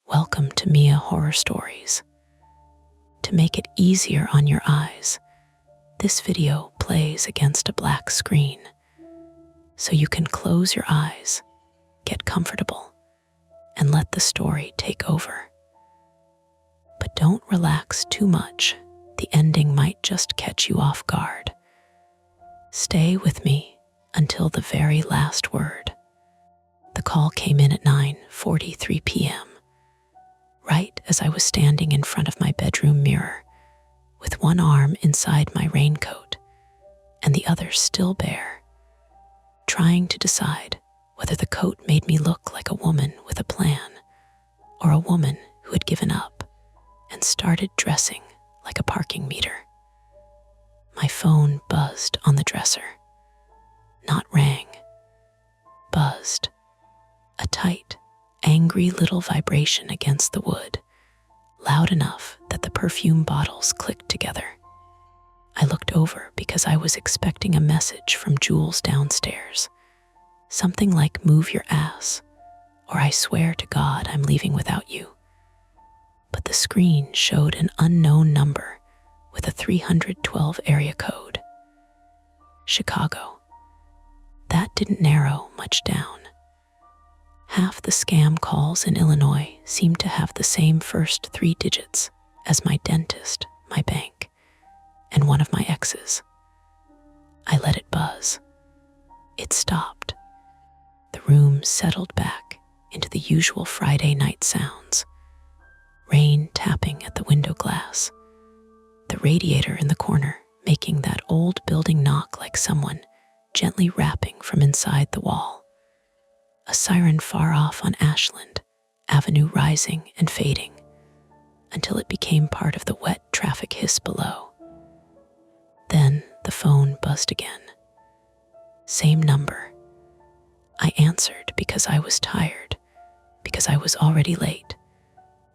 Welcome to Mia Horror Stories. To make it easier on your eyes, this video plays against a black screen, so you can close your eyes, get comfortable, and let the story take over. But don't relax too much. The ending might just catch you off guard. Stay with me until the very last word. The call came in at 9:43 p.m., right as I was standing in front of my bedroom mirror, with one arm inside my raincoat and the other still bare, trying to decide whether the coat made me look like a woman with a plan or a woman who had given up and started dressing like a parking meter. My phone buzzed on the dresser. Not rang. Buzzed. A tight, angry little vibration against the wood, loud enough that the perfume bottles clicked together. I looked over because I was expecting a message from Jules downstairs. Something like, "Move your ass," or "I swear to God I'm leaving without you." But the screen showed an unknown number with a 312 area code. Chicago. That didn't narrow much down. Half the scam calls in Illinois seemed to have the same first 3 digits as my dentist, my bank, and one of my exes. I let it buzz. It stopped. The room settled back into the usual Friday night sounds. Rain tapping at the window glass. The radiator in the corner making that old building knock like someone gently rapping from inside the wall. A siren far off on Ashland Avenue rising and fading until it became part of the wet traffic hiss below. Then the phone buzzed again. Same number. I answered because I was tired, because I was already late,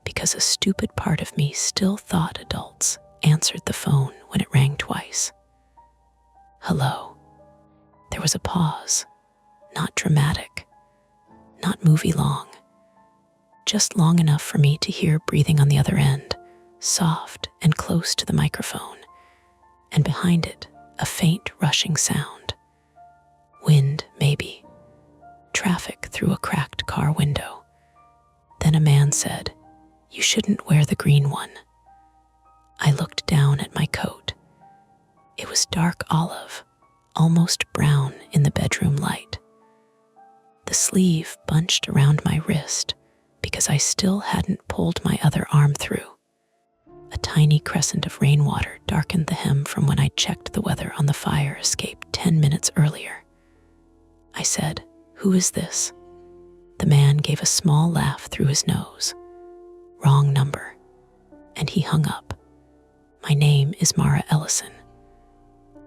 because a stupid part of me still thought adults answered the phone when it rang twice. Hello. There was a pause, not dramatic, not movie long, just long enough for me to hear breathing on the other end, soft and close to the microphone, and behind it, a faint rushing sound. Wind, maybe. Traffic through a cracked car window. Then a man said, "You shouldn't wear the green one." I looked down at my coat. It was dark olive, almost brown in the bedroom light. The sleeve bunched around my wrist because I still hadn't pulled my other arm through. A tiny crescent of rainwater darkened the hem from when I checked the weather on the fire escape 10 minutes earlier. I said, "Who is this?" The man gave a small laugh through his nose. Wrong number. And he hung up. My name is Mara Ellison.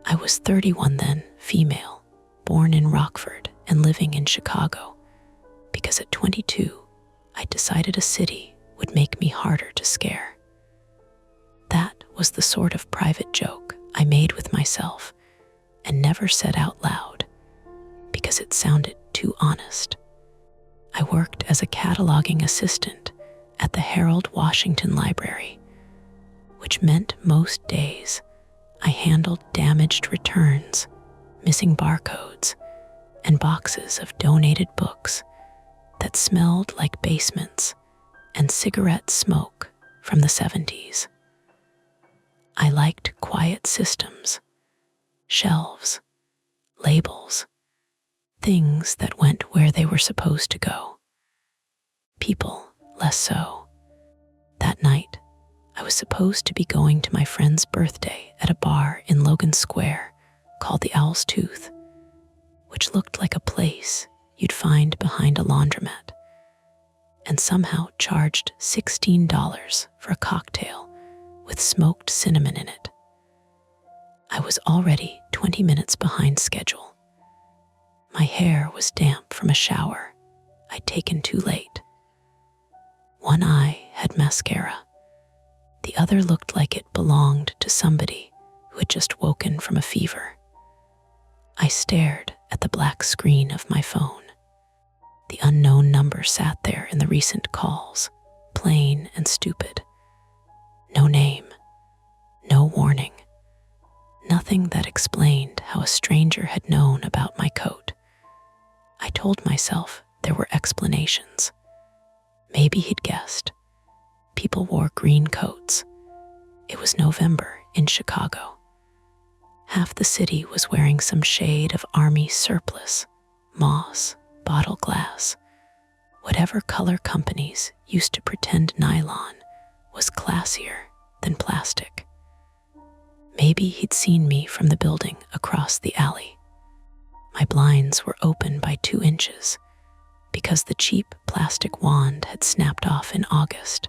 I was 31 then, female, born in Rockford and living in Chicago, because at 22, I decided a city would make me harder to scare. That was the sort of private joke I made with myself and never said out loud because it sounded too honest. I worked as a cataloging assistant at the Harold Washington Library, which meant most days I handled damaged returns, missing barcodes, and boxes of donated books that smelled like basements and cigarette smoke from the 70s. I liked quiet systems, shelves, labels, things that went where they were supposed to go. People, less so. That night, I was supposed to be going to my friend's birthday at a bar in Logan Square called the Owl's Tooth, which looked like a place you'd find behind a laundromat, and somehow charged $16 for a cocktail with smoked cinnamon in it. I was already 20 minutes behind schedule. My hair was damp from a shower I'd taken too late. One eye had mascara. The other looked like it belonged to somebody who had just woken from a fever. I stared at the black screen of my phone. The unknown number sat there in the recent calls, plain and stupid. No name, no warning, nothing that explained how a stranger had known about my coat. I told myself there were explanations. Maybe he'd guessed. People wore green coats. It was November in Chicago. Half the city was wearing some shade of army surplus, moss, bottle glass, whatever color companies used to pretend nylon was classier than plastic. Maybe he'd seen me from the building across the alley. My blinds were open by 2 inches because the cheap plastic wand had snapped off in August,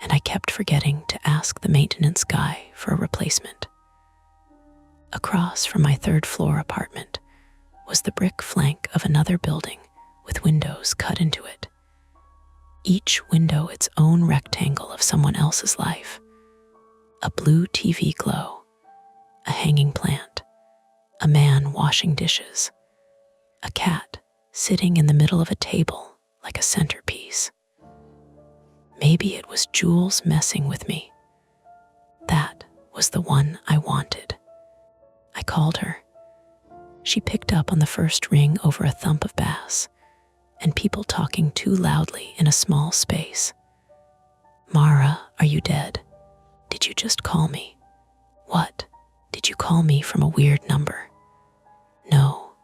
and I kept forgetting to ask the maintenance guy for a replacement. Across from my 3rd-floor apartment was the brick flank of another building with windows cut into it. Each window its own rectangle of someone else's life. A blue TV glow, a hanging plant, a man washing dishes, a cat sitting in the middle of a table like a centerpiece. Maybe it was Jules messing with me. That was the one I wanted. I called her. She picked up on the first ring over a thump of bass and people talking too loudly in a small space. "Mara, are you dead? Did you just call me? What? Did you call me from a weird number?" "No.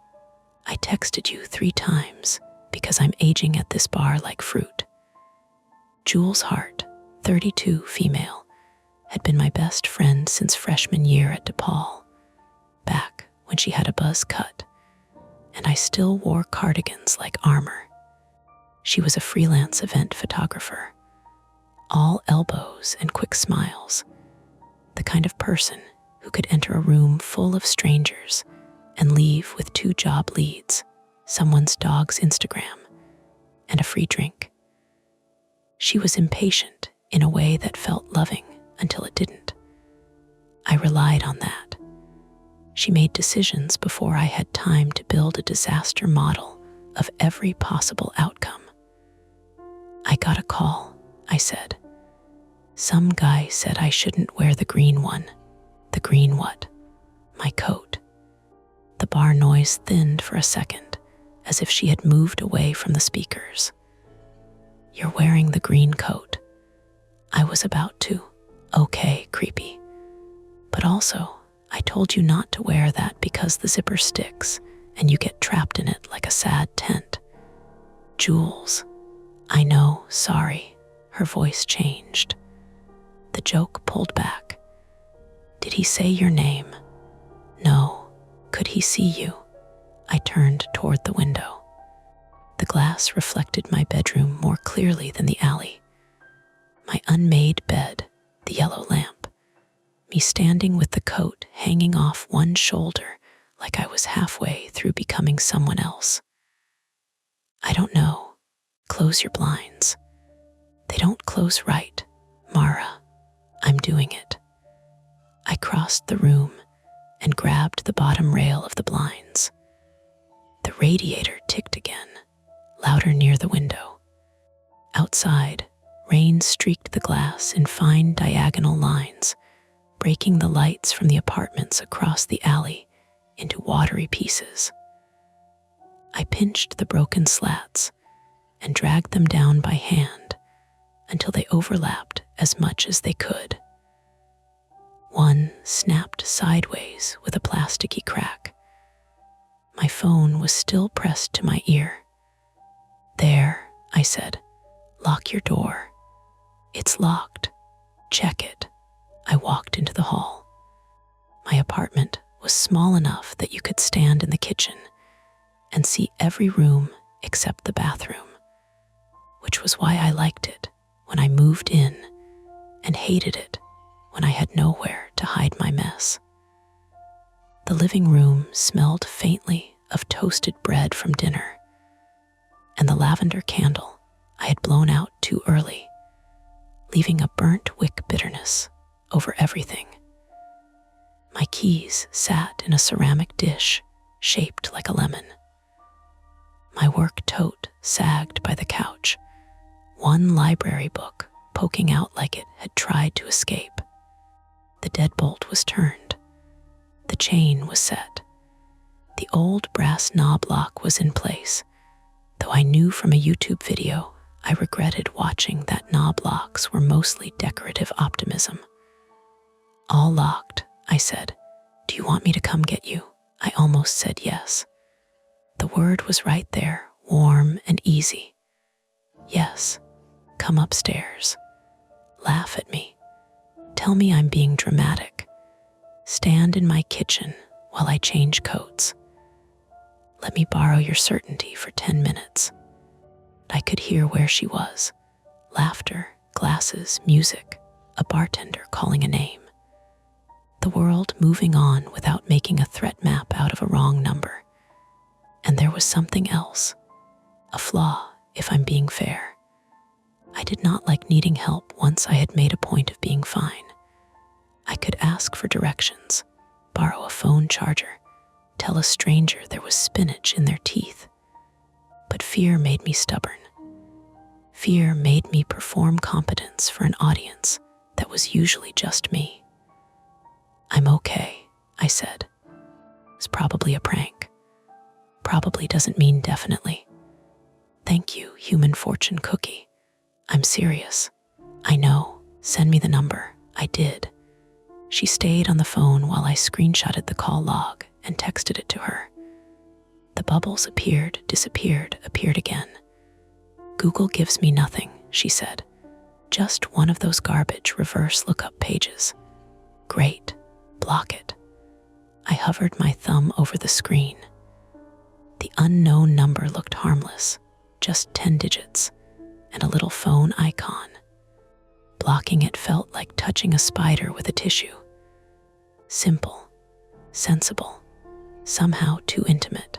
I texted you 3 times because I'm aging at this bar like fruit." Jules Hart, 32, female, had been my best friend since freshman year at DePaul, back when she had a buzz cut, and I still wore cardigans like armor. She was a freelance event photographer, all elbows and quick smiles, the kind of person who could enter a room full of strangers and leave with 2 job leads, someone's dog's Instagram, and a free drink. She was impatient in a way that felt loving until it didn't. I relied on that. She made decisions before I had time to build a disaster model of every possible outcome. "I got a call," I said. "Some guy said I shouldn't wear the green one." "The green what?" "My coat." The bar noise thinned for a second, as if she had moved away from the speakers. "You're wearing the green coat." I was about to. "Okay, creepy. But also, I told you not to wear that because the zipper sticks and you get trapped in it like a sad tent." "Jules." "I know, sorry." Her voice changed. The joke pulled back. "Did he say your name?" "No." "Could he see you?" I turned toward the window. The glass reflected my bedroom more clearly than the alley. My unmade bed, the yellow lamp, me standing with the coat hanging off one shoulder like I was halfway through becoming someone else. "I don't know. Close your blinds." "They don't close right, Mara. I'm doing it." I crossed the room and grabbed the bottom rail of the blinds. The radiator ticked again, louder near the window. Outside, rain streaked the glass in fine diagonal lines, breaking the lights from the apartments across the alley into watery pieces. I pinched the broken slats and dragged them down by hand until they overlapped as much as they could. One snapped sideways with a plasticky crack. My phone was still pressed to my ear. "There," I said. "Lock your door." "It's locked." "Check it." I walked into the hall. My apartment was small enough that you could stand in the kitchen and see every room except the bathroom, which was why I liked it when I moved in and hated it when I had nowhere to hide my mess. The living room smelled faintly of toasted bread from dinner, and the lavender candle I had blown out too early, leaving a burnt wick bitterness over everything. My keys sat in a ceramic dish shaped like a lemon. My work tote sagged by the couch, one library book poking out like it had tried to escape. The deadbolt was turned. The chain was set. The old brass knob lock was in place, though I knew from a YouTube video I regretted watching that knob locks were mostly decorative optimism. "All locked," I said. "Do you want me to come get you?" I almost said yes. The word was right there, warm and easy. "Yes, come upstairs. Laugh at me. Tell me I'm being dramatic. Stand in my kitchen while I change coats. Let me borrow your certainty for 10 minutes. I could hear where she was. Laughter, glasses, music, a bartender calling a name. The world moving on without making a threat map out of a wrong number. And there was something else. A flaw, if I'm being fair. I did not like needing help once I had made a point of being fine. I could ask for directions, borrow a phone charger, tell a stranger there was spinach in their teeth. But fear made me stubborn. Fear made me perform competence for an audience that was usually just me. "I'm okay," I said. "It's probably a prank. Probably doesn't mean definitely. Thank you, human fortune cookie. I'm serious." "I know. Send me the number." I did. She stayed on the phone while I screenshotted the call log and texted it to her. The bubbles appeared, disappeared, appeared again. "Google gives me nothing," she said. "Just one of those garbage reverse lookup pages." "Great. Block it." I hovered my thumb over the screen. The unknown number looked harmless, just 10 digits, and a little phone icon. Blocking it felt like touching a spider with a tissue. Simple, sensible, somehow too intimate.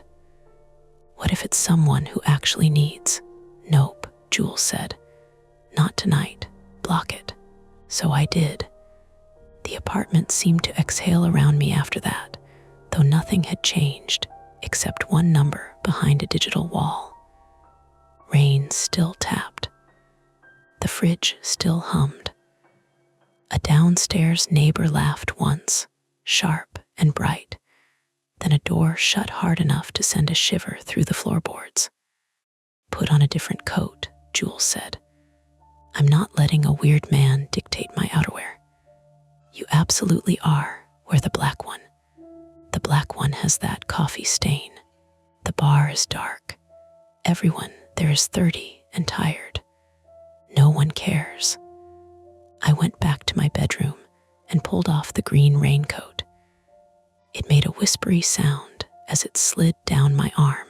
What if it's someone who actually needs? "Nope," Jules said. "Not tonight. Block it." So I did. The apartment seemed to exhale around me after that, though nothing had changed except one number behind a digital wall. Rain still tapped. The fridge still hummed. A downstairs neighbor laughed once, sharp and bright. Then a door shut hard enough to send a shiver through the floorboards. "Put on a different coat," Jules said. "I'm not letting a weird man dictate my outerwear." "You absolutely are. Wear the black one. The black one has that coffee stain. The bar is dark. Everyone there is 30 and tired. No one cares." I went back to my bedroom and pulled off the green raincoat. It made a whispery sound as it slid down my arm.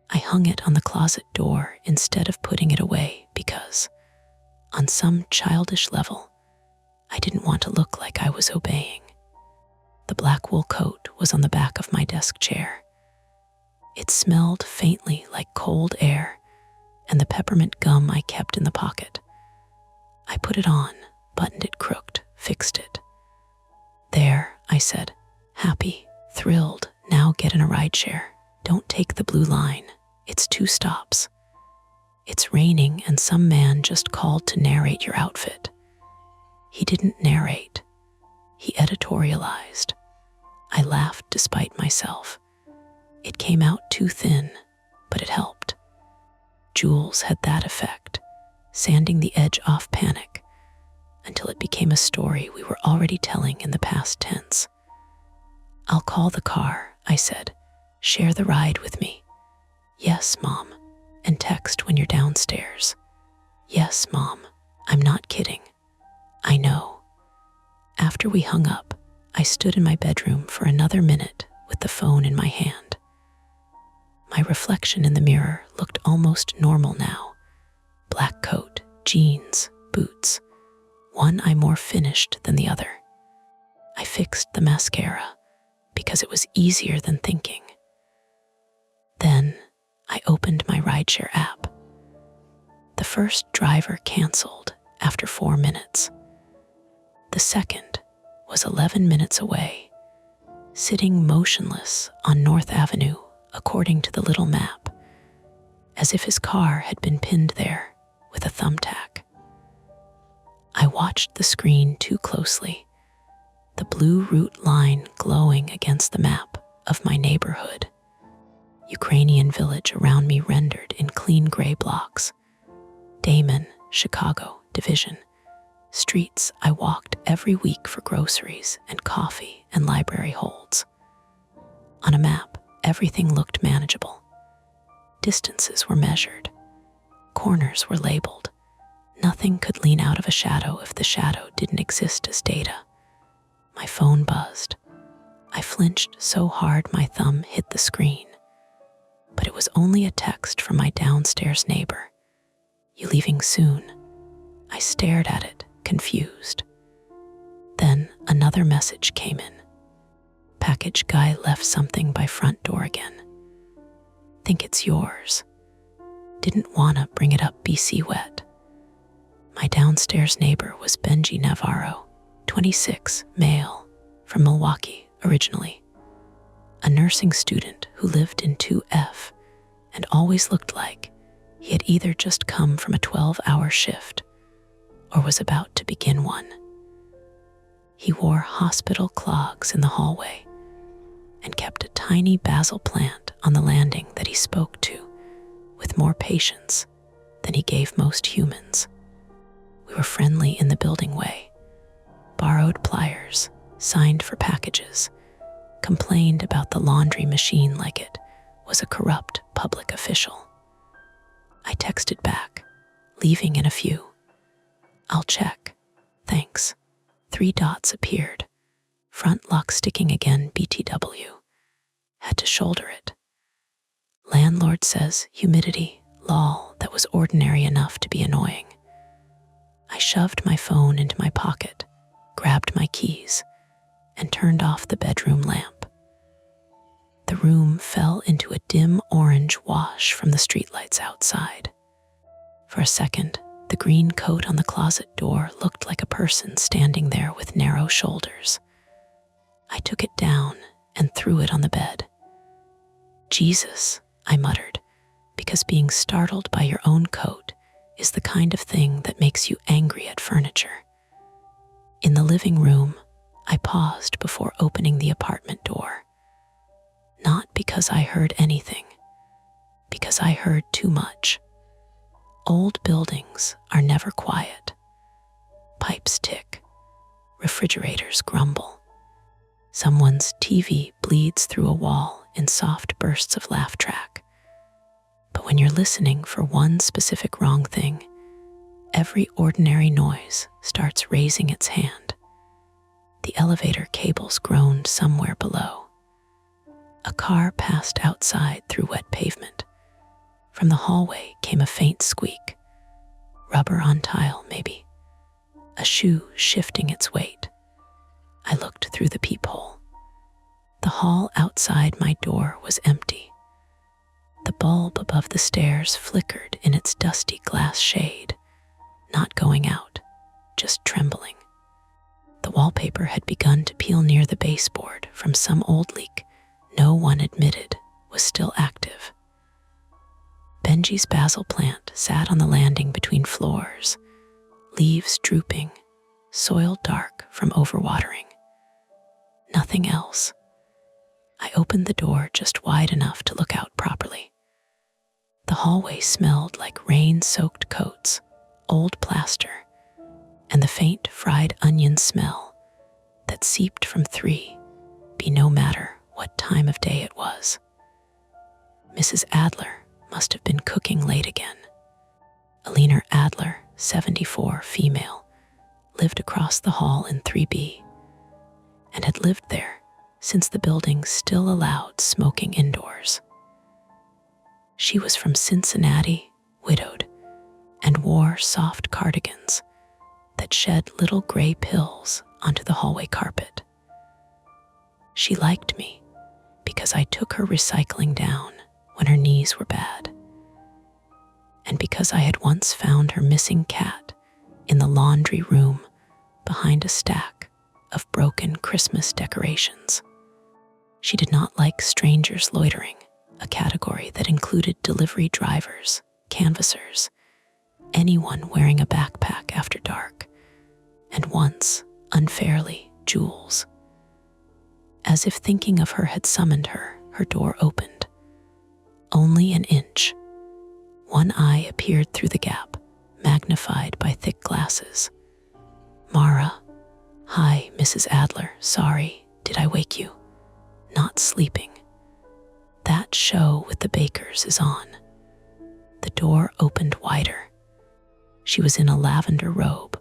I hung it on the closet door instead of putting it away because, on some childish level, I didn't want to look like I was obeying. The black wool coat was on the back of my desk chair. It smelled faintly like cold air and the peppermint gum I kept in the pocket. I put it on, buttoned it crooked, fixed it. "There," I said, happy, thrilled. "Now get in a rideshare. Don't take the blue line. It's 2 stops. It's raining and some man just called to narrate your outfit." He didn't narrate. He editorialized. I laughed despite myself. It came out too thin, but it helped. Jules had that effect, sanding the edge off panic until it became a story we were already telling in the past tense. "I'll call the car," I said. "Share the ride with me." "Yes, Mom. And text when you're downstairs." "Yes, Mom. I'm not kidding." "I know." After we hung up, I stood in my bedroom for another minute with the phone in my hand. My reflection in the mirror looked almost normal now. Black coat, jeans, boots. One eye more finished than the other. I fixed the mascara because it was easier than thinking. Then I opened my rideshare app. The first driver canceled after 4 minutes. The second was 11 minutes away, sitting motionless on North Avenue according to the little map, as if his car had been pinned there with a thumbtack. I watched the screen too closely, the blue route line glowing against the map of my neighborhood. Ukrainian village around me rendered in clean gray blocks. Damon, Chicago, Division. Streets I walked every week for groceries and coffee and library holds. On a map, everything looked manageable. Distances were measured. Corners were labeled. Nothing could lean out of a shadow if the shadow didn't exist as data. My phone buzzed. I flinched so hard my thumb hit the screen. But it was only a text from my downstairs neighbor. "You leaving soon?" I stared at it, confused. Then another message came in. "Package guy left something by front door again. Think it's yours. Didn't wanna bring it up BC wet." My downstairs neighbor was Benji Navarro, 26, male, from Milwaukee originally. A nursing student who lived in 2F and always looked like he had either just come from a 12-hour shift or was about to begin one. He wore hospital clogs in the hallway and kept a tiny basil plant on the landing that he spoke to with more patience than he gave most humans. We were friendly in the building way, borrowed pliers, signed for packages, complained about the laundry machine like it was a corrupt public official. I texted back, leaving in a few. "I'll check. Thanks." 3 dots appeared. Front lock sticking again, BTW. Had to shoulder it. Landlord says humidity, lol, that was ordinary enough to be annoying. I shoved my phone into my pocket, grabbed my keys, and turned off the bedroom lamp. The room fell into a dim orange wash from the streetlights outside. For a second, the green coat on the closet door looked like a person standing there with narrow shoulders. I took it down and threw it on the bed. "Jesus," I muttered, because being startled by your own coat is the kind of thing that makes you angry at furniture. In the living room, I paused before opening the apartment door. Not because I heard anything, because I heard too much. Old buildings are never quiet. Pipes tick, refrigerators grumble. Someone's TV bleeds through a wall in soft bursts of laugh track. But when you're listening for one specific wrong thing, every ordinary noise starts raising its hand. The elevator cables groaned somewhere below. A car passed outside through wet pavement. From the hallway came a faint squeak. Rubber on tile, maybe. A shoe shifting its weight. I looked through the peephole. The hall outside my door was empty. The bulb above the stairs flickered in its dusty glass shade, not going out, just trembling. The wallpaper had begun to peel near the baseboard from some old leak no one admitted was still active. Benji's basil plant sat on the landing between floors, leaves drooping, soil dark from overwatering. Nothing else. I opened the door just wide enough to look out properly. The hallway smelled like rain-soaked coats, old plaster, and the faint fried onion smell that seeped from 3B no matter what time of day it was. Mrs. Adler must have been cooking late again. Alina Adler, 74, female, lived across the hall in 3B and had lived there since the building still allowed smoking indoors. She was from Cincinnati, widowed, and wore soft cardigans that shed little gray pills onto the hallway carpet. She liked me because I took her recycling down when her knees were bad, and because I had once found her missing cat in the laundry room behind a stack of broken Christmas decorations. She did not like strangers loitering, a category that included delivery drivers, canvassers, anyone wearing a backpack after dark, and once, unfairly, Jules. As if thinking of her had summoned her, her door opened. Only an inch. One eye appeared through the gap, magnified by thick glasses. Mara. Hi, Mrs. Adler. Sorry, did I wake you? Not sleeping. That show with the Bakers is on. The door opened wider. She was in a lavender robe,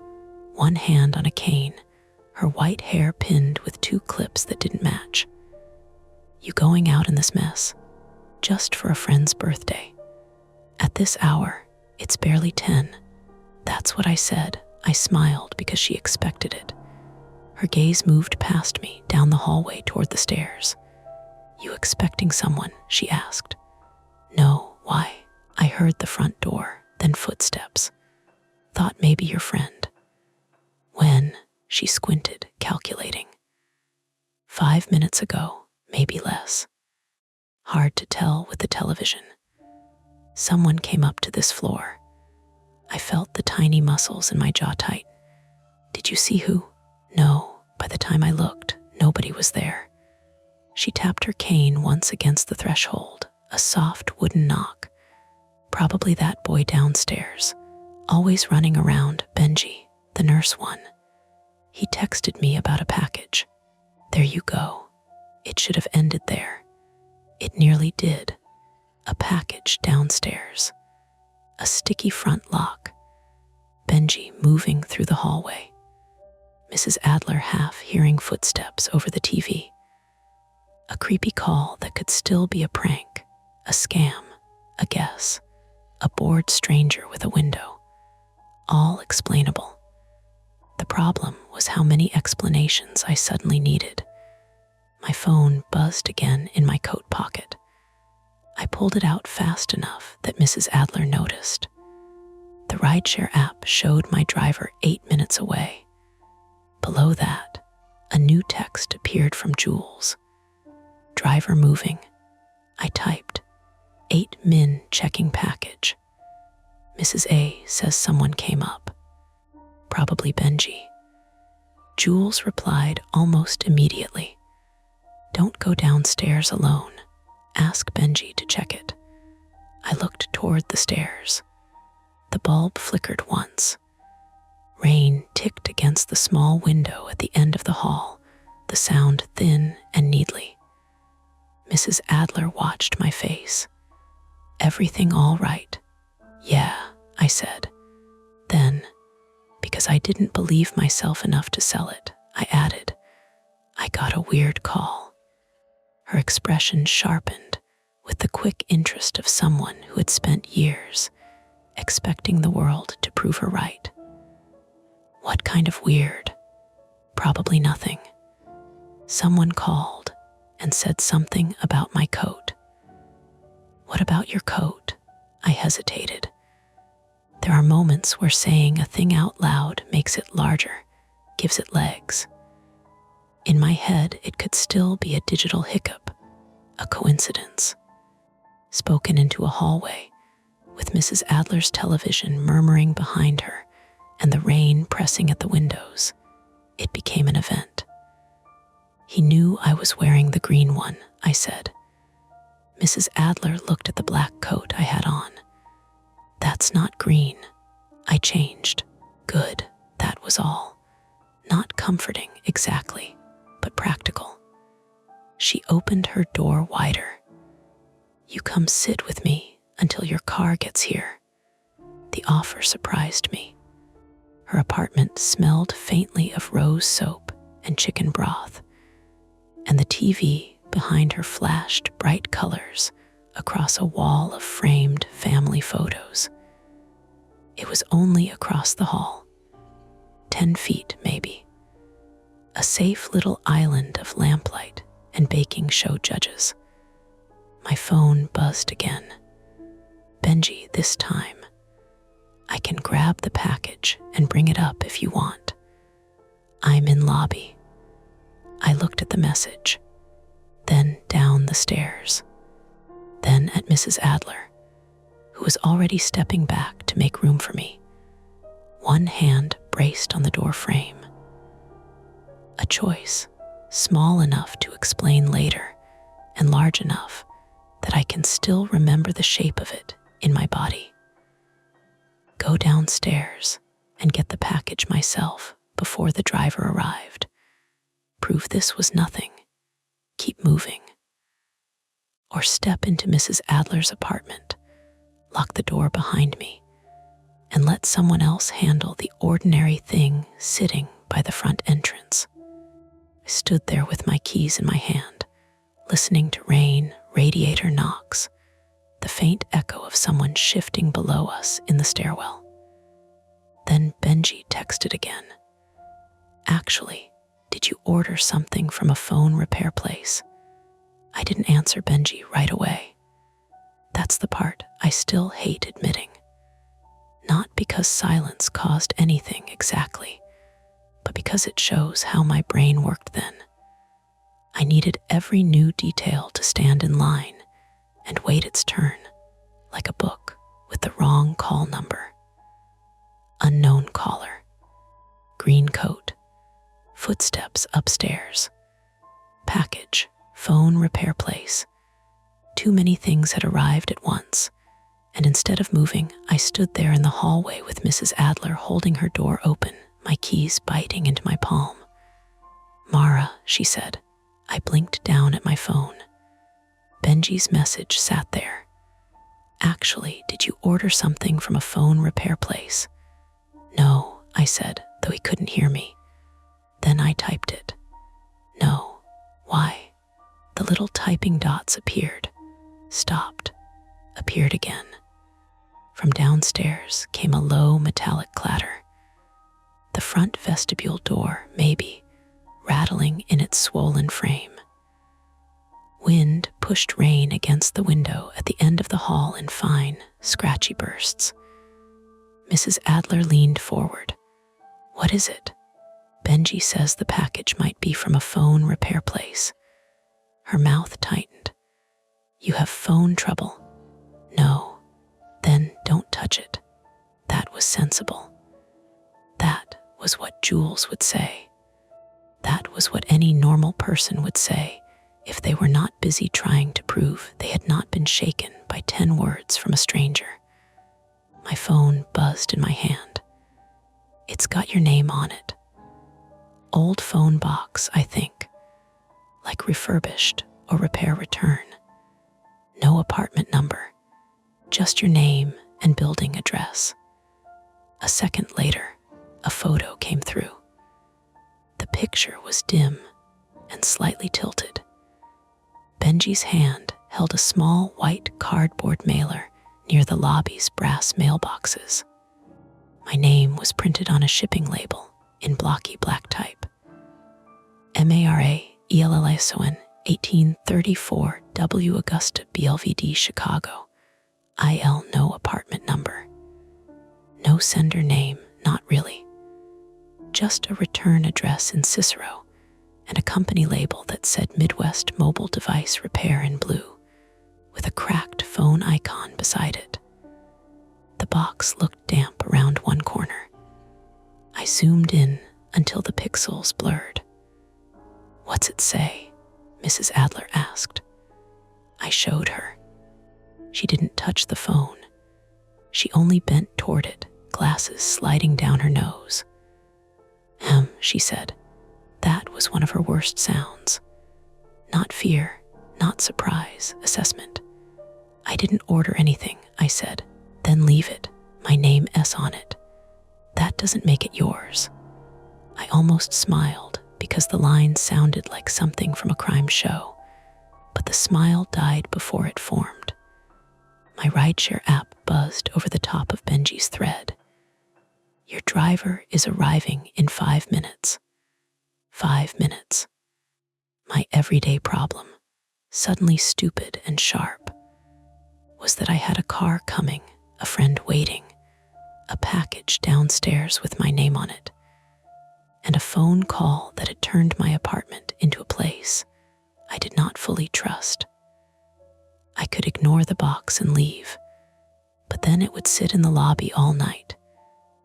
one hand on a cane, her white hair pinned with two clips that didn't match. You going out in this mess? Just for a friend's birthday. At this hour, it's barely 10. That's what I said. I smiled because she expected it. Her gaze moved past me down the hallway toward the stairs. You expecting someone? She asked. No, why? I heard the front door, then footsteps. Thought maybe your friend. When? She squinted, calculating. 5 minutes ago, maybe less. Hard to tell with the television. Someone came up to this floor. I felt the tiny muscles in my jaw tighten. Did you see who? No, by the time I looked, nobody was there. She tapped her cane once against the threshold, a soft wooden knock. Probably that boy downstairs, always running around, Benji, the nurse one. He texted me about a package. There you go. It should have ended there. It nearly did. A package downstairs. A sticky front lock. Benji moving through the hallway. Mrs. Adler half hearing footsteps over the TV. A creepy call that could still be a prank, a scam, a guess, a bored stranger with a window. All explainable. The problem was how many explanations I suddenly needed. My phone buzzed again in my coat pocket. I pulled it out fast enough that Mrs. Adler noticed. The rideshare app showed my driver 8 minutes away. Below that, a new text appeared from Jules. Driver moving. I typed, 8 min checking package. Mrs. A says someone came up. Probably Benji. Jules replied almost immediately. Don't go downstairs alone. Ask Benji to check it. I looked toward the stairs. The bulb flickered once. Rain ticked against the small window at the end of the hall, the sound thin and needly. Mrs. Adler watched my face. Everything all right? Yeah, I said. Then, because I didn't believe myself enough to sell it, I added, I got a weird call. Her expression sharpened with the quick interest of someone who had spent years expecting the world to prove her right. What kind of weird? Probably nothing. Someone called and said something about my coat. What about your coat? I hesitated. There are moments where saying a thing out loud makes it larger, gives it legs. In my head, it could still be a digital hiccup, a coincidence. Spoken into a hallway, with Mrs. Adler's television murmuring behind her and the rain pressing at the windows, it became an event. He knew I was wearing the green one, I said. Mrs. Adler looked at the black coat I had on. That's not green. I changed. Good, that was all. Not comforting, exactly, but practical. She opened her door wider. You come sit with me until your car gets here. The offer surprised me. Her apartment smelled faintly of rose soap and chicken broth, and the TV behind her flashed bright colors across a wall of framed family photos. It was only across the hall, 10 feet maybe. A safe little island of lamplight and baking show judges. My phone buzzed again. Benji, this time. I can grab the package and bring it up if you want. I'm in lobby. I looked at the message, then down the stairs, then at Mrs. Adler, who was already stepping back to make room for me. one hand braced on the door frame. A choice, small enough to explain later and large enough that I can still remember the shape of it in my body. Go downstairs and get the package myself before the driver arrived. Prove this was nothing. Keep moving. Or step into Mrs. Adler's apartment, lock the door behind me, and let someone else handle the ordinary thing sitting by the front entrance. I stood there with my keys in my hand, listening to rain, radiator knocks, the faint echo of someone shifting below us in the stairwell. Then Benji texted again. Actually, did you order something from a phone repair place? I didn't answer Benji right away. That's the part I still hate admitting. Not because silence caused anything exactly, but because it shows how my brain worked then. I needed every new detail to stand in line and wait its turn, like a book with the wrong call number. Unknown caller. Green coat. Footsteps upstairs. Package. Phone repair place. Too many things had arrived at once, and instead of moving, I stood there in the hallway with Mrs. Adler holding her door open, my keys biting into my palm. Mara, she said. I blinked down at my phone. Benji's message sat there. Actually, did you order something from a phone repair place? No, I said, though he couldn't hear me. Then I typed it. No. Why? The little typing dots appeared, stopped, appeared again. From downstairs came a low metallic clatter. The front vestibule door, maybe, rattling in its swollen frame. Wind pushed rain against the window at the end of the hall in fine, scratchy bursts. Mrs. Adler leaned forward. What is it? Benji says the package might be from a phone repair place. Her mouth tightened. You have phone trouble? No. Then don't touch it. That was sensible. That was what Jules would say. That was what any normal person would say if they were not busy trying to prove they had not been shaken by 10 words from a stranger. My phone buzzed in my hand. It's got your name on it. Old phone box, I think. Like refurbished or repair return. No apartment number. Just your name and building address. A second later, a photo came through. The picture was dim and slightly tilted. Benji's hand held a small white cardboard mailer near the lobby's brass mailboxes. My name was printed on a shipping label in blocky black type. Maraelson, 1834 W. Augusta BLVD, Chicago. IL no apartment number. No sender name, not really. Just a return address in Cicero and a company label that said Midwest Mobile Device Repair in blue, with a cracked phone icon beside it. The box looked damp around one corner. I zoomed in until the pixels blurred. What's it say? Mrs. Adler asked. I showed her. She didn't touch the phone. She only bent toward it, glasses sliding down her nose. She said. That was one of her worst sounds. Not fear, not surprise, assessment. I didn't order anything, I said. Then leave it, my name S on it. That doesn't make it yours. I almost smiled because the line sounded like something from a crime show, but the smile died before it formed. My rideshare app buzzed over the top of Benji's thread. Your driver is arriving in 5 minutes. 5 minutes. My everyday problem, suddenly stupid and sharp, was that I had a car coming, a friend waiting, a package downstairs with my name on it, and a phone call that had turned my apartment into a place I did not fully trust. I could ignore the box and leave, but then it would sit in the lobby all night,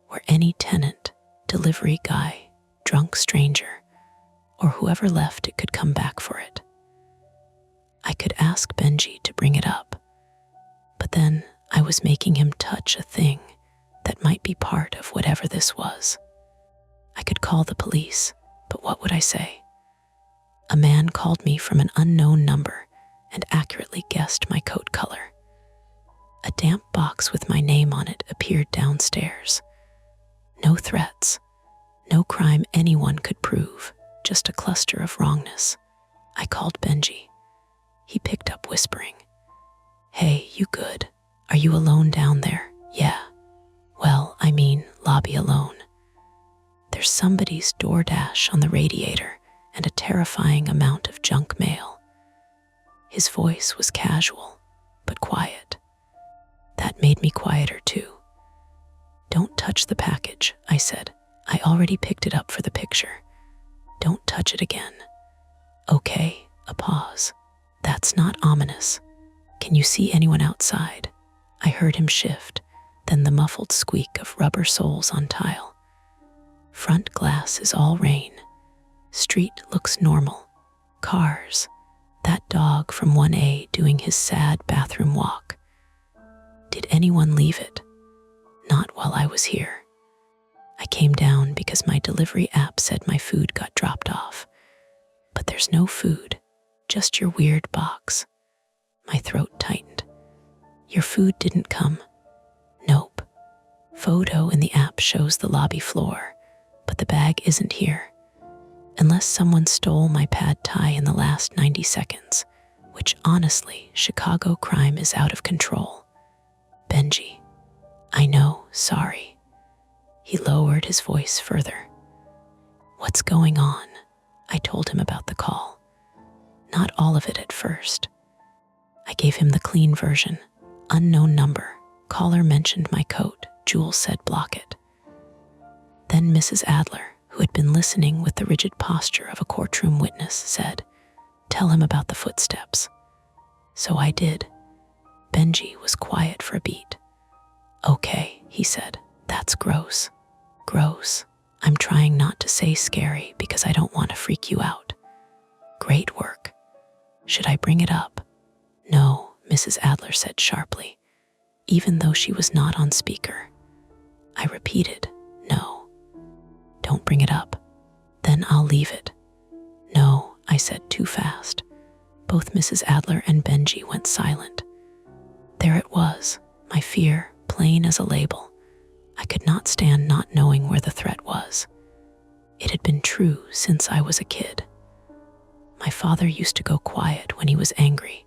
where any tenant, delivery guy, drunk stranger, or whoever left it could come back for it. I could ask Benji to bring it up, but then I was making him touch a thing that might be part of whatever this was. I could call the police, but what would I say? A man called me from an unknown number and accurately guessed my coat color. A damp box with my name on it appeared downstairs. No threats, no crime anyone could prove, just a cluster of wrongness. I called Benji. He picked up whispering, "Hey, you good? Are you alone down there?" "Yeah. Well, I mean, lobby alone. There's somebody's DoorDash on the radiator and a terrifying amount of junk mail." His voice was casual, but quiet. That made me quieter too. "Don't touch the package," I said. "I already picked it up for the picture. Don't touch it again." "Okay," a pause. "That's not ominous. Can you see anyone outside?" I heard him shift, then the muffled squeak of rubber soles on tile. "Front glass is all rain. Street looks normal. Cars. That dog from 1A doing his sad bathroom walk. Did anyone leave it?" "Not while I was here. I came down because my delivery app said my food got dropped off. But there's no food, just your weird box." My throat tightened. "Your food didn't come?" "Nope. Photo in the app shows the lobby floor, but the bag isn't here. Unless someone stole my pad thai in the last 90 seconds, which honestly, Chicago crime is out of control." "Benji, I know, sorry." He lowered his voice further. "What's going on?" I told him about the call. Not all of it at first. I gave him the clean version. "Unknown number. Caller mentioned my coat. Jules said block it." Then Mrs. Adler, who had been listening with the rigid posture of a courtroom witness, said, "Tell him about the footsteps." So I did. Benji was quiet for a beat. "Okay," he said, "that's gross. Gross. I'm trying not to say scary because I don't want to freak you out." "Great work. Should I bring it up?" "No," Mrs. Adler said sharply, even though she was not on speaker. I repeated, "No. Don't bring it up. Then I'll leave it." "No," I said too fast. Both Mrs. Adler and Benji went silent. There it was, my fear, plain as a label. I could not stand not knowing where the threat was. It had been true since I was a kid. My father used to go quiet when he was angry,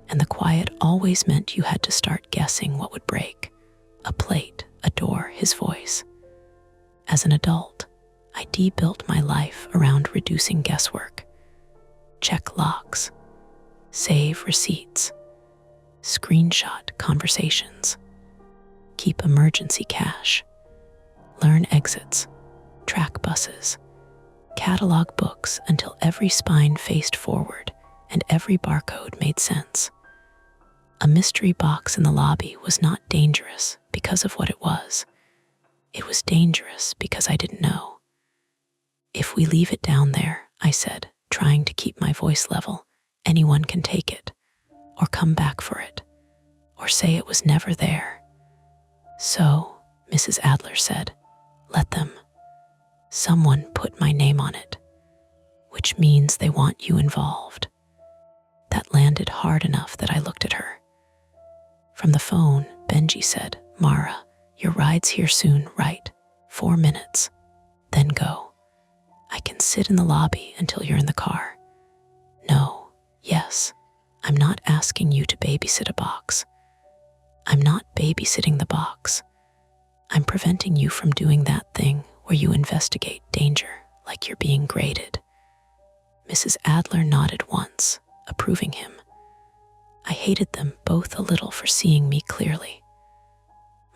and the quiet always meant you had to start guessing what would break. A plate, a door, his voice. As an adult, I de-built my life around reducing guesswork. Check locks, save receipts, screenshot conversations, keep emergency cash, learn exits, track buses, catalog books until every spine faced forward and every barcode made sense. A mystery box in the lobby was not dangerous because of what it was. It was dangerous because I didn't know. "If we leave it down there," I said, trying to keep my voice level, "anyone can take it, or come back for it, or say it was never there." "So," Mrs. Adler said, "let them. Someone put my name on it, which means they want you involved." That landed hard enough that I looked at her. From the phone, Benji said, "Mara, your ride's here soon, right? 4 minutes. Then go. I can sit in the lobby until you're in the car." "No, yes. I'm not asking you to babysit a box. I'm not babysitting the box. I'm preventing you from doing that thing where you investigate danger like you're being graded." Mrs. Adler nodded once, approving him. I hated them both a little for seeing me clearly.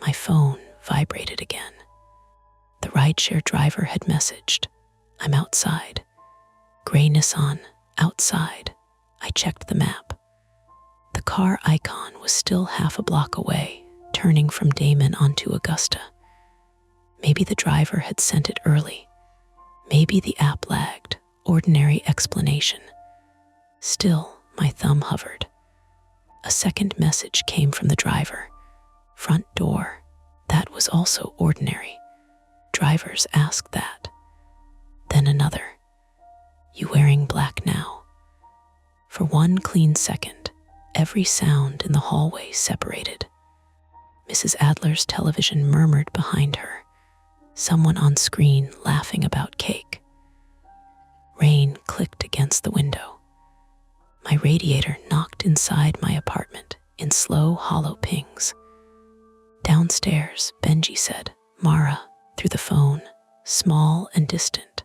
My phone vibrated again. The rideshare driver had messaged, "I'm outside." Gray Nissan, outside. I checked the map. The car icon was still half a block away, turning from Damon onto Augusta. Maybe the driver had sent it early. Maybe the app lagged. Ordinary explanation. Still, my thumb hovered. A second message came from the driver. Front door. That was also ordinary. Drivers ask that. Then another. You wearing black now? For one clean second, every sound in the hallway separated. Mrs. Adler's television murmured behind her. Someone on screen laughing about cake. Rain clicked against the window. My radiator knocked inside my apartment in slow, hollow pings. Downstairs, Benji said, Mara, through the phone, small and distant.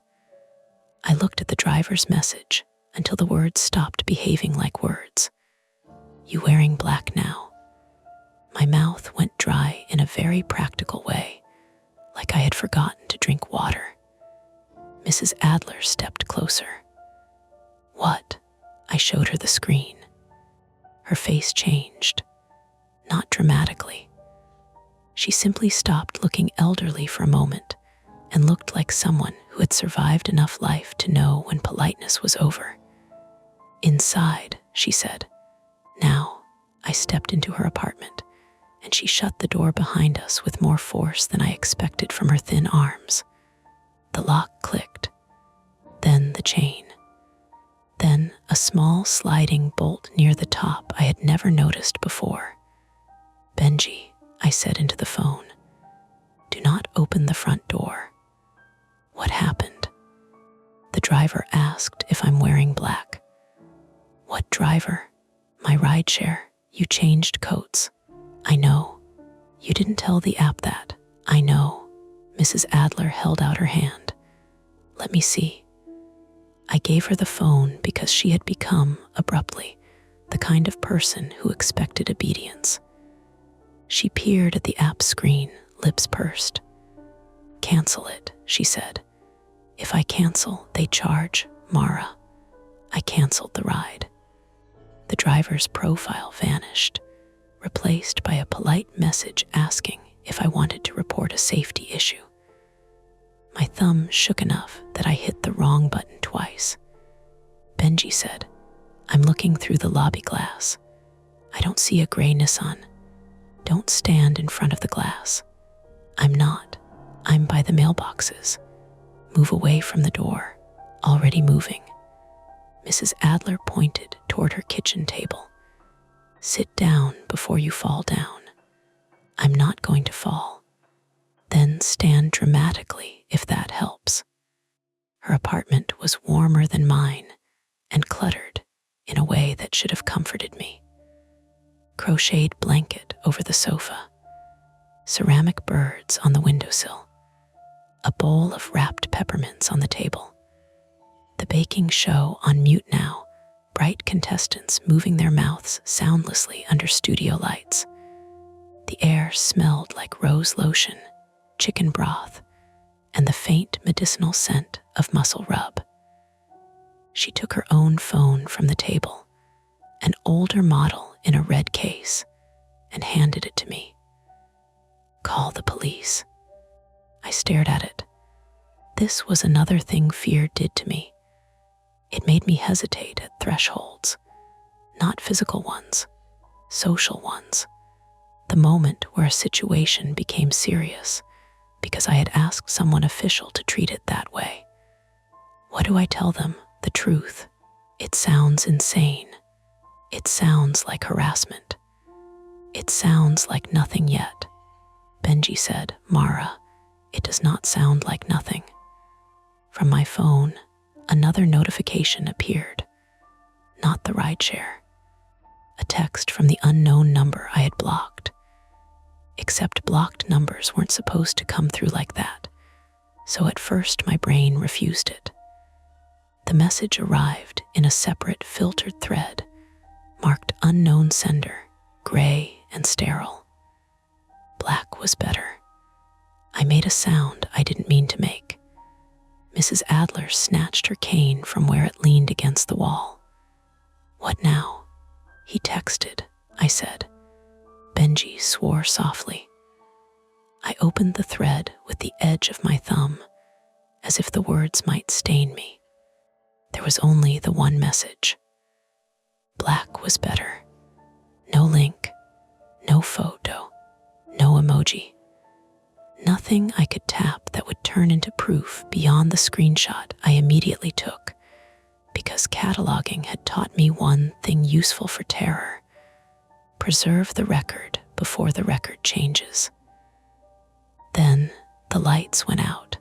I looked at the driver's message until the words stopped behaving like words. You wearing black now? My mouth went dry in a very practical way, like I had forgotten to drink water. Mrs. Adler stepped closer. What? I showed her the screen. Her face changed, not dramatically. She simply stopped looking elderly for a moment and looked like someone who had survived enough life to know when politeness was over. Inside, she said. Now, I stepped into her apartment, and she shut the door behind us with more force than I expected from her thin arms. The lock clicked, then the chain, then a small sliding bolt near the top I had never noticed before. Benji, I said into the phone, do not open the front door. What happened? The driver asked if I'm wearing black. What driver? My rideshare. You changed coats. I know. You didn't tell the app that. I know. Mrs. Adler held out her hand. Let me see. I gave her the phone because she had become, abruptly, the kind of person who expected obedience. She peered at the app screen, lips pursed. Cancel it, she said. If I cancel, they charge, Mara. I canceled the ride. The driver's profile vanished, replaced by a polite message asking if I wanted to report a safety issue. My thumb shook enough that I hit the wrong button twice. Benji said, I'm looking through the lobby glass. I don't see a gray Nissan. Don't stand in front of the glass. I'm not. I'm by the mailboxes. Move away from the door. Already moving. Mrs. Adler pointed toward her kitchen table. Sit down before you fall down. I'm not going to fall. Then stand dramatically if that helps. Her apartment was warmer than mine and cluttered in a way that should have comforted me. Crocheted blanket over the sofa, ceramic birds on the windowsill, a bowl of wrapped peppermints on the table. The baking show on mute now, bright contestants moving their mouths soundlessly under studio lights. The air smelled like rose lotion, chicken broth, and the faint medicinal scent of muscle rub. She took her own phone from the table, an older model in a red case, and handed it to me. Call the police. I stared at it. This was another thing fear did to me. It made me hesitate at thresholds, not physical ones, social ones. The moment where a situation became serious because I had asked someone official to treat it that way. What do I tell them? The truth. It sounds insane. It sounds like harassment. It sounds like nothing yet. Benji said, Mara, it does not sound like nothing. From my phone, another notification appeared. Not the rideshare. A text from the unknown number I had blocked. Except blocked numbers weren't supposed to come through like that, so at first my brain refused it. The message arrived in a separate filtered thread, marked unknown sender, gray and sterile. Black was better. I made a sound I didn't mean to make. Mrs. Adler snatched her cane from where it leaned against the wall. What now? He texted, I said. Benji swore softly. I opened the thread with the edge of my thumb, as if the words might stain me. There was only the one message. Black was better. No link, no photo, no emoji. Nothing I could tap that would turn into proof beyond the screenshot I immediately took, because cataloging had taught me one thing useful for terror: preserve the record before the record changes. Then the lights went out.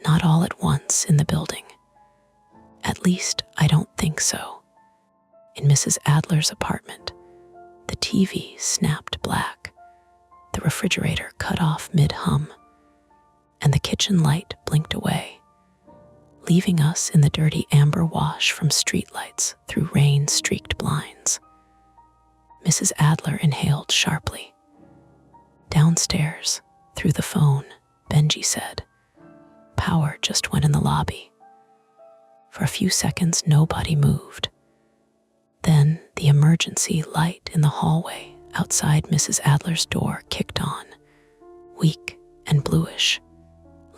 Not all at once in the building. At least I don't think so. In Mrs. Adler's apartment, the TV snapped black, the refrigerator cut off mid-hum, and the kitchen light blinked away, leaving us in the dirty amber wash from streetlights through rain-streaked blinds. Mrs. Adler inhaled sharply. Downstairs, through the phone, Benji said, "Power just went in the lobby." For a few seconds, nobody moved. Then the emergency light in the hallway outside Mrs. Adler's door kicked on, weak and bluish,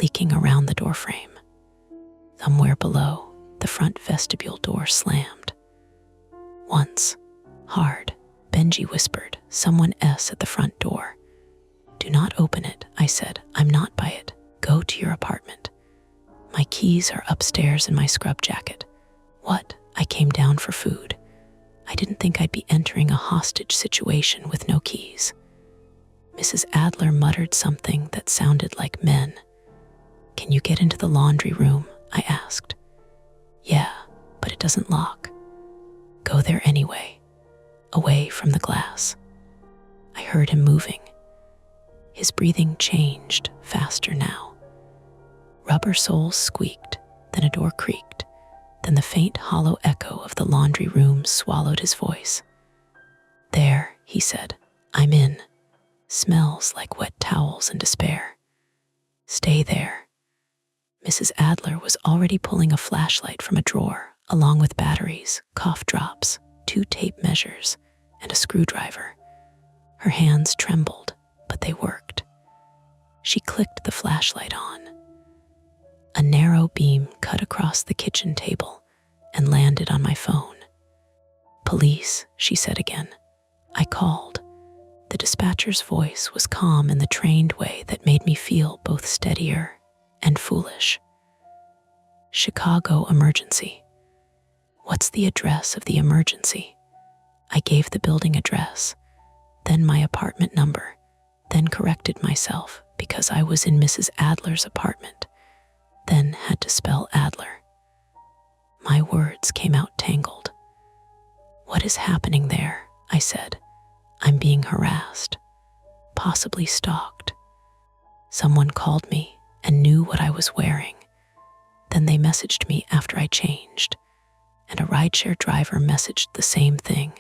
leaking around the doorframe. Somewhere below, the front vestibule door slammed. Once, hard, Benji whispered, "Someone S at the front door." "Do not open it," I said. "I'm not by it. Go to your apartment. My keys are upstairs in my scrub jacket." "What?" "I came down for food. I didn't think I'd be entering a hostage situation with no keys." Mrs. Adler muttered something that sounded like men. "Can you get into the laundry room?" I asked. "Yeah, but it doesn't lock." "Go there anyway, away from the glass." I heard him moving. His breathing changed, faster now. Rubber soles squeaked, then a door creaked, then the faint hollow echo of the laundry room swallowed his voice. "There," he said. "I'm in. Smells like wet towels and despair. Stay there." Mrs. Adler was already pulling a flashlight from a drawer, along with batteries, cough drops, 2 tape measures, and a screwdriver. Her hands trembled, but they worked. She clicked the flashlight on. A narrow beam cut across the kitchen table and landed on my phone. "Police," she said again. I called. The dispatcher's voice was calm in the trained way that made me feel both steadier and foolish. "Chicago emergency." "What's the address of the emergency?" I gave the building address, then my apartment number, then corrected myself because I was in Mrs. Adler's apartment, then had to spell Adler. My words came out tangled. "What is happening there?" I said. "I'm being harassed, possibly stalked. Someone called me and knew what I was wearing. Then they messaged me after I changed, and a rideshare driver messaged the same thing.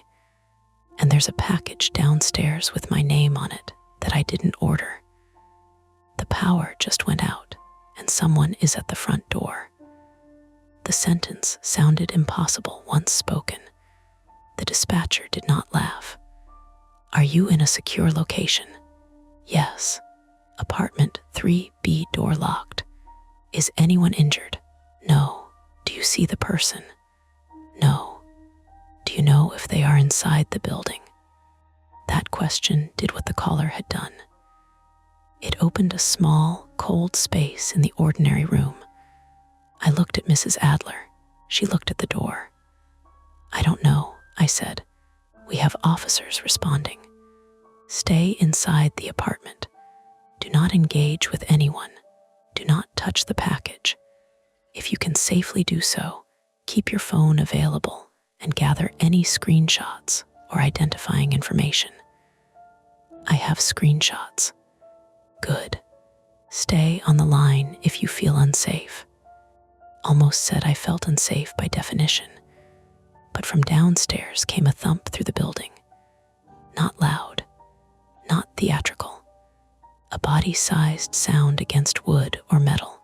And there's a package downstairs with my name on it that I didn't order. The power just went out, and someone is at the front door." The sentence sounded impossible once spoken. The dispatcher did not laugh. "Are you in a secure location?" "Yes. Apartment 3B, door locked." "Is anyone injured?" "No." "Do you see the person?" "No." "Do you know if they are inside the building?" That question did what the caller had done. It opened a small, cold space in the ordinary room. I looked at Mrs. Adler. She looked at the door. "I don't know," I said. "We have officers responding. Stay inside the apartment. Do not engage with anyone. Do not touch the package. If you can safely do so, keep your phone available and gather any screenshots or identifying information." "I have screenshots." "Good. Stay on the line if you feel unsafe." Almost said I felt unsafe by definition, but from downstairs came a thump through the building. Not loud, not theatrical. A body-sized sound against wood or metal.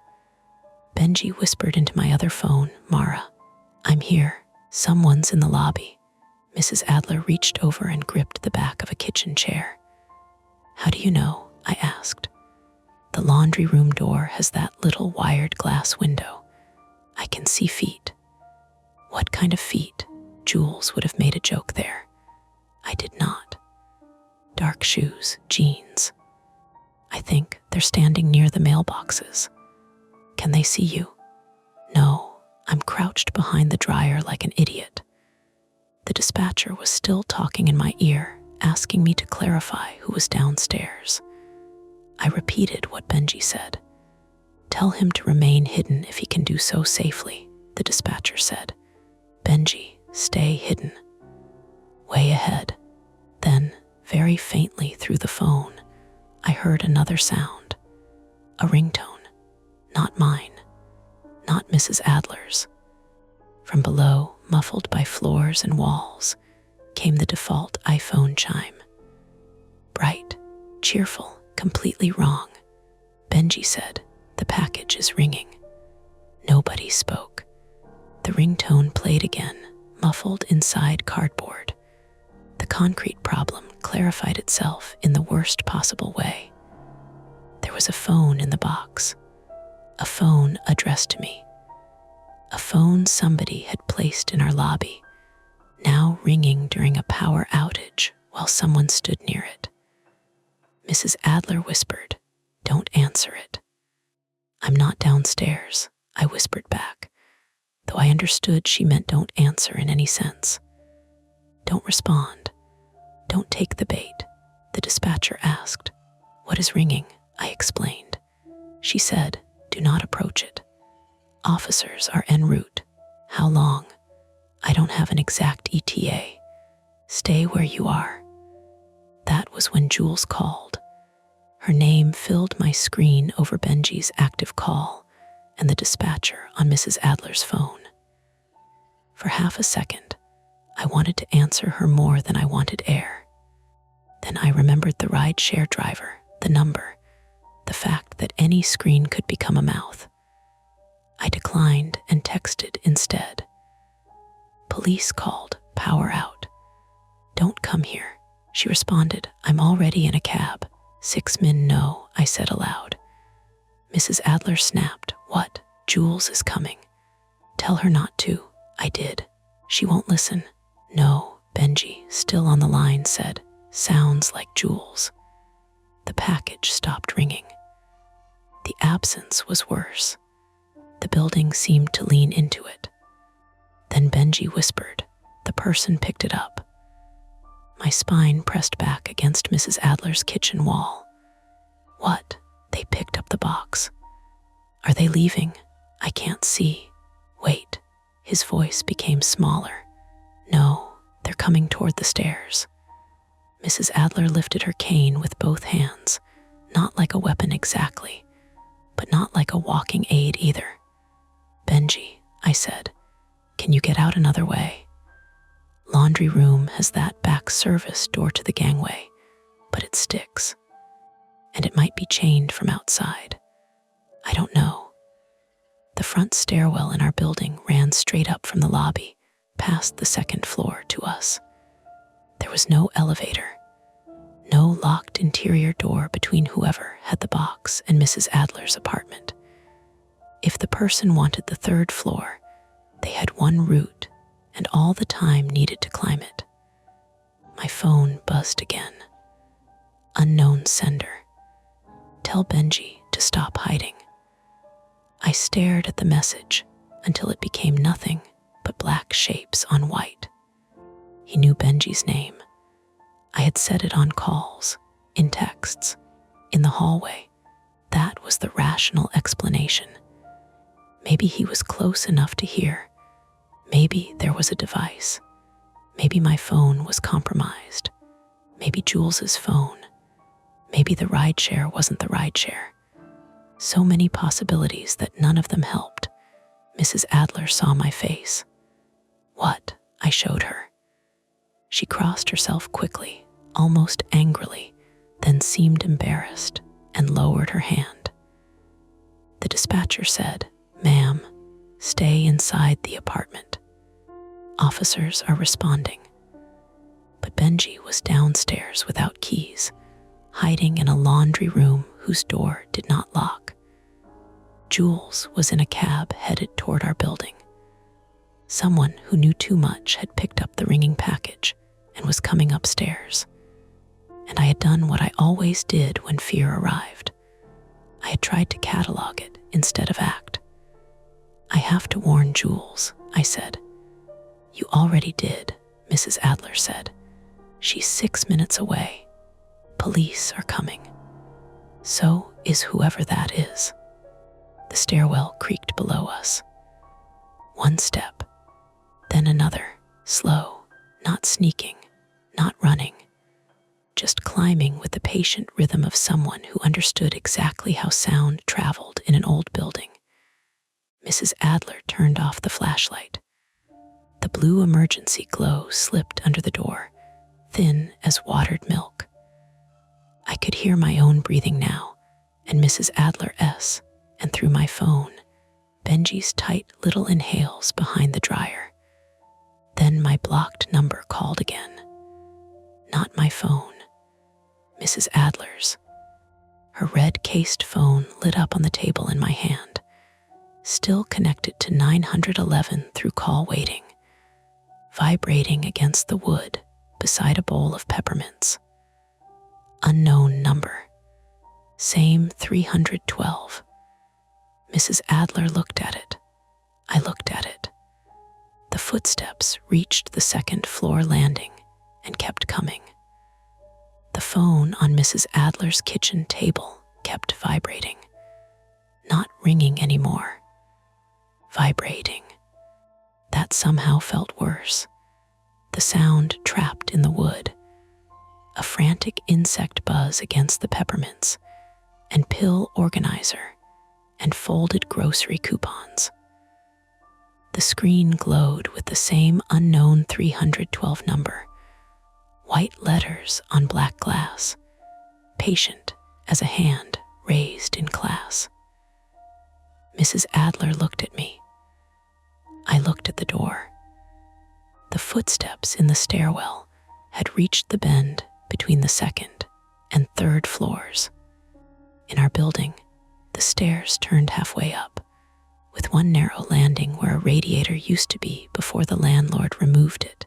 Benji whispered into my other phone, "Mara, I'm here. Someone's in the lobby." Mrs. Adler reached over and gripped the back of a kitchen chair. "How do you know?" I asked. The laundry room door has that little wired glass window. I can see feet. What kind of feet? Jules would have made a joke there. I did not. Dark shoes, jeans. I think they're standing near the mailboxes. Can they see you? No, I'm crouched behind the dryer like an idiot. The dispatcher was still talking in my ear, asking me to clarify who was downstairs. I repeated what Benji said. Tell him to remain hidden if he can do so safely, the dispatcher said. Benji, stay hidden. Way ahead. Then, very faintly through the phone, I heard another sound. A ringtone. Not mine. Not Mrs. Adler's. From below, muffled by floors and walls, came the default iPhone chime. Bright, cheerful, completely wrong. Benji said, the package is ringing. Nobody spoke. The ringtone played again, muffled inside cardboard. The concrete problem clarified itself in the worst possible way. There was a phone in the box. A phone addressed to me. A phone somebody had placed in our lobby, now ringing during a power outage while someone stood near it. Mrs. Adler whispered, "Don't answer it." "I'm not downstairs," I whispered back, though I understood she meant don't answer in any sense. "Don't respond. Don't take the bait," the dispatcher asked. "What is ringing?" I explained. She said, "Do not approach it. Officers are en route. How long? I don't have an exact ETA. Stay where you are." That was when Jules called. Her name filled my screen over Benji's active call and the dispatcher on Mrs. Adler's phone. For half a second, I wanted to answer her more than I wanted air. Then I remembered the ride-share driver, the number, the fact that any screen could become a mouth. I declined and texted instead. "Police called, power out." "Don't come here," she responded. "I'm already in a cab." 6 min no, I said aloud. Mrs. Adler snapped. "What? Jules is coming." "Tell her not to." I did. "She won't listen." "No," Benji, still on the line, said. "Sounds like Jules." The package stopped ringing. The absence was worse. The building seemed to lean into it. Then Benji whispered. The person picked it up. My spine pressed back against Mrs. Adler's kitchen wall. "What?" They picked up the box. "Are they leaving?" "I can't see." "Wait." His voice became smaller. "No, they're coming toward the stairs." Mrs. Adler lifted her cane with both hands, not like a weapon exactly, but not like a walking aid either. "Benji," I said, "can you get out another way?" Laundry room has that back service door to the gangway, but it sticks. And it might be chained from outside. I don't know. The front stairwell in our building ran straight up from the lobby, past the second floor to us. There was no elevator, no locked interior door between whoever had the box and Mrs. Adler's apartment. If the person wanted the third floor, they had one route and all the time needed to climb it. My phone buzzed again. Unknown sender. Tell Benji to stop hiding. I stared at the message until it became nothing but black shapes on white. He knew Benji's name. I had said it on calls, in texts, in the hallway. That was the rational explanation. Maybe he was close enough to hear. Maybe there was a device. Maybe my phone was compromised. Maybe Jules's phone. Maybe the rideshare wasn't the rideshare. So many possibilities that none of them helped. Mrs. Adler saw my face. "What?" I showed her. She crossed herself quickly, almost angrily, then seemed embarrassed and lowered her hand. The dispatcher said, "Ma'am, stay inside the apartment. Officers are responding." But Benji was downstairs without keys, hiding in a laundry room whose door did not lock. Jules was in a cab headed toward our building. Someone who knew too much had picked up the ringing package and was coming upstairs. And I had done what I always did when fear arrived. I had tried to catalog it instead of act. "I have to warn Jules," I said. "You already did," Mrs. Adler said. "She's 6 minutes away. Police are coming. So is whoever that is." The stairwell creaked below us. One step, then another, slow, not sneaking, not running, just climbing with the patient rhythm of someone who understood exactly how sound traveled in an old building. Mrs. Adler turned off the flashlight. The blue emergency glow slipped under the door, thin as watered milk. I could hear my own breathing now, and Mrs. Adler's, and through my phone, Benji's tight little inhales behind the dryer. Then my blocked number called again. Not my phone, Mrs. Adler's. Her red-cased phone lit up on the table in my hand, still connected to 911 through call waiting, vibrating against the wood beside a bowl of peppermints. Unknown number. Same 312. Mrs. Adler looked at it. I looked at it. The footsteps reached the second floor landing and kept coming. The phone on Mrs. Adler's kitchen table kept vibrating. Not ringing anymore. Vibrating. That somehow felt worse. The sound trapped in the wood. A frantic insect buzz against the peppermints, and pill organizer, and folded grocery coupons. The screen glowed with the same unknown 312 number. White letters on black glass. Patient as a hand raised in class. Mrs. Adler looked at me. I looked at the door. The footsteps in the stairwell had reached the bend between the second and third floors. In our building, the stairs turned halfway up, with one narrow landing where a radiator used to be before the landlord removed it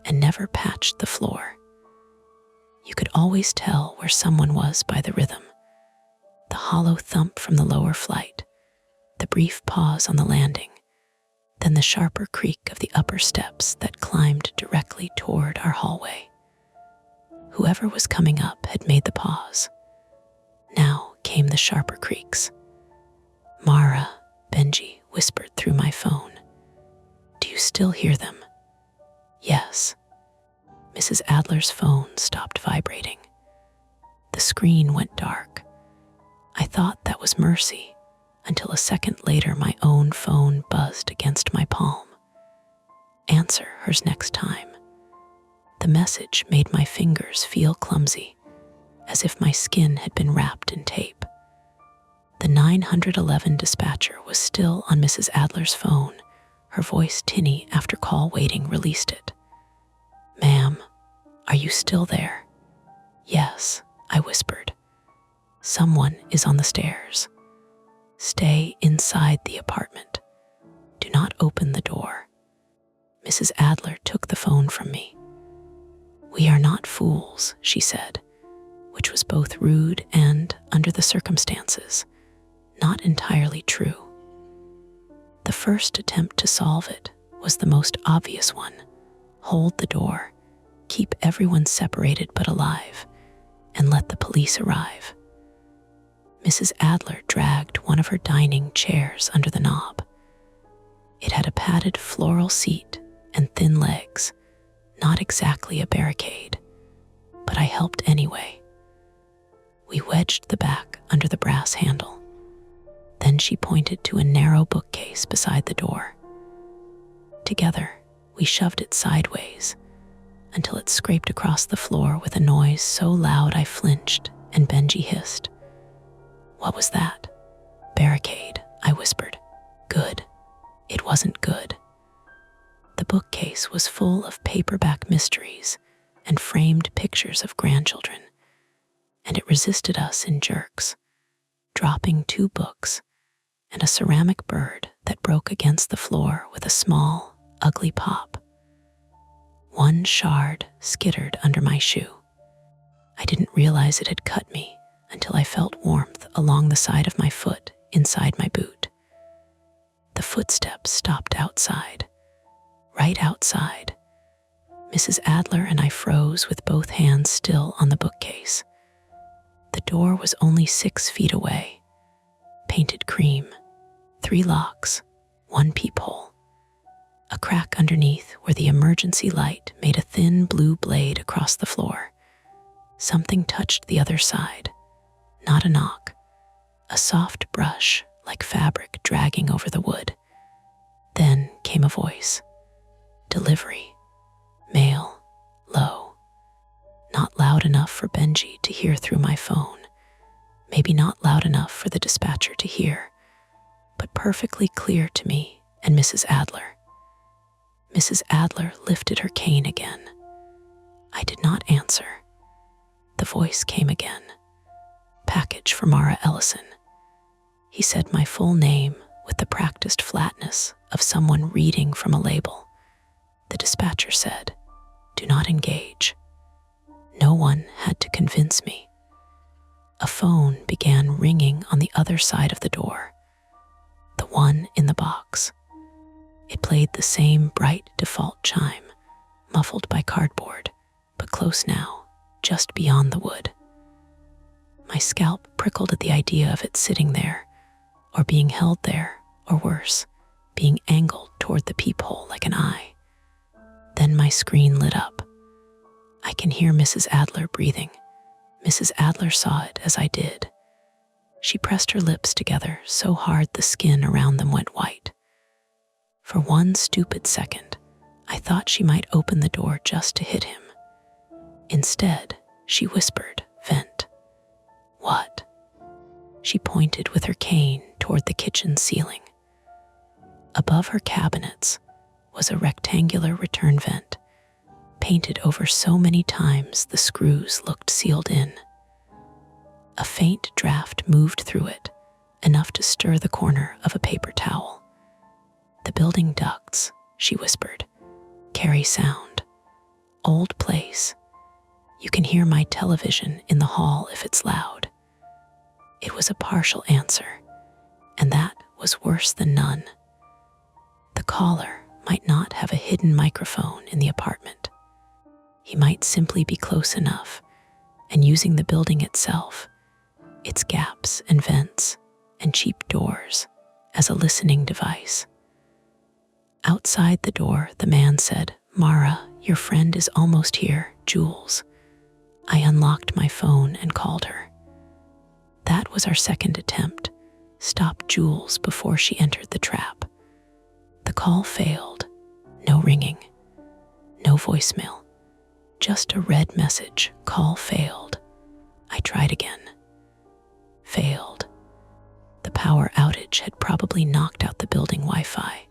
and never patched the floor. You could always tell where someone was by the rhythm. The hollow thump from the lower flight, the brief pause on the landing, then the sharper creak of the upper steps that climbed directly toward our hallway. Whoever was coming up had made the pause. Now came the sharper creaks. "Mara," Benji whispered through my phone. "Do you still hear them?" "Yes." Mrs. Adler's phone stopped vibrating. The screen went dark. I thought that was mercy, until a second later my own phone buzzed against my palm. "Answer hers next time." The message made my fingers feel clumsy, as if my skin had been wrapped in tape. The 911 dispatcher was still on Mrs. Adler's phone. Her voice, tinny after call waiting, released it. "Ma'am, are you still there?" "Yes," I whispered. "Someone is on the stairs. Stay inside the apartment. Do not open the door." Mrs. Adler took the phone from me. "We are not fools," she said, which was both rude and, under the circumstances, not entirely true. The first attempt to solve it was the most obvious one. Hold the door, keep everyone separated but alive, and let the police arrive. Mrs. Adler dragged one of her dining chairs under the knob. It had a padded floral seat and thin legs, not exactly a barricade, but I helped anyway. We wedged the back under the brass handle. Then she pointed to a narrow bookcase beside the door. Together, we shoved it sideways until it scraped across the floor with a noise so loud I flinched and Benji hissed. "What was that?" "Barricade," I whispered. "Good." It wasn't good. The bookcase was full of paperback mysteries and framed pictures of grandchildren, and it resisted us in jerks. dropping 2 books and a ceramic bird that broke against the floor with a small, ugly pop. One shard skittered under my shoe. I didn't realize it had cut me until I felt warmth along the side of my foot inside my boot. The footsteps stopped outside, right outside. Mrs. Adler and I froze with both hands still on the bookcase. The door was only 6 feet away, painted cream, 3 locks, 1 peephole. A crack underneath where the emergency light made a thin blue blade across the floor. Something touched the other side. Not a knock. A soft brush like fabric dragging over the wood. Then came a voice. Delivery. Mail. Low. Not loud enough for Benji to hear through my phone. Maybe not loud enough for the dispatcher to hear, but perfectly clear to me and Mrs. Adler. Mrs. Adler lifted her cane again. I did not answer. The voice came again. Package for Mara Ellison. He said my full name with the practiced flatness of someone reading from a label. The dispatcher said, "Do not engage." No one had to convince me. A phone began ringing on the other side of the door. The one in the box. It played the same bright default chime, muffled by cardboard, but close now, just beyond the wood. My scalp prickled at the idea of it sitting there, or being held there, or worse, being angled toward the peephole like an eye. Then my screen lit up. I can hear Mrs. Adler breathing. Mrs. Adler saw it as I did. She pressed her lips together so hard the skin around them went white. For one stupid second, I thought she might open the door just to hit him. Instead, she whispered, "Vent." "What?" She pointed with her cane toward the kitchen ceiling. Above her cabinets was a rectangular return vent, painted over so many times the screws looked sealed in. A faint draft moved through it, enough to stir the corner of a paper towel. "The building ducts," she whispered, "carry sound. Old place. You can hear my television in the hall if it's loud." It was a partial answer, and that was worse than none. The caller might not have a hidden microphone in the apartment. He might simply be close enough and using the building itself, its gaps and vents and cheap doors, as a listening device. Outside the door, the man said, "Mara, your friend is almost here, Jules." I unlocked my phone and called her. That was our second attempt. Stop Jules before she entered the trap. The call failed. No ringing. No voicemail. Just a red message. Call failed. I tried again. Failed. The power outage had probably knocked out the building Wi-Fi,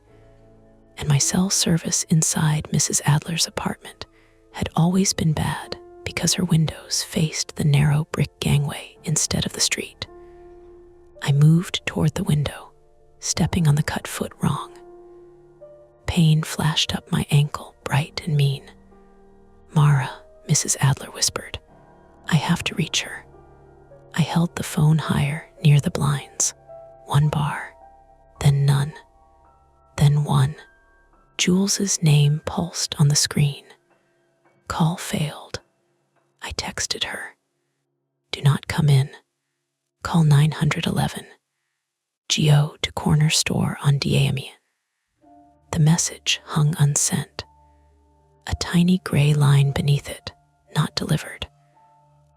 and my cell service inside Mrs. Adler's apartment had always been bad because her windows faced the narrow brick gangway instead of the street. I moved toward the window, stepping on the cut foot wrong. Pain flashed up my ankle, bright and mean. "Mara," Mrs. Adler whispered. "I have to reach her." I held the phone higher near the blinds. 1 bar, then none, then 1. Jules's name pulsed on the screen. Call failed. I texted her. "Do not come in. Call 911. Geo to corner store on Diamian." The message hung unsent. A tiny gray line beneath it, not delivered.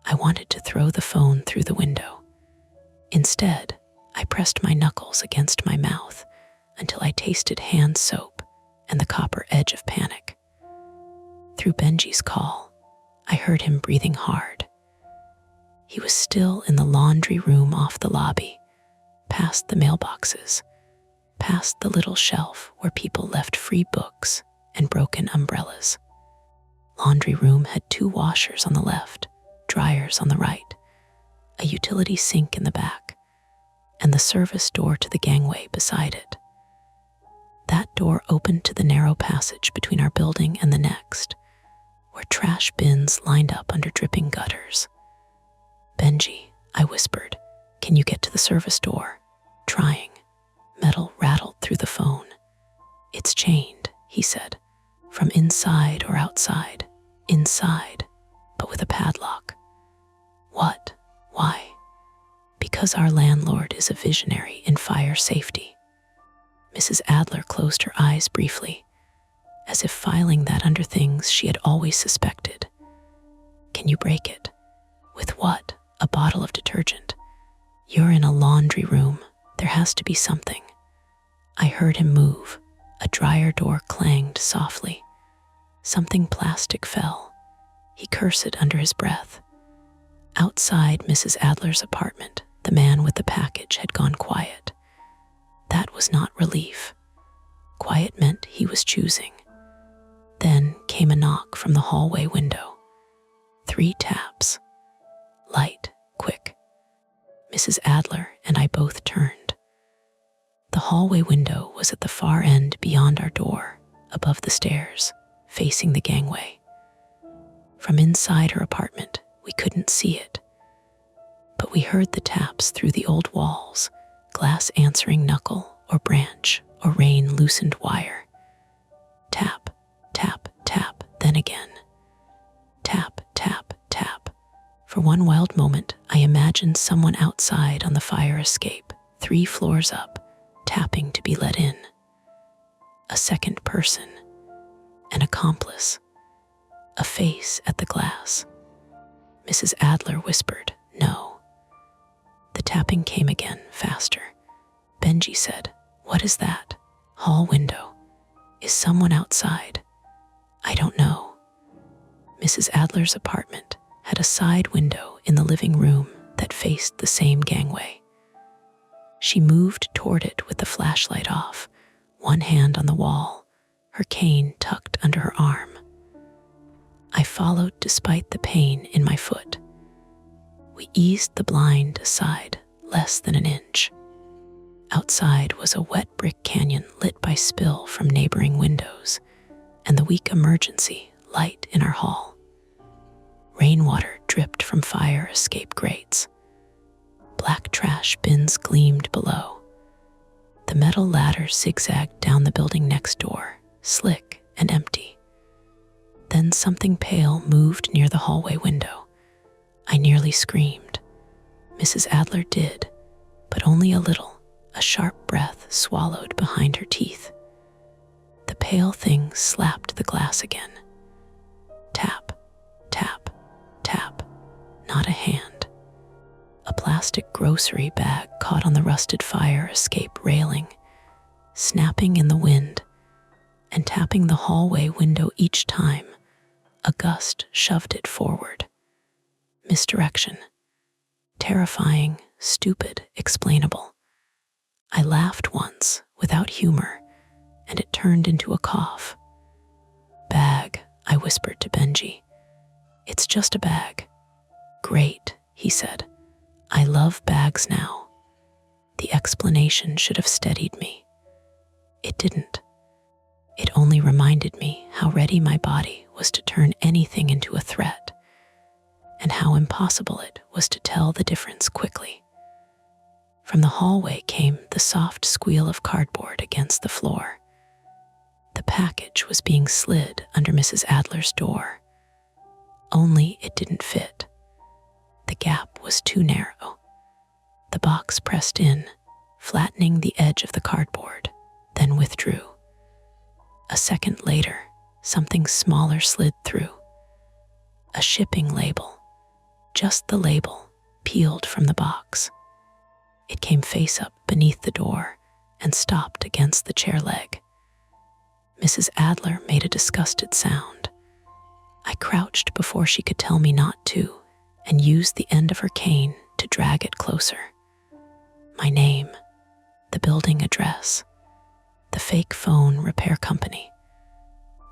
I wanted to throw the phone through the window. Instead, I pressed my knuckles against my mouth until I tasted hand soap and the copper edge of panic. Through Benji's call, I heard him breathing hard. He was still in the laundry room off the lobby, past the mailboxes, past the little shelf where people left free books and broken umbrellas. Laundry room had 2 washers on the left, dryers on the right, a utility sink in the back, and the service door to the gangway beside it. That door opened to the narrow passage between our building and the next, where trash bins lined up under dripping gutters. "Benji," I whispered, "can you get to the service door?" Trying. Metal rattled through the phone. "It's chained," he said. "From inside or outside?" "Inside, but with a padlock." "What? Why?" "Because our landlord is a visionary in fire safety." Mrs. Adler closed her eyes briefly, as if filing that under things she had always suspected. "Can you break it?" "With what? A bottle of detergent?" "You're in a laundry room. There has to be something." I heard him move. A dryer door clanged softly. Something plastic fell. He cursed under his breath. Outside Mrs. Adler's apartment, the man with the package had gone quiet. That was not relief. Quiet meant he was choosing. Then came a knock from the hallway window. 3 taps. Light, quick. Mrs. Adler and I both turned. The hallway window was at the far end beyond our door, above the stairs, facing the gangway. From inside her apartment, we couldn't see it, but we heard the taps through the old walls, glass answering knuckle or branch or rain loosened wire. Tap, tap, tap, then again. Tap, tap, tap. For one wild moment, I imagined someone outside on the fire escape, 3 floors up, tapping to be let in. A second person, an accomplice, a face at the glass. Mrs. Adler whispered, "No." The tapping came again, faster. Benji said, "What is that?" "Hall window." "Is someone outside?" "I don't know." Mrs. Adler's apartment had a side window in the living room that faced the same gangway. She moved toward it with the flashlight off, one hand on the wall, her cane tucked under her arm. I followed despite the pain in my foot. We eased the blind aside less than an inch. Outside was a wet brick canyon lit by spill from neighboring windows, and the weak emergency light in our hall. Rainwater dripped from fire escape grates. Black trash bins gleamed below. The metal ladder zigzagged down the building next door, slick and empty. Then something pale moved near the hallway window. I nearly screamed. Mrs. Adler did, but only a little, a sharp breath swallowed behind her teeth. The pale thing slapped the glass again. Tap, tap, tap, not a hand. A plastic grocery bag caught on the rusted fire escape railing, snapping in the wind, and tapping the hallway window each time. A gust shoved it forward. Misdirection. Terrifying, stupid, explainable. I laughed once, without humor, and it turned into a cough. "Bag," I whispered to Benji. "It's just a bag." "Great," he said. "I love bags now." The explanation should have steadied me. It didn't. It only reminded me how ready my body was to turn anything into a threat, and how impossible it was to tell the difference quickly. From the hallway came the soft squeal of cardboard against the floor. The package was being slid under Mrs. Adler's door. Only it didn't fit. The gap was too narrow. The box pressed in, flattening the edge of the cardboard, then withdrew. A second later, something smaller slid through. A shipping label, just the label, peeled from the box. It came face up beneath the door and stopped against the chair leg. Mrs. Adler made a disgusted sound. I crouched before she could tell me not to, and used the end of her cane to drag it closer. My name, the building address, the fake phone repair company.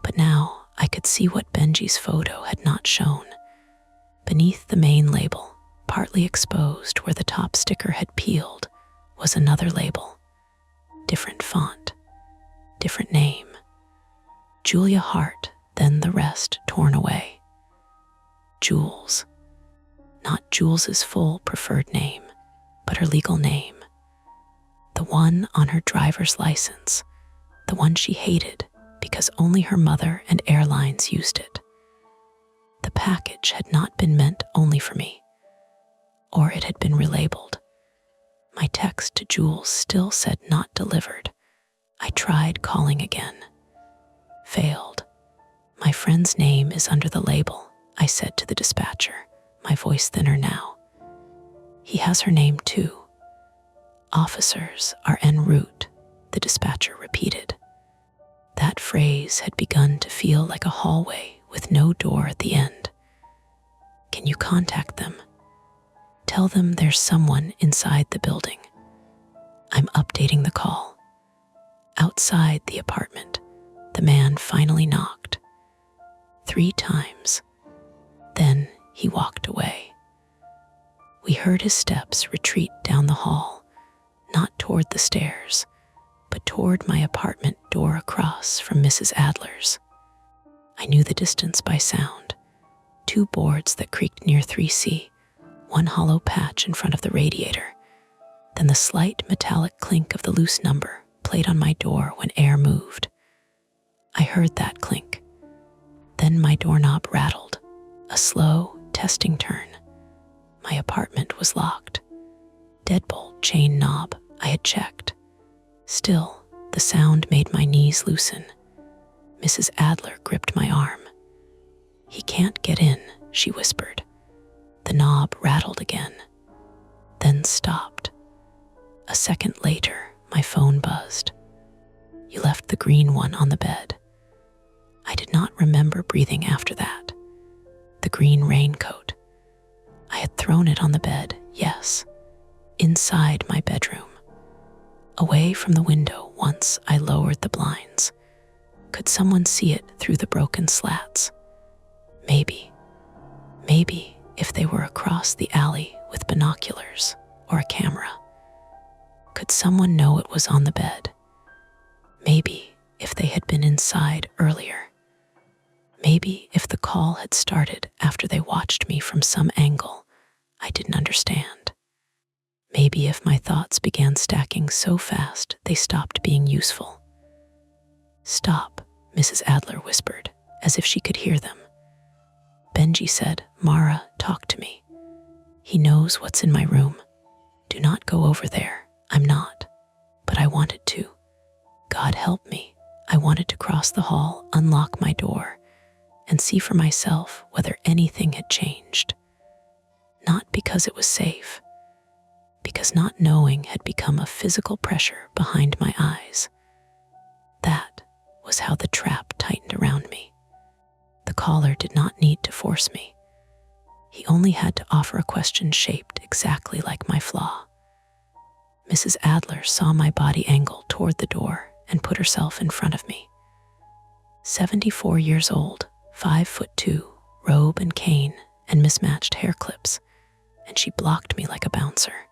But now I could see what Benji's photo had not shown. Beneath the main label, partly exposed where the top sticker had peeled, was another label, different font, different name. Julia Hart, then the rest torn away. Jules. Not Jules's full preferred name, but her legal name. The one on her driver's license, the one she hated because only her mother and airlines used it. The package had not been meant only for me, or it had been relabeled. My text to Jules still said not delivered. I tried calling again. Failed. My friend's name is under the label, I said to the dispatcher, my voice thinner now. He has her name too. Officers are en route, the dispatcher repeated. That phrase had begun to feel like a hallway with no door at the end. Can you contact them? Tell them there's someone inside the building. I'm updating the call. Outside the apartment, the man finally knocked. 3 times. Then he walked away. We heard his steps retreat down the hall, not toward the stairs, but toward my apartment door across from Mrs. Adler's. I knew the distance by sound. 2 boards that creaked near 3C, 1 hollow patch in front of the radiator, then the slight metallic clink of the loose number played on my door when air moved. I heard that clink. Then my doorknob rattled, a slow, testing turn. My apartment was locked. Deadbolt chain knob, I had checked. Still, the sound made my knees loosen. Mrs. Adler gripped my arm. "He can't get in," she whispered. The knob rattled again, then stopped. A second later, my phone buzzed. "You left the green one on the bed." I did not remember breathing after that. The green raincoat. I had thrown it on the bed, yes, inside my bedroom. Away from the window once I lowered the blinds. Could someone see it through the broken slats? Maybe if they were across the alley with binoculars or a camera. Could someone know it was on the bed? Maybe if they had been inside earlier. Maybe if the call had started after they watched me from some angle I didn't understand. Maybe if my thoughts began stacking so fast they stopped being useful. "Stop," Mrs. Adler whispered, as if she could hear them. Benji said, "Mara, talk to me. He knows what's in my room. Do not go over there. I'm not." But I wanted to. God help me. I wanted to cross the hall, unlock my door, and see for myself whether anything had changed. Not because it was safe, because not knowing had become a physical pressure behind my eyes. That was how the trap tightened around me. The caller did not need to force me. He only had to offer a question shaped exactly like my flaw. Mrs. Adler saw my body angle toward the door and put herself in front of me. 74 years old, 5'2", robe and cane and mismatched hair clips, and she blocked me like a bouncer.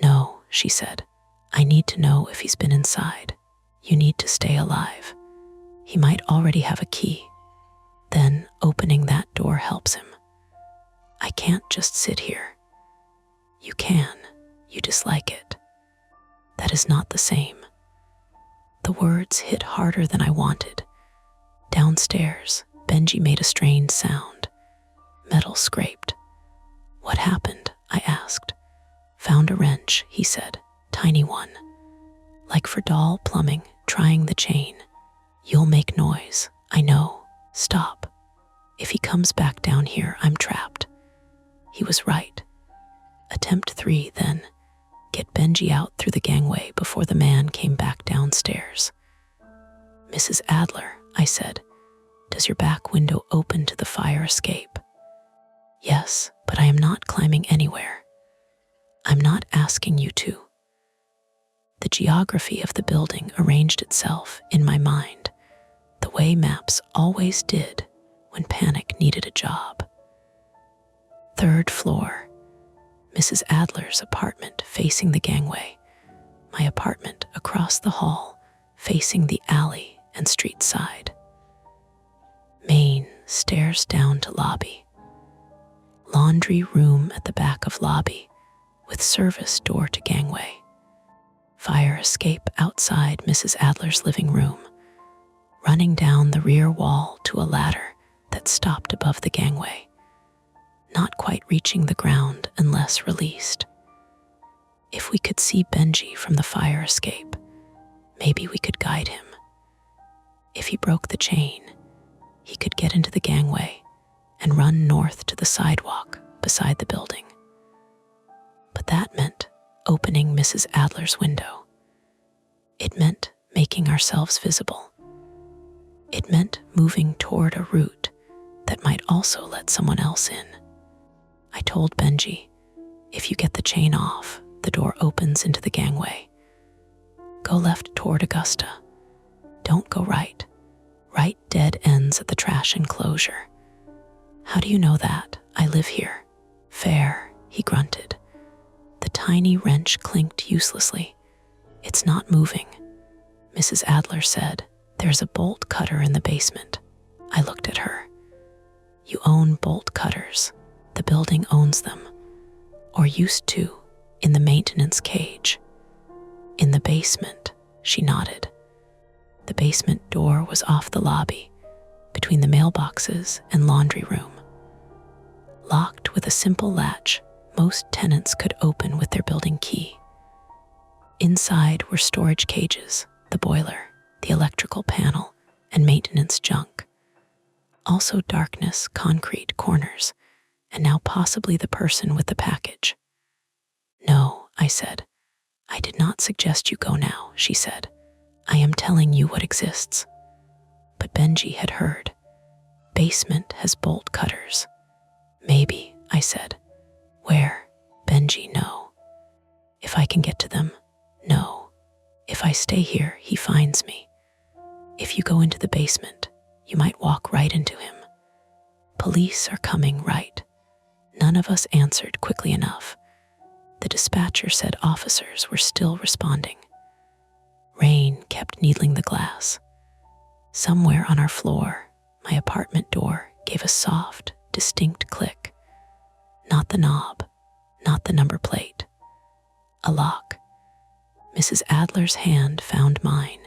"No," she said, "I need to know if he's been inside. You need to stay alive. He might already have a key. Then opening that door helps him. I can't just sit here." "You can. You dislike it." "That is not the same." The words hit harder than I wanted. Downstairs, Benji made a strange sound. Metal scraped. "What happened?" I asked. "Found a wrench," he said, "tiny one. Like for doll plumbing, trying the chain. You'll make noise, I know. Stop. If he comes back down here, I'm trapped." He was right. Attempt 3, then. Get Benji out through the gangway before the man came back downstairs. "Mrs. Adler," I said, "does your back window open to the fire escape?" "Yes, but I am not climbing anywhere." "I'm not asking you to." The geography of the building arranged itself in my mind, the way maps always did when panic needed a job. 3rd floor. Mrs. Adler's apartment facing the gangway, my apartment across the hall facing the alley and street side. Main stairs down to lobby. Laundry room at the back of lobby with service door to gangway. Fire escape outside Mrs. Adler's living room, running down the rear wall to a ladder that stopped above the gangway, not quite reaching the ground unless released. If we could see Benji from the fire escape, maybe we could guide him. If he broke the chain, he could get into the gangway and run north to the sidewalk beside the building. But that meant opening Mrs. Adler's window. It meant making ourselves visible. It meant moving toward a route that might also let someone else in. I told Benji, if you get the chain off, the door opens into the gangway. Go left toward Augusta. Don't go right. Right dead ends at the trash enclosure. How do you know that? I live here. Fair, he grunted. The tiny wrench clinked uselessly. It's not moving. Mrs. Adler said, there's a bolt cutter in the basement. I looked at her. You own bolt cutters. The building owns them. Or used to, in the maintenance cage. In the basement, she nodded. The basement door was off the lobby, between the mailboxes and laundry room. Locked with a simple latch most tenants could open with their building key. Inside were storage cages, the boiler, the electrical panel, and maintenance junk. Also darkness, concrete corners, and now possibly the person with the package. No, I said. I did not suggest you go now, she said. I am telling you what exists. But Benji had heard. Basement has bolt cutters. Maybe, I said. Where? Benji, no. If I can get to them, no. If I stay here, he finds me. If you go into the basement, you might walk right into him. Police are coming, right? None of us answered quickly enough. The dispatcher said officers were still responding. Rain kept needling the glass. Somewhere on our floor, my apartment door gave a soft, distinct click. Not the knob, not the number plate. A lock. Mrs. Adler's hand found mine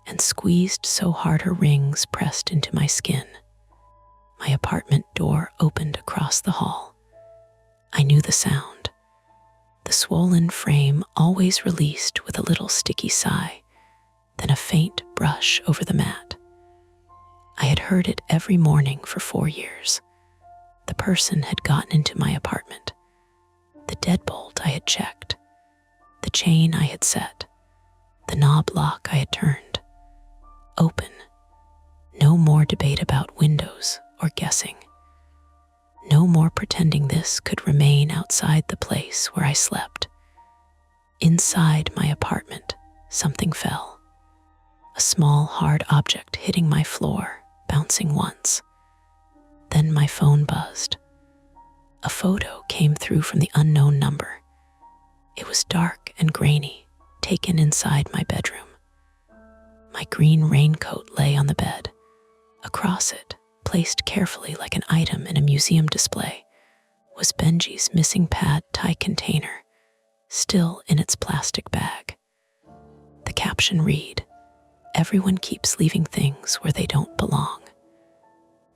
and squeezed so hard her rings pressed into my skin. My apartment door opened across the hall. I knew the sound. The swollen frame always released with a little sticky sigh, then a faint brush over the mat. I had heard it every morning for 4 years. The person had gotten into my apartment. The deadbolt I had checked. The chain I had set. The knob lock I had turned. Open. No more debate about windows or guessing. No more pretending this could remain outside the place where I slept. Inside my apartment, something fell. A small, hard object hitting my floor, bouncing once. Then my phone buzzed. A photo came through from the unknown number. It was dark and grainy, taken inside my bedroom. My green raincoat lay on the bed. Across it, placed carefully like an item in a museum display, was Benji's missing pad tie container, still in its plastic bag. The caption read, "Everyone keeps leaving things where they don't belong."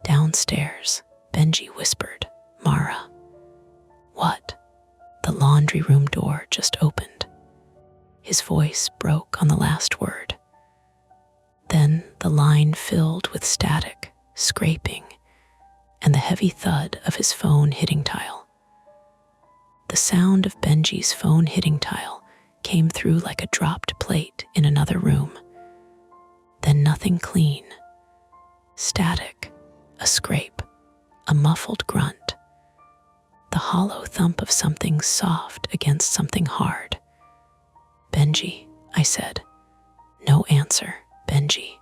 Downstairs, Benji whispered, "Mara." What? The laundry room door just opened. His voice broke on the last word. Then the line filled with static, scraping, and the heavy thud of his phone hitting tile. The sound of Benji's phone hitting tile came through like a dropped plate in another room. Then nothing clean. Static, a scrape, a muffled grunt. The hollow thump of something soft against something hard. "Benji," I said. No answer, Benji.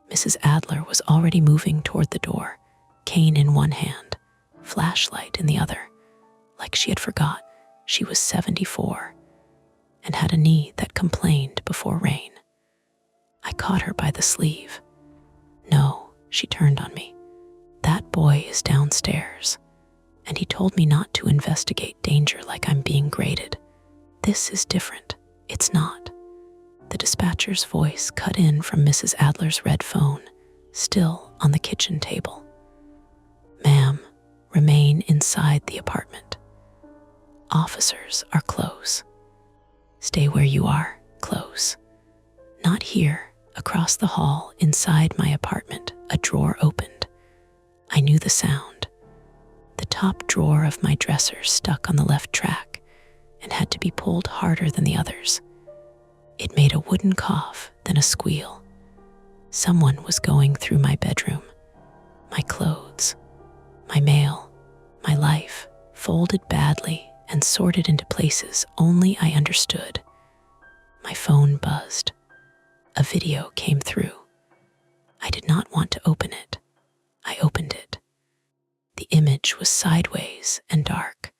Mrs. Adler was already moving toward the door, cane in one hand, flashlight in the other, like she had forgotten. She was 74 and had a knee that complained before rain. I caught her by the sleeve. "No," she turned on me. "That boy is downstairs, and he told me not to investigate danger like I'm being graded. This is different. It's not." The dispatcher's voice cut in from Mrs. Adler's red phone, still on the kitchen table. "Ma'am, remain inside the apartment. Officers are close. Stay where you are, close. Not here." Across the hall, inside my apartment, a drawer opened. I knew the sound. The top drawer of my dresser stuck on the left track and had to be pulled harder than the others. It made a wooden cough, then a squeal. Someone was going through my bedroom. My clothes, my mail, my life, folded badly and sorted into places only I understood. My phone buzzed. A video came through. I did not want to open it. I opened it. The image was sideways and dark,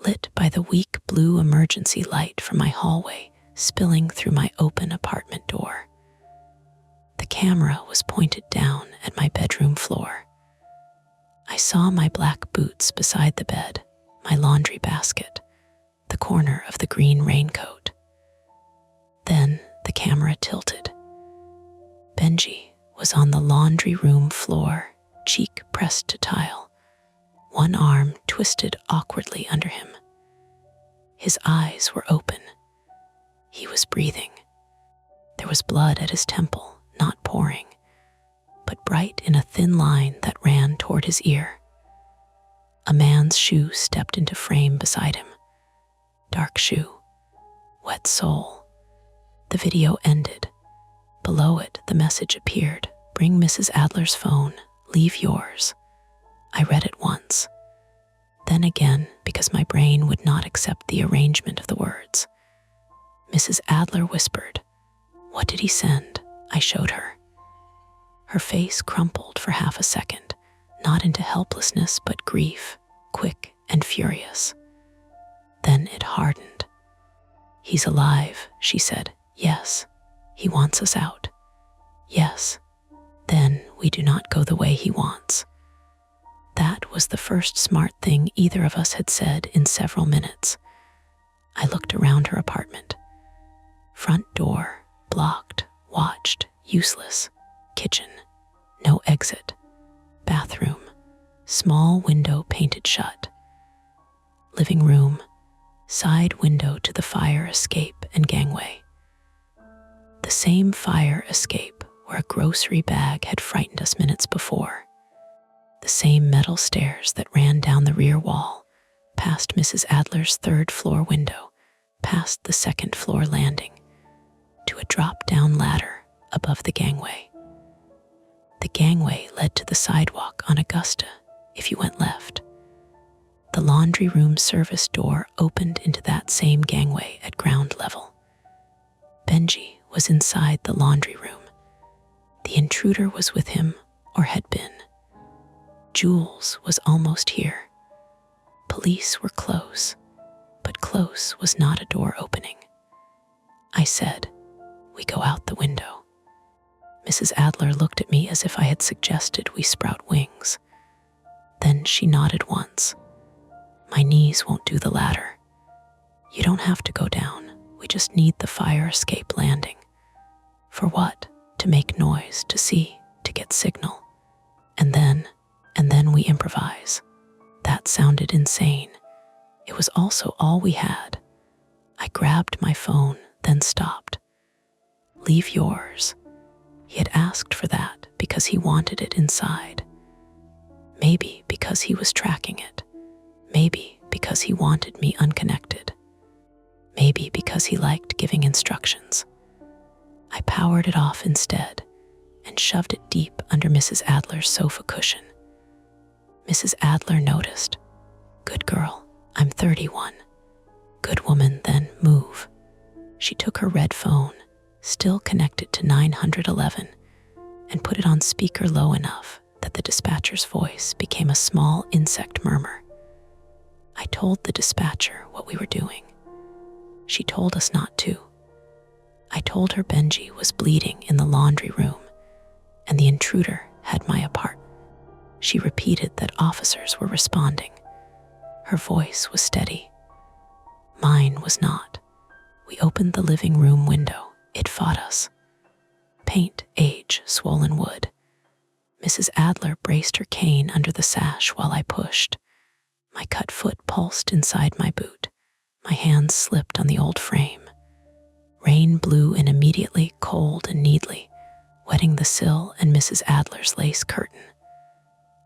lit by the weak blue emergency light from my hallway spilling through my open apartment door. The camera was pointed down at my bedroom floor. I saw my black boots beside the bed, my laundry basket, the corner of the green raincoat. Then the camera tilted. Benji was on the laundry room floor, cheek pressed to tile, one arm twisted awkwardly under him. His eyes were open. He was breathing. There was blood at his temple, not pouring, but bright in a thin line that ran toward his ear. A man's shoe stepped into frame beside him. Dark shoe, wet sole. The video ended. Below it, the message appeared. "Bring Mrs. Adler's phone. Leave yours." I read it once. Then again, because my brain would not accept the arrangement of the words. Mrs. Adler whispered, "What did he send?" I showed her. Her face crumpled for half a second, not into helplessness but grief, quick and furious. Then it hardened. "He's alive," she said. "Yes, he wants us out. Yes, then we do not go the way he wants." That was the first smart thing either of us had said in several minutes. I looked around her apartment. Front door, blocked, watched, useless. Kitchen, no exit. Bathroom, small window painted shut. Living room, side window to the fire escape and gangway. The same fire escape where a grocery bag had frightened us minutes before. The same metal stairs that ran down the rear wall, past Mrs. Adler's third-floor window, past the second-floor landing, to a drop-down ladder above the gangway. The gangway led to the sidewalk on Augusta if you went left. The laundry room service door opened into that same gangway at ground level. Benji was inside the laundry room. The intruder was with him, or had been. Jules was almost here. Police were close, but close was not a door opening. I said, "We go out the window." Mrs. Adler looked at me as if I had suggested we sprout wings. Then she nodded once. "My knees won't do the ladder. You don't have to go down. We just need the fire escape landing." For what? To make noise, to see, to get signal. And then we improvise. That sounded insane. It was also all we had. I grabbed my phone, then stopped. "Leave yours." He had asked for that because he wanted it inside. Maybe because he was tracking it. Maybe because he wanted me unconnected. Maybe because he liked giving instructions. I powered it off instead and shoved it deep under Mrs. Adler's sofa cushion. Mrs. Adler noticed. "Good girl, I'm 31. Good woman, then move." She took her red phone, still connected to 911, and put it on speaker low enough that the dispatcher's voice became a small insect murmur. I told the dispatcher what we were doing. She told us not to. I told her Benji was bleeding in the laundry room and the intruder had my apartment. She repeated that officers were responding. Her voice was steady. Mine was not. We opened the living room window. It fought us. Paint, age, swollen wood. Mrs. Adler braced her cane under the sash while I pushed. My cut foot pulsed inside my boot. My hands slipped on the old frame. Rain blew in immediately, cold and needly, wetting the sill and Mrs. Adler's lace curtain.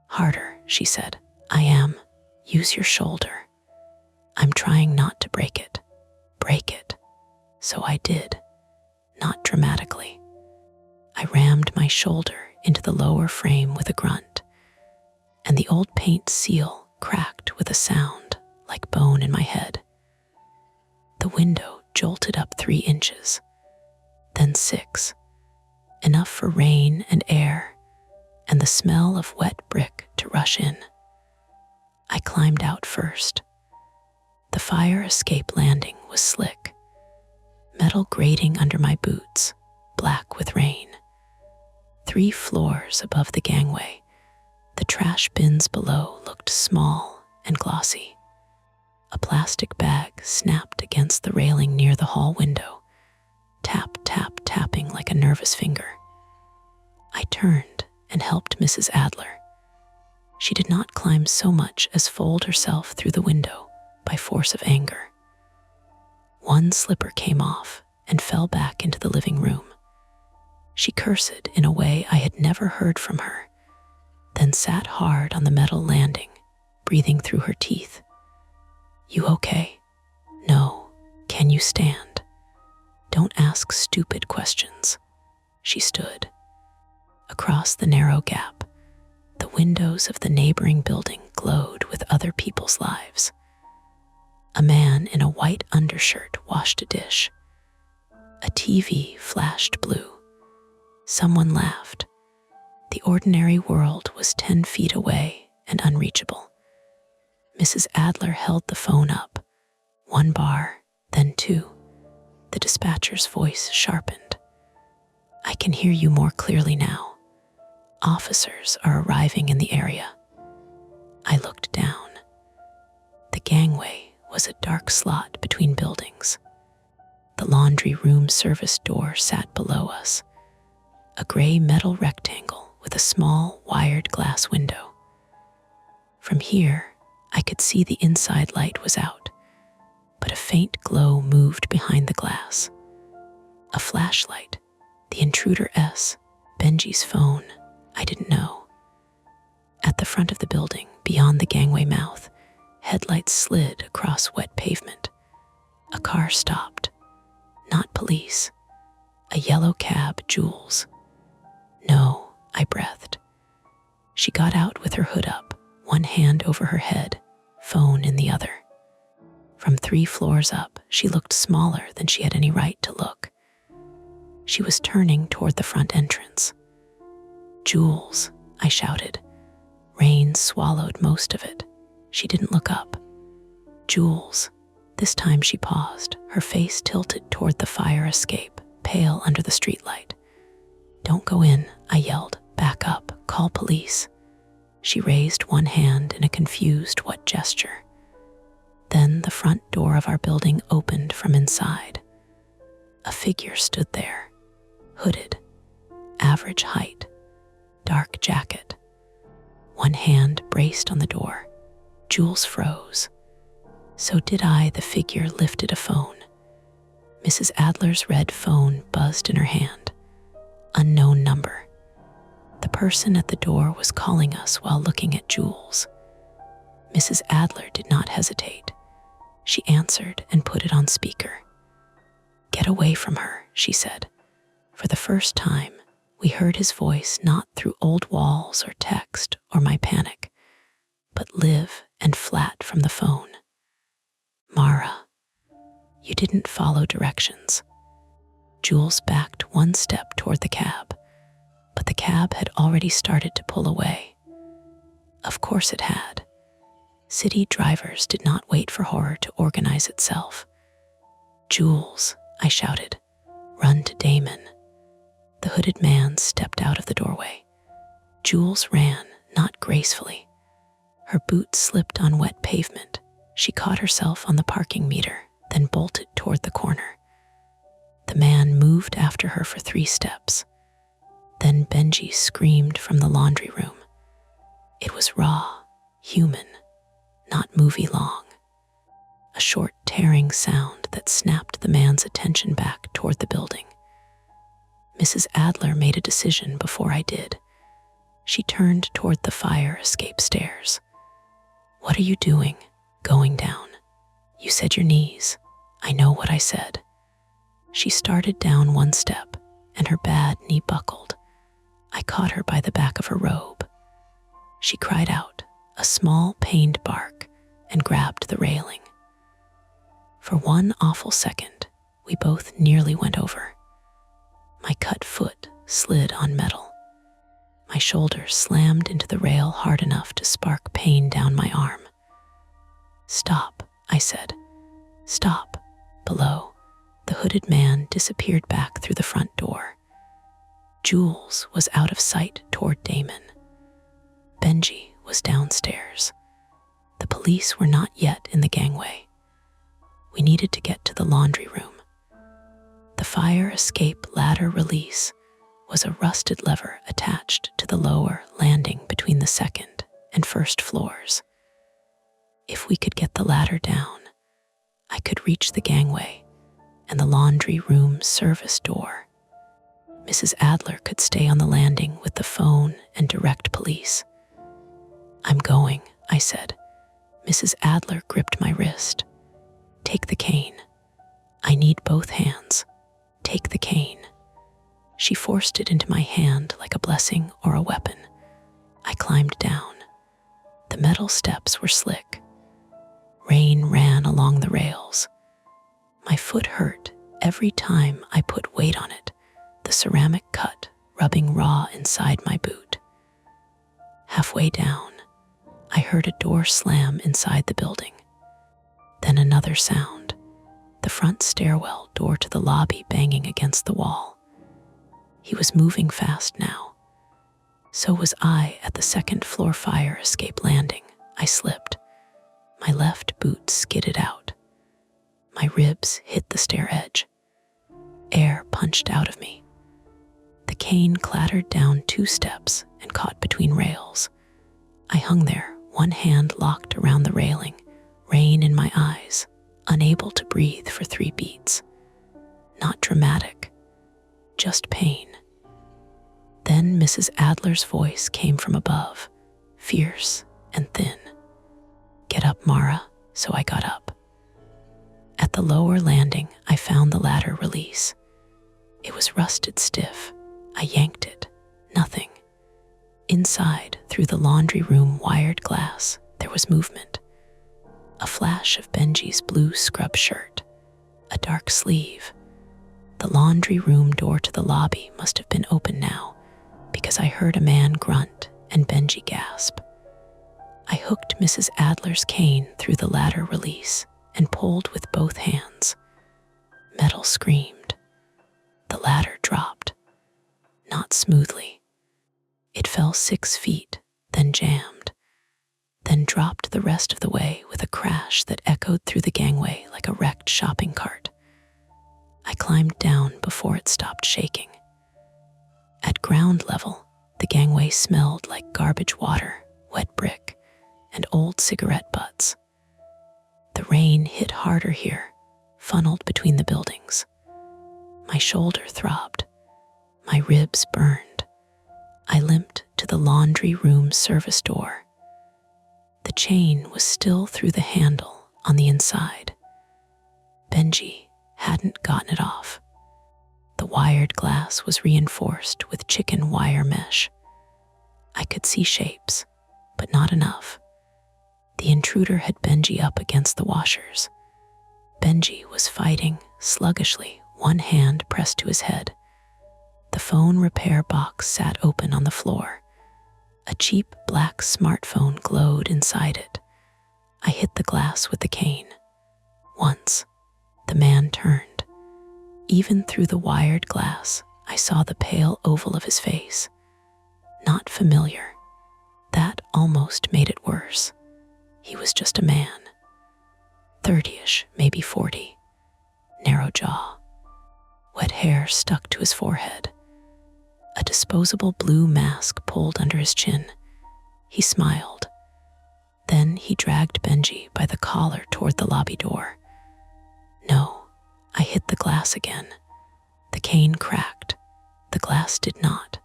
Harder, she said. I am. Use your shoulder. I'm trying not to break it. Break it. So I did. Not dramatically. I rammed my shoulder into the lower frame with a grunt, and the old paint seal cracked with a sound like bone in my head. The window jolted up 3 inches, then 6, enough for rain and air and the smell of wet brick to rush in. I climbed out first. The fire escape landing was slick, metal grating under my boots, black with rain. 3 floors above the gangway, the trash bins below looked small and glossy. A plastic bag snapped against the railing near the hall window, tap, tap, tapping like a nervous finger. I turned and helped Mrs. Adler. She did not climb so much as fold herself through the window by force of anger. 1 slipper came off and fell back into the living room. She cursed in a way I had never heard from her, then sat hard on the metal landing, breathing through her teeth. You okay? No. Can you stand? Don't ask stupid questions. She stood. Across the narrow gap, the windows of the neighboring building glowed with other people's lives. A man in a white undershirt washed a dish. A TV flashed blue. Someone laughed. The ordinary world was 10 feet away and unreachable. Mrs. Adler held the phone up. 1 bar, then 2. The dispatcher's voice sharpened. I can hear you more clearly now. Officers are arriving in the area. I looked down. The gangway was a dark slot between buildings. The laundry room service door sat below us, a gray metal rectangle with a small wired glass window. From here, I could see the inside light was out, but a faint glow moved behind the glass. A flashlight, the intruder S, Benji's phone, I didn't know. At the front of the building, beyond the gangway mouth, headlights slid across wet pavement. A car stopped. Not police. A yellow cab, Jules. No, I breathed. She got out with her hood up, 1 hand over her head, phone in the other. From 3 floors up, she looked smaller than she had any right to look. She was turning toward the front entrance. Jules, I shouted. Rain swallowed most of it. She didn't look up. Jules. This time she paused, her face tilted toward the fire escape, pale under the streetlight. Don't go in, I yelled. Back up, call police. She raised 1 hand in a confused what gesture. Then the front door of our building opened from inside. A figure stood there, hooded, average height, dark jacket. 1 hand braced on the door. Jules froze. So did I. The figure lifted a phone. Mrs. Adler's red phone buzzed in her hand. Unknown number. The person at the door was calling us while looking at Jules. Mrs. Adler did not hesitate. She answered and put it on speaker. Get away from her, she said. For the first time, we heard his voice not through old walls or text or my panic, but live and flat from the phone. Mara, you didn't follow directions. Jules backed 1 step toward the cab, but the cab had already started to pull away. Of course it had. City drivers did not wait for horror to organize itself. "Jules," I shouted, "run to Damon." The hooded man stepped out of the doorway. Jules ran, not gracefully. Her boots slipped on wet pavement. She caught herself on the parking meter, then bolted toward the corner. The man moved after her for 3 steps. Then Benji screamed from the laundry room. It was raw, human, not movie long. A short tearing sound that snapped the man's attention back toward the building. Mrs. Adler made a decision before I did. She turned toward the fire escape stairs. "What are you doing, going down? You said your knees." "I know what I said." She started down 1 step, and her bad knee buckled. I caught her by the back of her robe. She cried out, a small pained bark, and grabbed the railing. For 1 awful second, we both nearly went over. My cut foot slid on metal. My shoulder slammed into the rail hard enough to spark pain down my arm. "Stop," I said. "Stop." Below, the hooded man disappeared back through the front door. Jules was out of sight toward Damon. Benji was downstairs. The police were not yet in the gangway. We needed to get to the laundry room. The fire escape ladder release was a rusted lever attached to the lower landing between the 2nd and 1st floors. If we could get the ladder down, I could reach the gangway and the laundry room service door. Mrs. Adler could stay on the landing with the phone and direct police. "I'm going," I said. Mrs. Adler gripped my wrist. "Take the cane." "I need both hands." "Take the cane." She forced it into my hand like a blessing or a weapon. I climbed down. The metal steps were slick. Rain ran along the rails. My foot hurt every time I put weight on it, the ceramic cut rubbing raw inside my boot. Halfway down, I heard a door slam inside the building. Then another sound, the front stairwell door to the lobby banging against the wall. He was moving fast now. So was I at the 2nd floor fire escape landing. I slipped. My left boot skidded out. My ribs hit the stair edge. Air punched out of me. The cane clattered down 2 steps and caught between rails. I hung there, 1 hand locked around the railing, rain in my eyes, unable to breathe for 3 beats. Not dramatic, just pain. Then Mrs. Adler's voice came from above, fierce and thin. "Get up, Mara." So I got up. At the lower landing, I found the ladder release. It was rusted stiff. I yanked it. Nothing. Inside, through the laundry room wired glass, there was movement. A flash of Benji's blue scrub shirt. A dark sleeve. The laundry room door to the lobby must have been open now, because I heard a man grunt and Benji gasp. I hooked Mrs. Adler's cane through the ladder release and pulled with both hands. Metal screamed. The ladder dropped. Not smoothly. It fell 6 feet, then jammed, then dropped the rest of the way with a crash that echoed through the gangway like a wrecked shopping cart. I climbed down before it stopped shaking. At ground level, the gangway smelled like garbage water, wet brick, and old cigarette butts. The rain hit harder here, funneled between the buildings. My shoulder throbbed. My ribs burned. I limped to the laundry room service door. The chain was still through the handle on the inside. Benji hadn't gotten it off. The wired glass was reinforced with chicken wire mesh. I could see shapes, but not enough. The intruder had Benji up against the washers. Benji was fighting sluggishly, 1 hand pressed to his head. The phone repair box sat open on the floor. A cheap black smartphone glowed inside it. I hit the glass with the cane. Once, the man turned. Even through the wired glass, I saw the pale oval of his face. Not familiar. That almost made it worse. He was just a man. 30-ish, maybe 40. Narrow jaw. Wet hair stuck to his forehead. A disposable blue mask pulled under his chin. He smiled. Then he dragged Benji by the collar toward the lobby door. No, I hit the glass again. The cane cracked. The glass did not.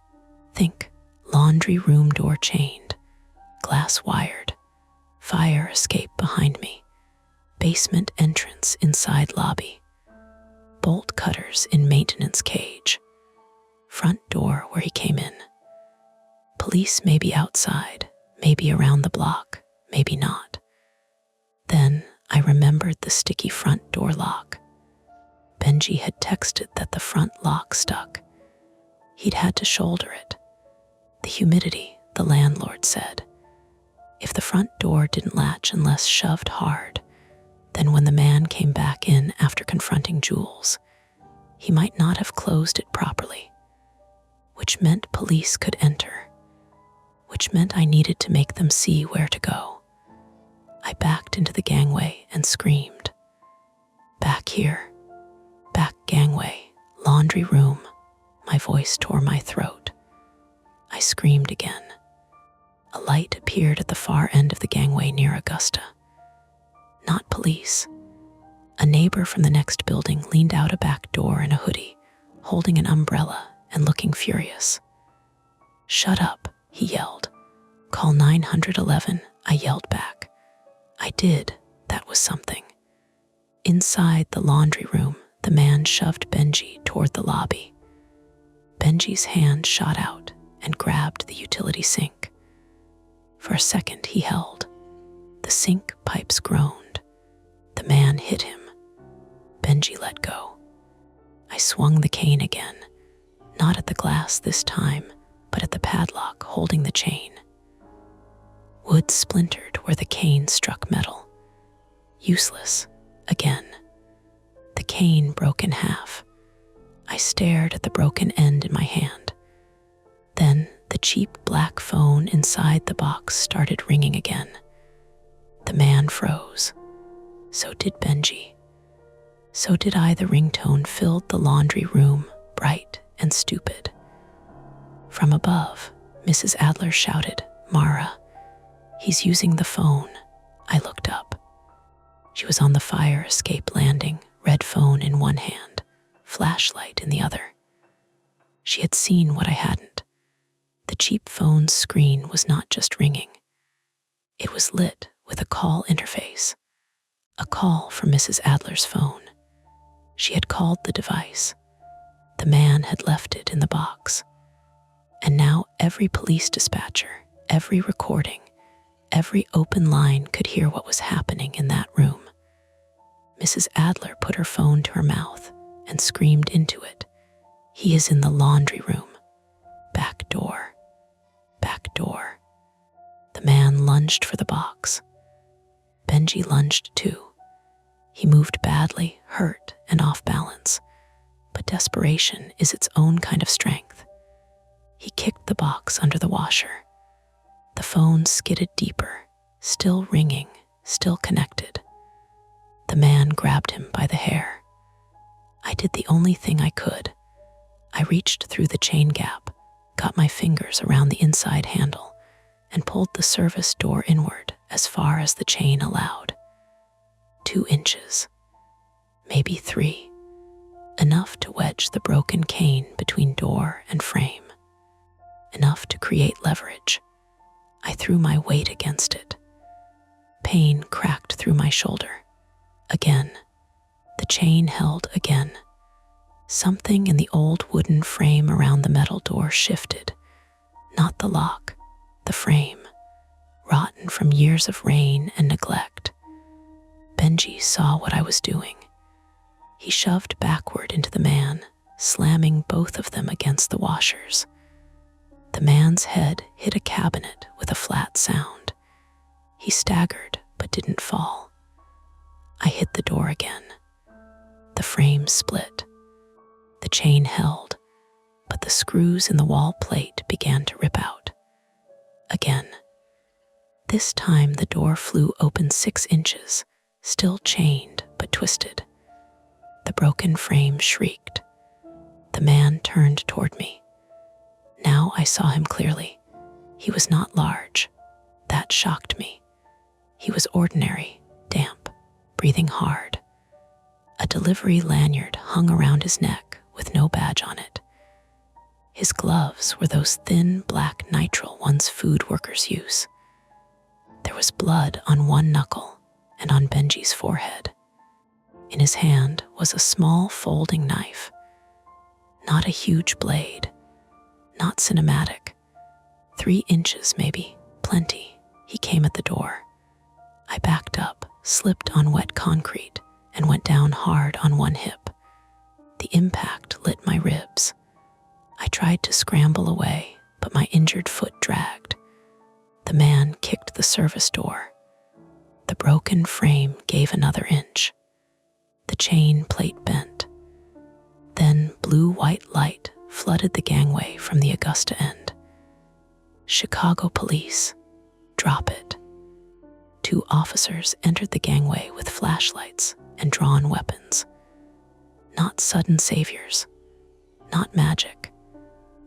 Think, laundry room door chained. Glass wired. Fire escape behind me. Basement entrance inside lobby. Bolt cutters in maintenance cage. Front door where he came in. Police may be outside, maybe around the block, maybe not. Then I remembered the sticky front door lock. Benji had texted that the front lock stuck. He'd had to shoulder it. The humidity, the landlord said. If the front door didn't latch unless shoved hard, then when the man came back in after confronting Jules, he might not have closed it properly, which meant police could enter, which meant I needed to make them see where to go. I backed into the gangway and screamed. Back here, back gangway, laundry room. My voice tore my throat. I screamed again. A light appeared at the far end of the gangway near Augusta. Not police. A neighbor from the next building leaned out a back door in a hoodie, holding an umbrella and looking furious. "Shut up," he yelled. "Call 911, I yelled back. I did, that was something. Inside the laundry room, the man shoved Benji toward the lobby. Benji's hand shot out and grabbed the utility sink. For a second he held. The sink pipes groaned. The man hit him. Benji let go. I swung the cane again, not at the glass this time, but at the padlock holding the chain. Wood splintered where the cane struck metal. Useless, again. The cane broke in half. I stared at the broken end in my hand. Then the cheap black phone inside the box started ringing again. The man froze. So did Benji. So did I. The ringtone filled the laundry room, bright and stupid. From above, Mrs. Adler shouted, "Mara, he's using the phone." I looked up. She was on the fire escape landing, red phone in one hand, flashlight in the other. She had seen what I hadn't. The cheap phone's screen was not just ringing. It was lit with a call interface. A call from Mrs. Adler's phone. She had called the device. The man had left it in the box. And now every police dispatcher, every recording, every open line could hear what was happening in that room. Mrs. Adler put her phone to her mouth and screamed into it. "He is in the laundry room. Back door. Back door." The man lunged for the box. Benji lunged too. He moved badly, hurt and off balance, but desperation is its own kind of strength. He kicked the box under the washer. The phone skidded deeper, still ringing, still connected. The man grabbed him by the hair. I did the only thing I could. I reached through the chain gap, got my fingers around the inside handle, and pulled the service door inward as far as the chain allowed. 2 inches, maybe 3, enough to wedge the broken cane between door and frame, enough to create leverage. I threw my weight against it. Pain cracked through my shoulder. Again. The chain held again. Something in the old wooden frame around the metal door shifted. Not the lock, the frame, rotten from years of rain and neglect. Benji saw what I was doing. He shoved backward into the man, slamming both of them against the washers. The man's head hit a cabinet with a flat sound. He staggered, but didn't fall. I hit the door again. The frame split. The chain held, but the screws in the wall plate began to rip out. Again. This time the door flew open 6 inches, still chained but twisted. The broken frame shrieked. The man turned toward me. Now I saw him clearly. He was not large. That shocked me. He was ordinary, damp, breathing hard. A delivery lanyard hung around his neck with no badge on it. His gloves were those thin black nitrile ones food workers use. There was blood on one knuckle and on Benji's forehead. In his hand was a small folding knife. Not a huge blade, not cinematic. 3 inches maybe, plenty. He came at the door. I backed up, slipped on wet concrete, and went down hard on one hip. The impact lit my ribs. I tried to scramble away, but my injured foot dragged. The man kicked the service door. The broken frame gave another inch. The chain plate bent. Then blue-white light flooded the gangway from the Augusta end. Chicago police. Drop it. 2 officers entered the gangway with flashlights and drawn weapons. Not sudden saviors. Not magic.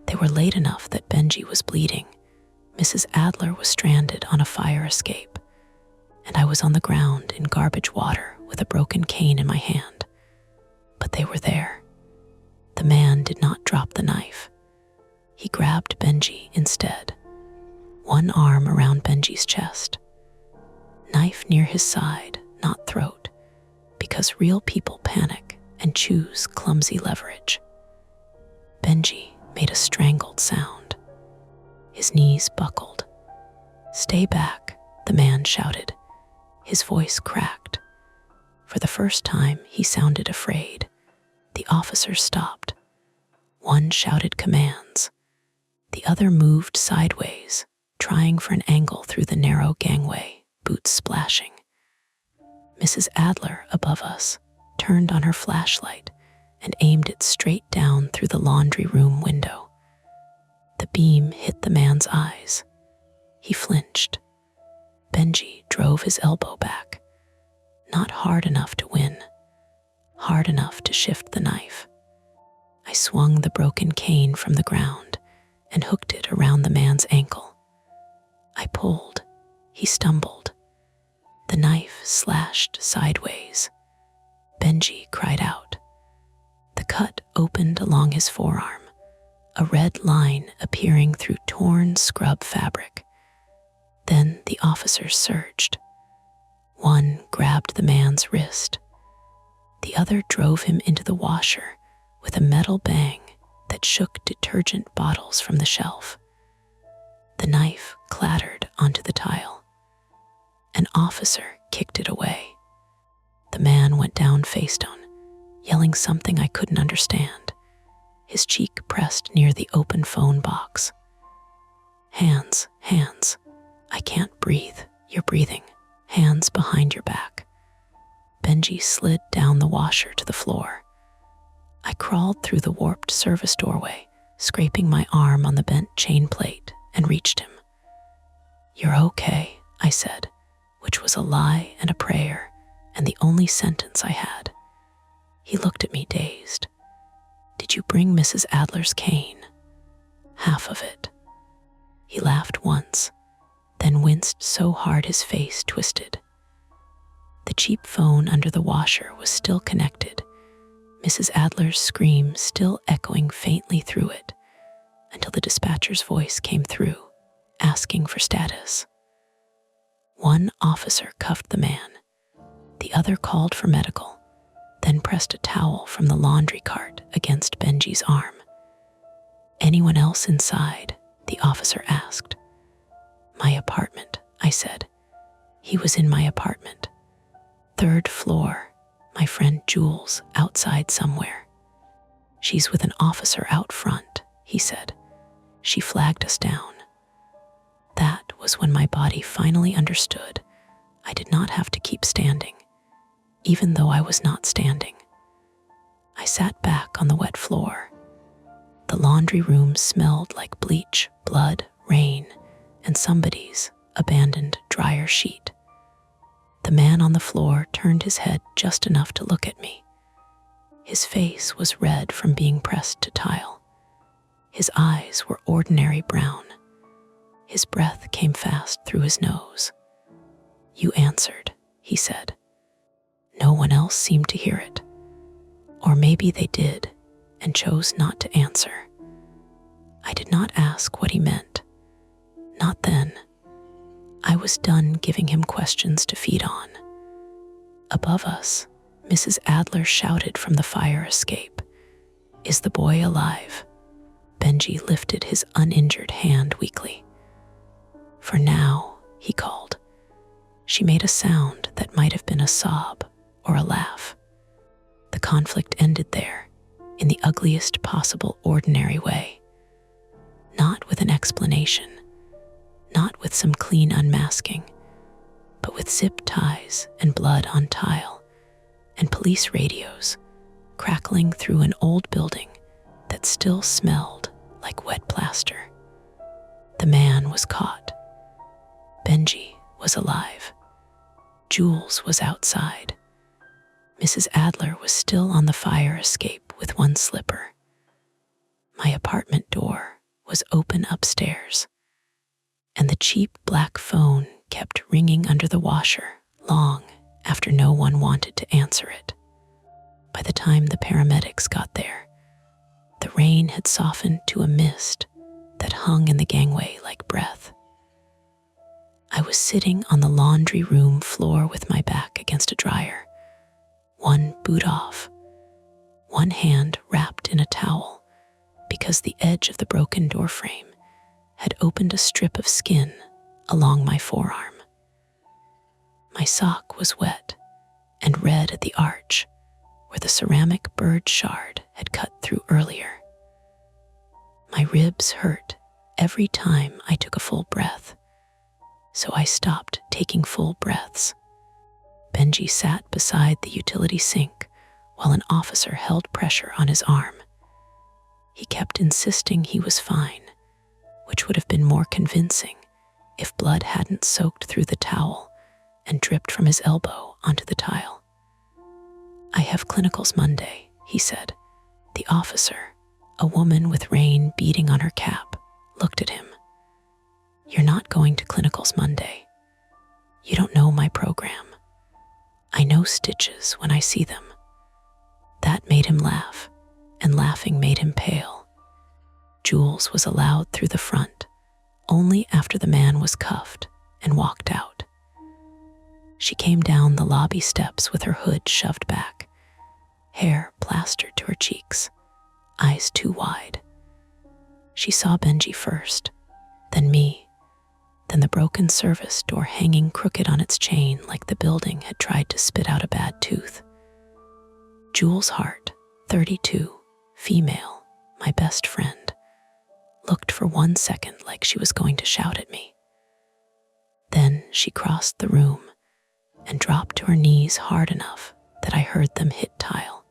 They were late enough that Benji was bleeding. Mrs. Adler was stranded on a fire escape, and I was on the ground in garbage water with a broken cane in my hand. But they were there. The man did not drop the knife. He grabbed Benji instead. One arm around Benji's chest. Knife near his side, not throat, because real people panic and choose clumsy leverage. Benji made a strangled sound. His knees buckled. "Stay back," the man shouted. His voice cracked. For the first time, he sounded afraid. The officers stopped. One shouted commands. The other moved sideways, trying for an angle through the narrow gangway, boots splashing. Mrs. Adler, above us, turned on her flashlight and aimed it straight down through the laundry room window. The beam hit the man's eyes. He flinched. Benji drove his elbow back. Not hard enough to win. Hard enough to shift the knife. I swung the broken cane from the ground and hooked it around the man's ankle. I pulled. He stumbled. The knife slashed sideways. Benji cried out. The cut opened along his forearm, a red line appearing through torn scrub fabric. Then the officers surged. One grabbed the man's wrist. The other drove him into the washer with a metal bang that shook detergent bottles from the shelf. The knife clattered onto the tile. An officer kicked it away. The man went down face down, yelling something I couldn't understand, his cheek pressed near the open phone box. "Hands, hands. I can't breathe. You're breathing. Hands behind your back." Benji slid down the washer to the floor. I crawled through the warped service doorway, scraping my arm on the bent chain plate, and reached him. "You're okay," I said, which was a lie and a prayer, and the only sentence I had. He looked at me dazed. "Did you bring Mrs. Adler's cane?" "Half of it." He laughed once, then winced so hard his face twisted. The cheap phone under the washer was still connected, Mrs. Adler's scream still echoing faintly through it, until the dispatcher's voice came through, asking for status. One officer cuffed the man. The other called for medical, then pressed a towel from the laundry cart against Benji's arm. "Anyone else inside?" the officer asked. "My apartment," I said. He was in my apartment. 3rd floor, my friend Jules outside somewhere. "She's with an officer out front," he said. "She flagged us down." That was when my body finally understood. I did not have to keep standing, even though I was not standing. I sat back on the wet floor. The laundry room smelled like bleach, blood, rain, and somebody's abandoned dryer sheet. The man on the floor turned his head just enough to look at me. His face was red from being pressed to tile. His eyes were ordinary brown. His breath came fast through his nose. "You answered," he said. No one else seemed to hear it. Or maybe they did and chose not to answer. I did not ask what he meant. Not then. I was done giving him questions to feed on. Above us, Mrs. Adler shouted from the fire escape, "Is the boy alive?" Benji lifted his uninjured hand weakly. "For now," he called. She made a sound that might have been a sob or a laugh. The conflict ended there, in the ugliest possible ordinary way. Not with an explanation, not with some clean unmasking, but with zip ties and blood on tile, and police radios crackling through an old building that still smelled like wet plaster. The man was caught. Benji was alive. Jules was outside. Mrs. Adler was still on the fire escape with one slipper. My apartment door was open upstairs, and the cheap black phone kept ringing under the washer long after no one wanted to answer it. By the time the paramedics got there, the rain had softened to a mist that hung in the gangway like breath. I was sitting on the laundry room floor with my back against a dryer, one boot off, one hand wrapped in a towel because the edge of the broken doorframe had opened a strip of skin along my forearm. My sock was wet and red at the arch where the ceramic bird shard had cut through earlier. My ribs hurt every time I took a full breath, so I stopped taking full breaths. Benji sat beside the utility sink while an officer held pressure on his arm. He kept insisting he was fine, which would have been more convincing if blood hadn't soaked through the towel and dripped from his elbow onto the tile. "I have clinicals Monday," he said. The officer, a woman with rain beading on her cap, looked at him. "You're not going to clinicals Monday. You don't know my program. I know stitches when I see them." That made him laugh, and laughing made him pale. Jules was allowed through the front only after the man was cuffed and walked out. She came down the lobby steps with her hood shoved back, hair plastered to her cheeks, eyes too wide. She saw Benji first, then me, then the broken service door hanging crooked on its chain like the building had tried to spit out a bad tooth. Jules Hart, 32, female, my best friend, looked for 1 second like she was going to shout at me. Then she crossed the room and dropped to her knees hard enough that I heard them hit tile.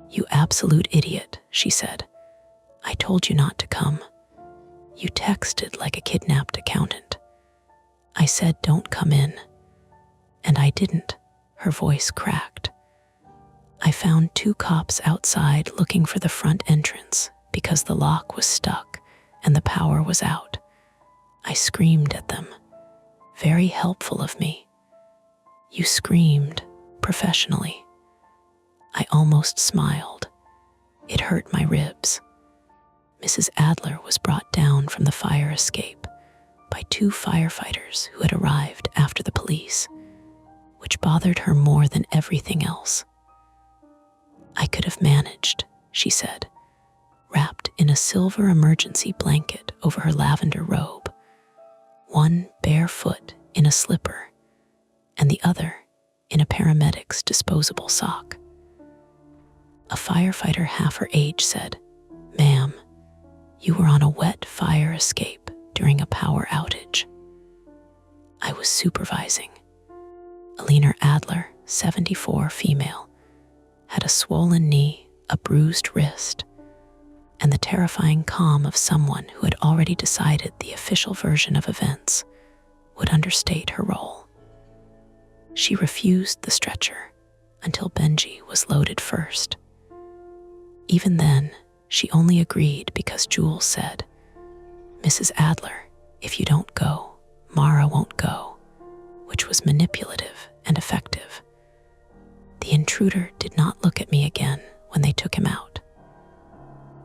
"You absolute idiot," she said. "I told you not to come. You texted like a kidnapped accountant. I said don't come in. And I didn't," her voice cracked. "I found 2 cops outside looking for the front entrance because the lock was stuck and the power was out. I screamed at them. Very helpful of me." "You screamed professionally." I almost smiled. It hurt my ribs. Mrs. Adler was brought down from the fire escape by 2 firefighters who had arrived after the police, which bothered her more than everything else. "I could have managed," she said, wrapped in a silver emergency blanket over her lavender robe, one bare foot in a slipper and the other in a paramedic's disposable sock. A firefighter half her age said, "Ma'am, you were on a wet fire escape during a power outage." I was supervising. Alina Adler, 74, female, had a swollen knee, a bruised wrist, and the terrifying calm of someone who had already decided the official version of events would understate her role. She refused the stretcher until Benji was loaded first. Even then, she only agreed because Jules said, "Mrs. Adler, if you don't go, Mara won't go," which was manipulative and effective. The intruder did not look at me again when they took him out.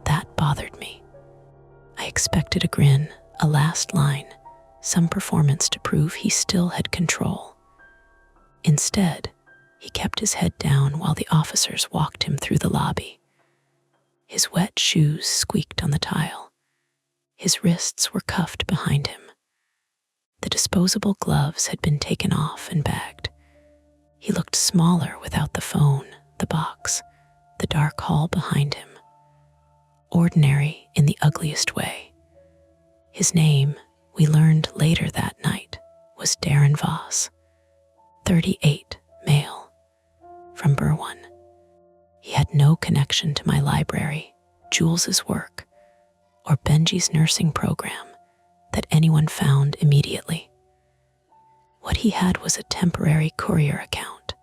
That bothered me. I expected a grin, a last line, some performance to prove he still had control. Instead, he kept his head down while the officers walked him through the lobby. His wet shoes squeaked on the tile. His wrists were cuffed behind him. The disposable gloves had been taken off and bagged. He looked smaller without the phone, the box, the dark hall behind him. Ordinary in the ugliest way. His name, we learned later that night, was Darren Voss, 38, male, from Berwyn. He had no connection to my library, Jules's work, or Benji's nursing program that anyone found immediately. What he had was a temporary courier account,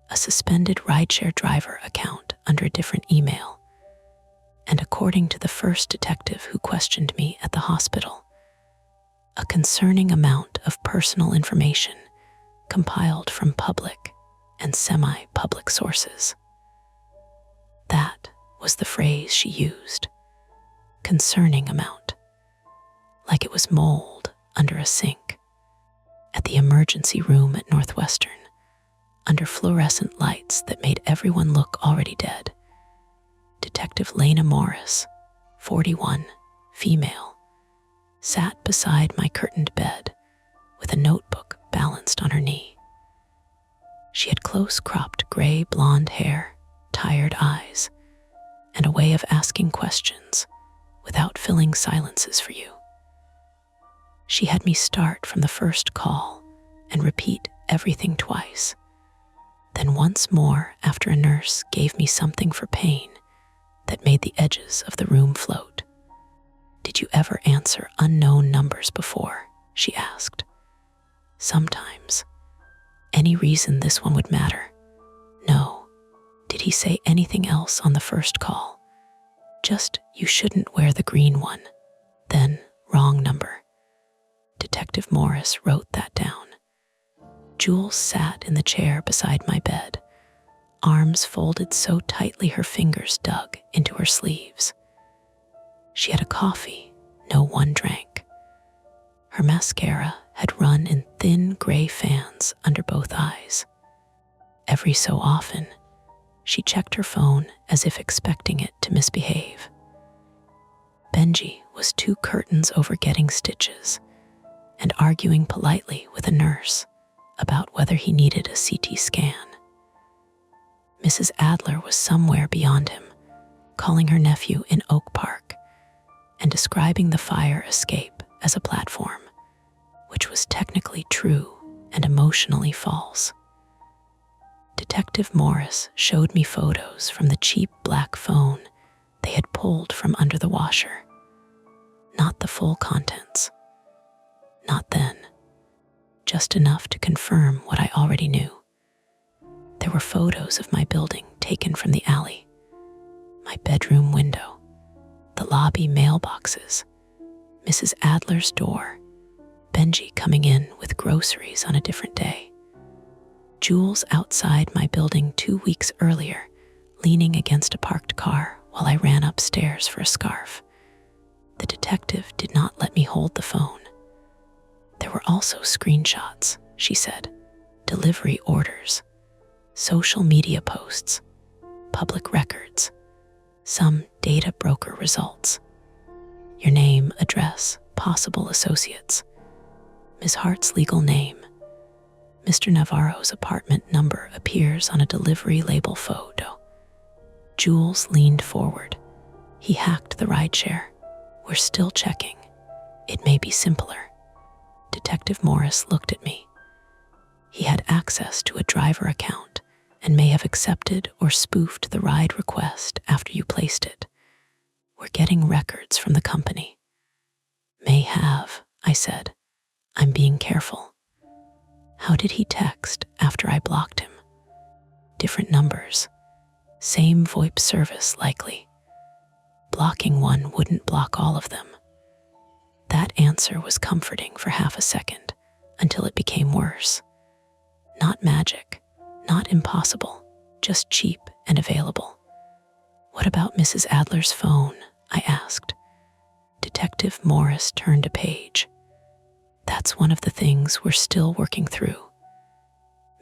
a suspended rideshare driver account under a different email, and according to the first detective who questioned me at the hospital, a concerning amount of personal information compiled from public and semi-public sources. That was the phrase she used, concerning amount, like it was mold under a sink. At the emergency room at Northwestern, under fluorescent lights that made everyone look already dead, Detective Lena Morris, 41, female, sat beside my curtained bed with a notebook balanced on her knee. She had close-cropped gray blonde hair, tired eyes, and a way of asking questions without filling silences for you. She had me start from the first call and repeat everything twice. Then once more after a nurse gave me something for pain that made the edges of the room float. "Did you ever answer unknown numbers before?" she asked. "Sometimes. Any reason this one would matter?" "No." "Did he say anything else on the first call?" "Just, you shouldn't wear the green one." "Then, wrong number." Detective Morris wrote that down. Jules sat in the chair beside my bed, arms folded so tightly her fingers dug into her sleeves. She had a coffee no one drank. Her mascara had run in thin gray fans under both eyes. Every so often, she checked her phone as if expecting it to misbehave. Benji was 2 curtains over getting stitches and arguing politely with a nurse about whether he needed a CT scan. Mrs. Adler was somewhere beyond him, calling her nephew in Oak Park and describing the fire escape as a platform, which was technically true and emotionally false. Detective Morris showed me photos from the cheap black phone they had pulled from under the washer. Not the full contents. Not then. Just enough to confirm what I already knew. There were photos of my building taken from the alley, my bedroom window, the lobby mailboxes, Mrs. Adler's door, Benji coming in with groceries on a different day, Jules outside my building 2 weeks earlier, leaning against a parked car while I ran upstairs for a scarf. The detective did not let me hold the phone. There were also screenshots, she said, delivery orders, social media posts, public records, some data broker results. Your name, address, possible associates, Ms. Hart's legal name. Mr. Navarro's apartment number appears on a delivery label photo. Jules leaned forward. He hacked the rideshare. We're still checking. It may be simpler. Detective Morris looked at me. He had access to a driver account and may have accepted or spoofed the ride request after you placed it. We're getting records from the company. May have, I said. I'm being careful. How did he text after I blocked him? Different numbers. Same VoIP service, likely. Blocking one wouldn't block all of them. That answer was comforting for half a second, until it became worse. Not magic, not impossible, just cheap and available. What about Mrs. Adler's phone? I asked. Detective Morris turned a page. That's one of the things we're still working through.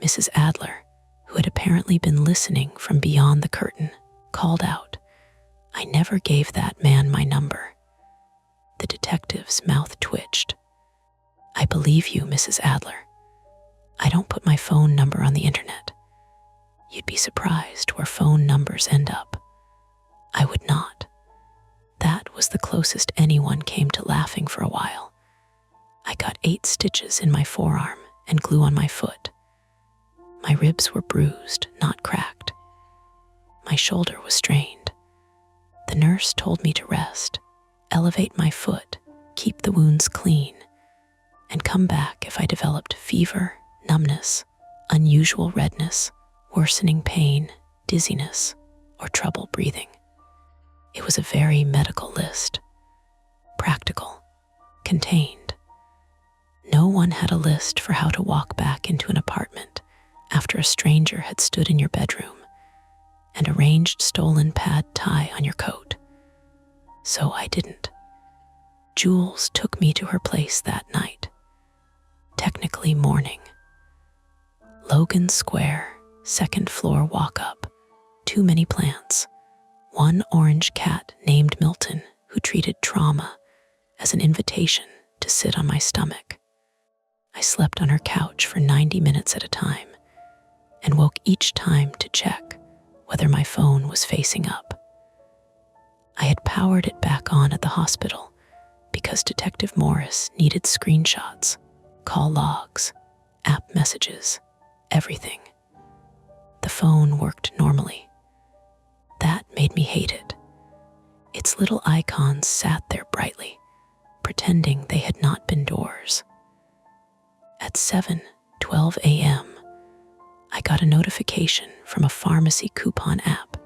Mrs. Adler, who had apparently been listening from beyond the curtain, called out, I never gave that man my number. The detective's mouth twitched. I believe you, Mrs. Adler. I don't put my phone number on the internet. You'd be surprised where phone numbers end up. I would not. That was the closest anyone came to laughing for a while. I got 8 stitches in my forearm and glue on my foot. My ribs were bruised, not cracked. My shoulder was strained. The nurse told me to rest, elevate my foot, keep the wounds clean, and come back if I developed fever, numbness, unusual redness, worsening pain, dizziness, or trouble breathing. It was a very medical list. Practical, contained. No one had a list for how to walk back into an apartment after a stranger had stood in your bedroom and arranged stolen pad tie on your coat. So I didn't. Jules took me to her place that night. Technically morning. Logan Square, 2nd floor walk up. Too many plants. One orange cat named Milton who treated trauma as an invitation to sit on my stomach. I slept on her couch for 90 minutes at a time and woke each time to check whether my phone was facing up. I had powered it back on at the hospital because Detective Morris needed screenshots, call logs, app messages, everything. The phone worked normally. That made me hate it. Its little icons sat there brightly, pretending they had not been doors. At 7:12 a.m., I got a notification from a pharmacy coupon app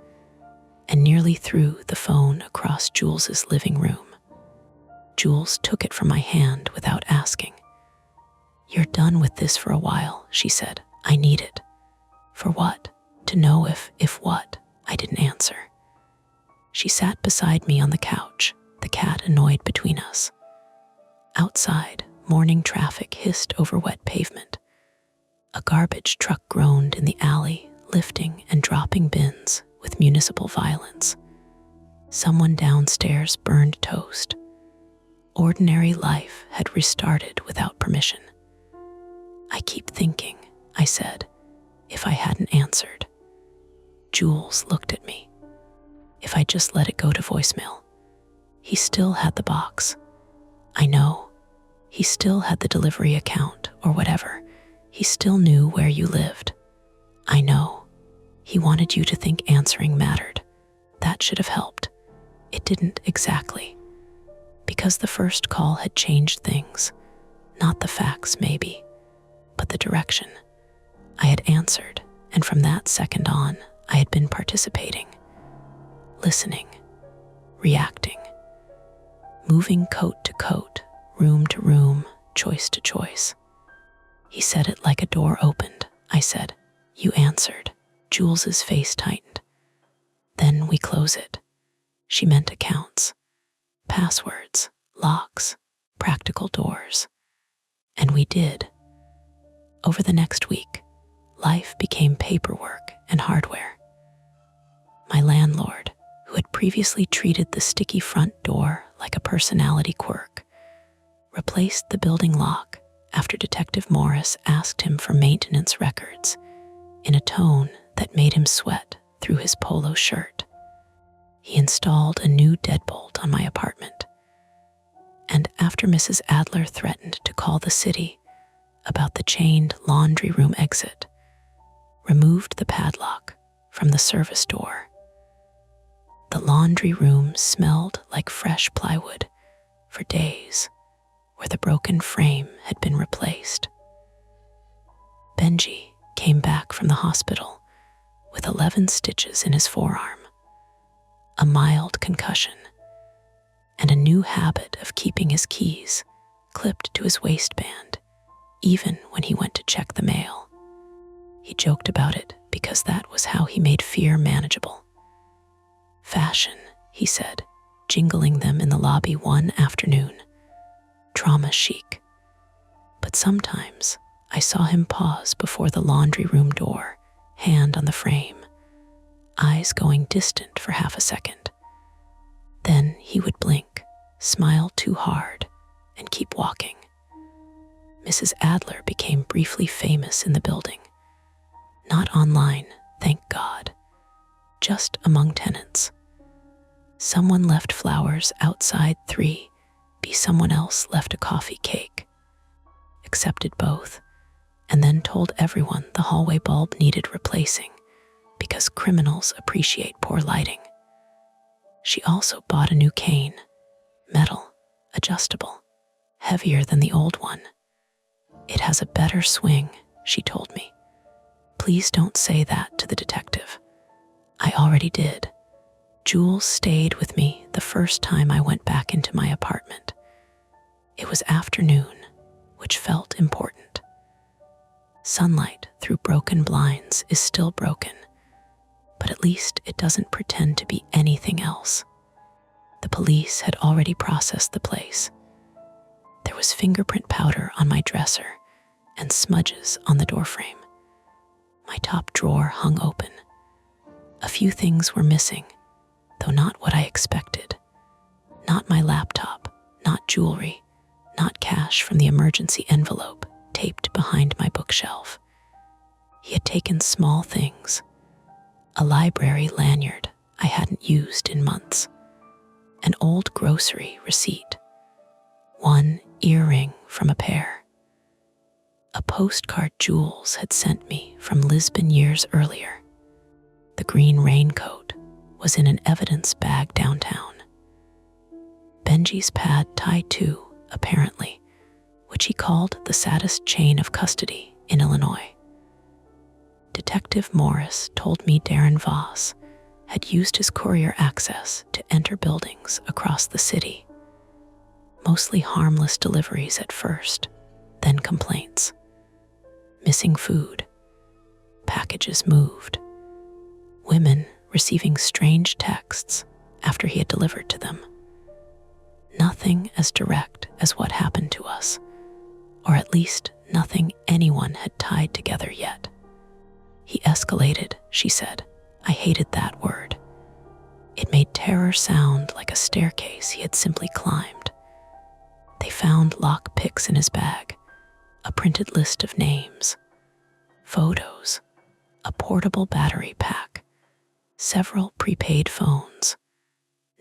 and nearly threw the phone across Jules's living room. Jules took it from my hand without asking. You're done with this for a while, she said. I need it. For what? To know if what? I didn't answer. She sat beside me on the couch, the cat annoyed between us. Outside, morning traffic hissed over wet pavement. A garbage truck groaned in the alley, lifting and dropping bins with municipal violence. Someone downstairs burned toast. Ordinary life had restarted without permission. I keep thinking, I said, if I hadn't answered. Jules looked at me. If I just let it go to voicemail. He still had the box. I know. He still had the delivery account or whatever. He still knew where you lived. I know. He wanted you to think answering mattered. That should have helped. It didn't exactly. Because the first call had changed things. Not the facts, maybe, but the direction. I had answered, and from that second on, I had been participating. Listening. Reacting. Moving coat to coat, room to room, choice to choice. He said it like a door opened. I said, you answered. Jules's face tightened. Then we close it. She meant accounts, passwords, locks, practical doors. And we did. Over the next week, life became paperwork and hardware. My landlord, who had previously treated the sticky front door like a personality quirk, replaced the building lock after Detective Morris asked him for maintenance records in a tone that made him sweat through his polo shirt. He installed a new deadbolt on my apartment. And after Mrs. Adler threatened to call the city, about the chained laundry room exit, removed the padlock from the service door. The laundry room smelled like fresh plywood for days, where the broken frame had been replaced. Benji came back from the hospital with 11 stitches in his forearm, a mild concussion, and a new habit of keeping his keys clipped to his waistband, even when he went to check the mail. He joked about it because that was how he made fear manageable. Fashion, he said, jingling them in the lobby one afternoon. Trauma chic. But sometimes I saw him pause before the laundry room door, hand on the frame, eyes going distant for half a second. Then he would blink, smile too hard, and keep walking. Mrs. Adler became briefly famous in the building. Not online, thank God, just among tenants. Someone left flowers outside 3, someone else left a coffee cake. Accepted both, and then told everyone the hallway bulb needed replacing because criminals appreciate poor lighting. She also bought a new cane, metal, adjustable, heavier than the old one. It has a better swing, she told me. Please don't say that to the detective. I already did. Jules stayed with me the first time I went back into my apartment. It was afternoon, which felt important. Sunlight through broken blinds is still broken, but at least it doesn't pretend to be anything else. The police had already processed the place. There was fingerprint powder on my dresser and smudges on the doorframe. My top drawer hung open. A few things were missing, though not what I expected. Not my laptop, not jewelry, not cash from the emergency envelope taped behind my bookshelf. He had taken small things. A library lanyard I hadn't used in months. An old grocery receipt. One earring from a pair. A postcard Jules had sent me from Lisbon years earlier. The green raincoat was in an evidence bag downtown. Benji's pad tie too, apparently, which he called the saddest chain of custody in Illinois. Detective Morris told me Darren Voss had used his courier access to enter buildings across the city. Mostly harmless deliveries at first, then complaints. Missing food, packages moved, women receiving strange texts after he had delivered to them. Nothing as direct as what happened to us, or at least nothing anyone had tied together yet. He escalated, she said. I hated that word. It made terror sound like a staircase he had simply climbed. They found lock picks in his bag, a printed list of names, photos, a portable battery pack, several prepaid phones,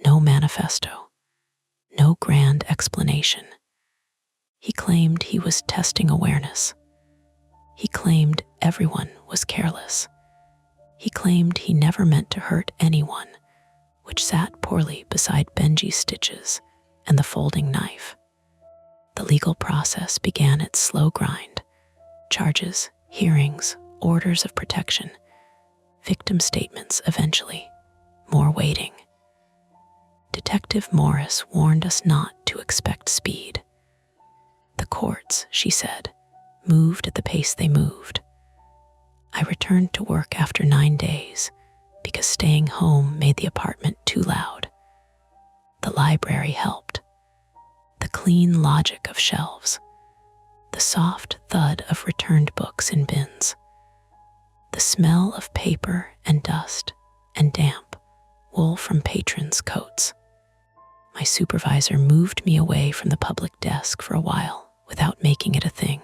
no manifesto, no grand explanation. He claimed he was testing awareness. He claimed everyone was careless. He claimed he never meant to hurt anyone, which sat poorly beside Benji's stitches and the folding knife. The legal process began its slow grind. Charges, hearings, orders of protection, victim statements eventually, more waiting. Detective Morris warned us not to expect speed. The courts, she said, moved at the pace they moved. I returned to work after 9 days because staying home made the apartment too loud. The library helped. The clean logic of shelves. The soft thud of returned books in bins. The smell of paper and dust and damp wool from patrons' coats. My supervisor moved me away from the public desk for a while without making it a thing.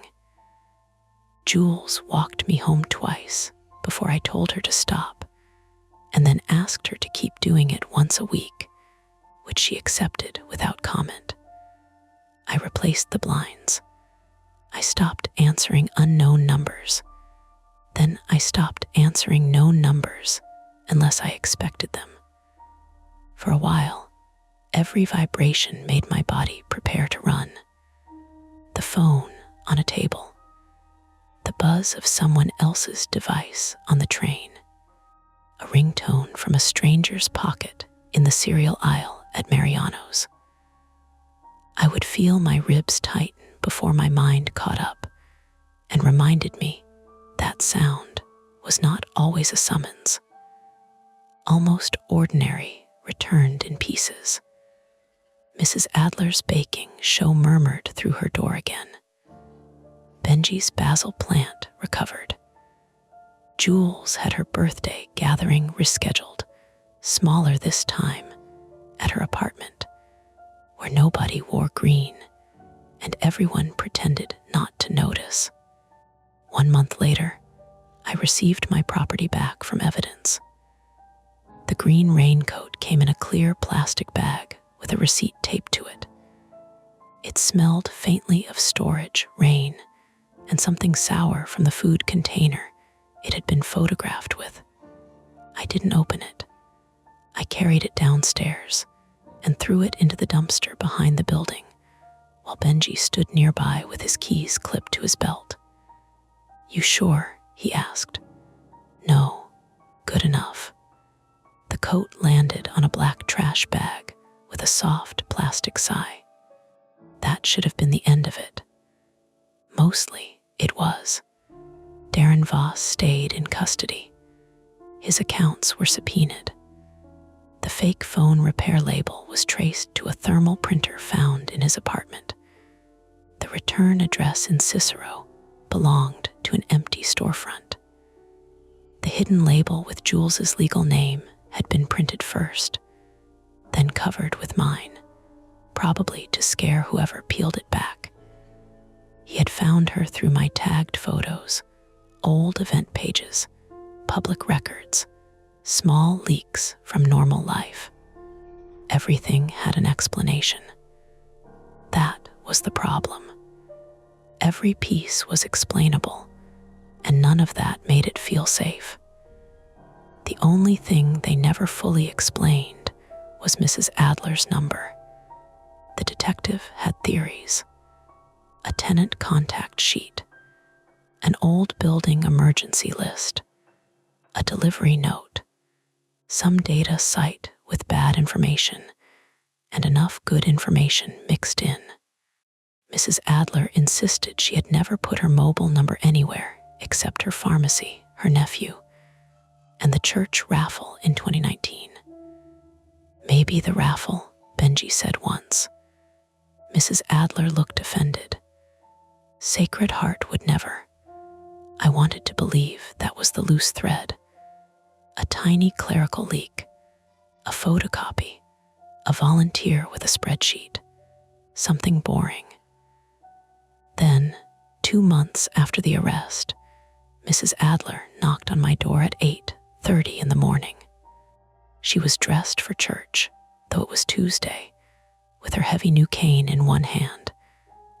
Jules walked me home twice before I told her to stop, and then asked her to keep doing it once a week, which she accepted without comment. I replaced the blinds. I stopped answering unknown numbers. Then I stopped answering known numbers unless I expected them. For a while, every vibration made my body prepare to run. The phone on a table, the buzz of someone else's device on the train, a ringtone from a stranger's pocket in the cereal aisle at Mariano's. I would feel my ribs tighten before my mind caught up and reminded me that sound was not always a summons. Almost ordinary returned in pieces. Mrs. Adler's baking show murmured through her door again. Benji's basil plant recovered. Jules had her birthday gathering rescheduled, smaller this time, at her apartment, where nobody wore green and everyone pretended not to notice. 1 month later, I received my property back from evidence. The green raincoat came in a clear plastic bag with a receipt taped to it. It smelled faintly of storage, rain, and something sour from the food container it had been photographed with. I didn't open it. I carried it downstairs and threw it into the dumpster behind the building, while Benji stood nearby with his keys clipped to his belt. "You sure?" he asked. "No, good enough." The coat landed on a black trash bag with a soft plastic sigh. That should have been the end of it. Mostly, it was. Darren Voss stayed in custody. His accounts were subpoenaed. The fake phone repair label was traced to a thermal printer found in his apartment. The return address in Cicero belonged to an empty storefront. The hidden label with Jules's legal name had been printed first, then covered with mine, probably to scare whoever peeled it back. He had found her through my tagged photos, old event pages, public records, small leaks from normal life. Everything had an explanation. That was the problem. Every piece was explainable, and none of that made it feel safe. The only thing they never fully explained was Mrs. Adler's number. The detective had theories. A tenant contact sheet, an old building emergency list, a delivery note, some data site with bad information, and enough good information mixed in. Mrs. Adler insisted she had never put her mobile number anywhere except her pharmacy, her nephew, and the church raffle in 2019. "Maybe the raffle," Benji said once. Mrs. Adler looked offended. Sacred Heart would never. I wanted to believe that was the loose thread. A tiny clerical leak, a photocopy, a volunteer with a spreadsheet, something boring. Then, 2 months after the arrest, Mrs. Adler knocked on my door at 8:30 in the morning. She was dressed for church, though it was Tuesday, with her heavy new cane in one hand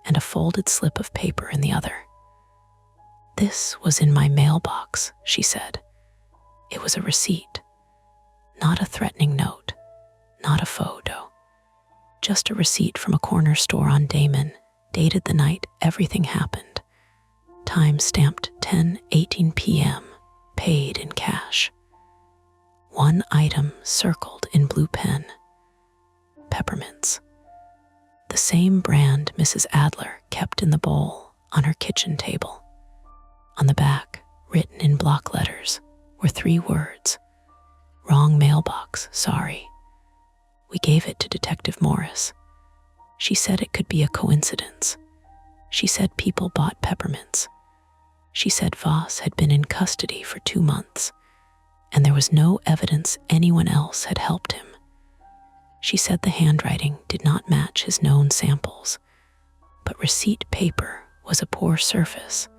and a folded slip of paper in the other. "This was in my mailbox," she said. It was a receipt, not a threatening note, not a photo, just a receipt from a corner store on Damon, dated the night everything happened, time stamped 10:18 p.m., paid in cash. One item circled in blue pen: peppermints. The same brand Mrs. Adler kept in the bowl on her kitchen table. On the back, written in block letters, were 3 words: "Wrong mailbox, sorry." We gave it to Detective Morris. She said it could be a coincidence. She said people bought peppermints. She said Voss had been in custody for 2 months, and there was no evidence anyone else had helped him. She said the handwriting did not match his known samples, but receipt paper was a poor surface,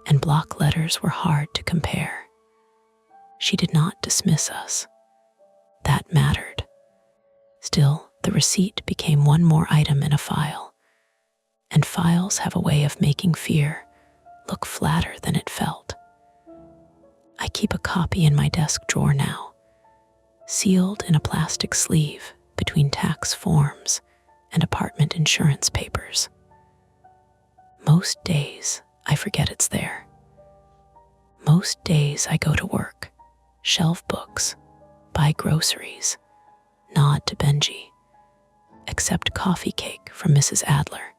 and block letters were hard to compare. She did not dismiss us. That mattered. Still, the receipt became one more item in a file, and files have a way of making fear look flatter than it felt. I keep a copy in my desk drawer now, sealed in a plastic sleeve between tax forms and apartment insurance papers. Most days, I forget it's there. Most days I go to work, shelve books, buy groceries, nod to Benji, accept coffee cake from Mrs. Adler,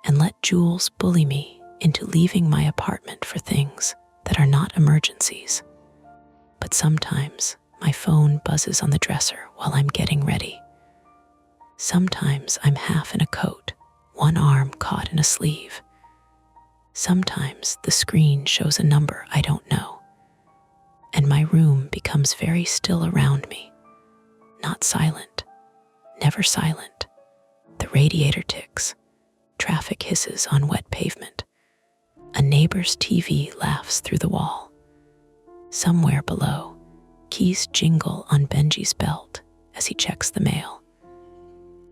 and let Jules bully me into leaving my apartment for things that are not emergencies. But sometimes my phone buzzes on the dresser while I'm getting ready. Sometimes I'm half in a coat, one arm caught in a sleeve. Sometimes the screen shows a number I don't know, and my room becomes very still around me. Not silent, never silent. The radiator ticks, traffic hisses on wet pavement. A neighbor's TV laughs through the wall. Somewhere below, keys jingle on Benji's belt as he checks the mail.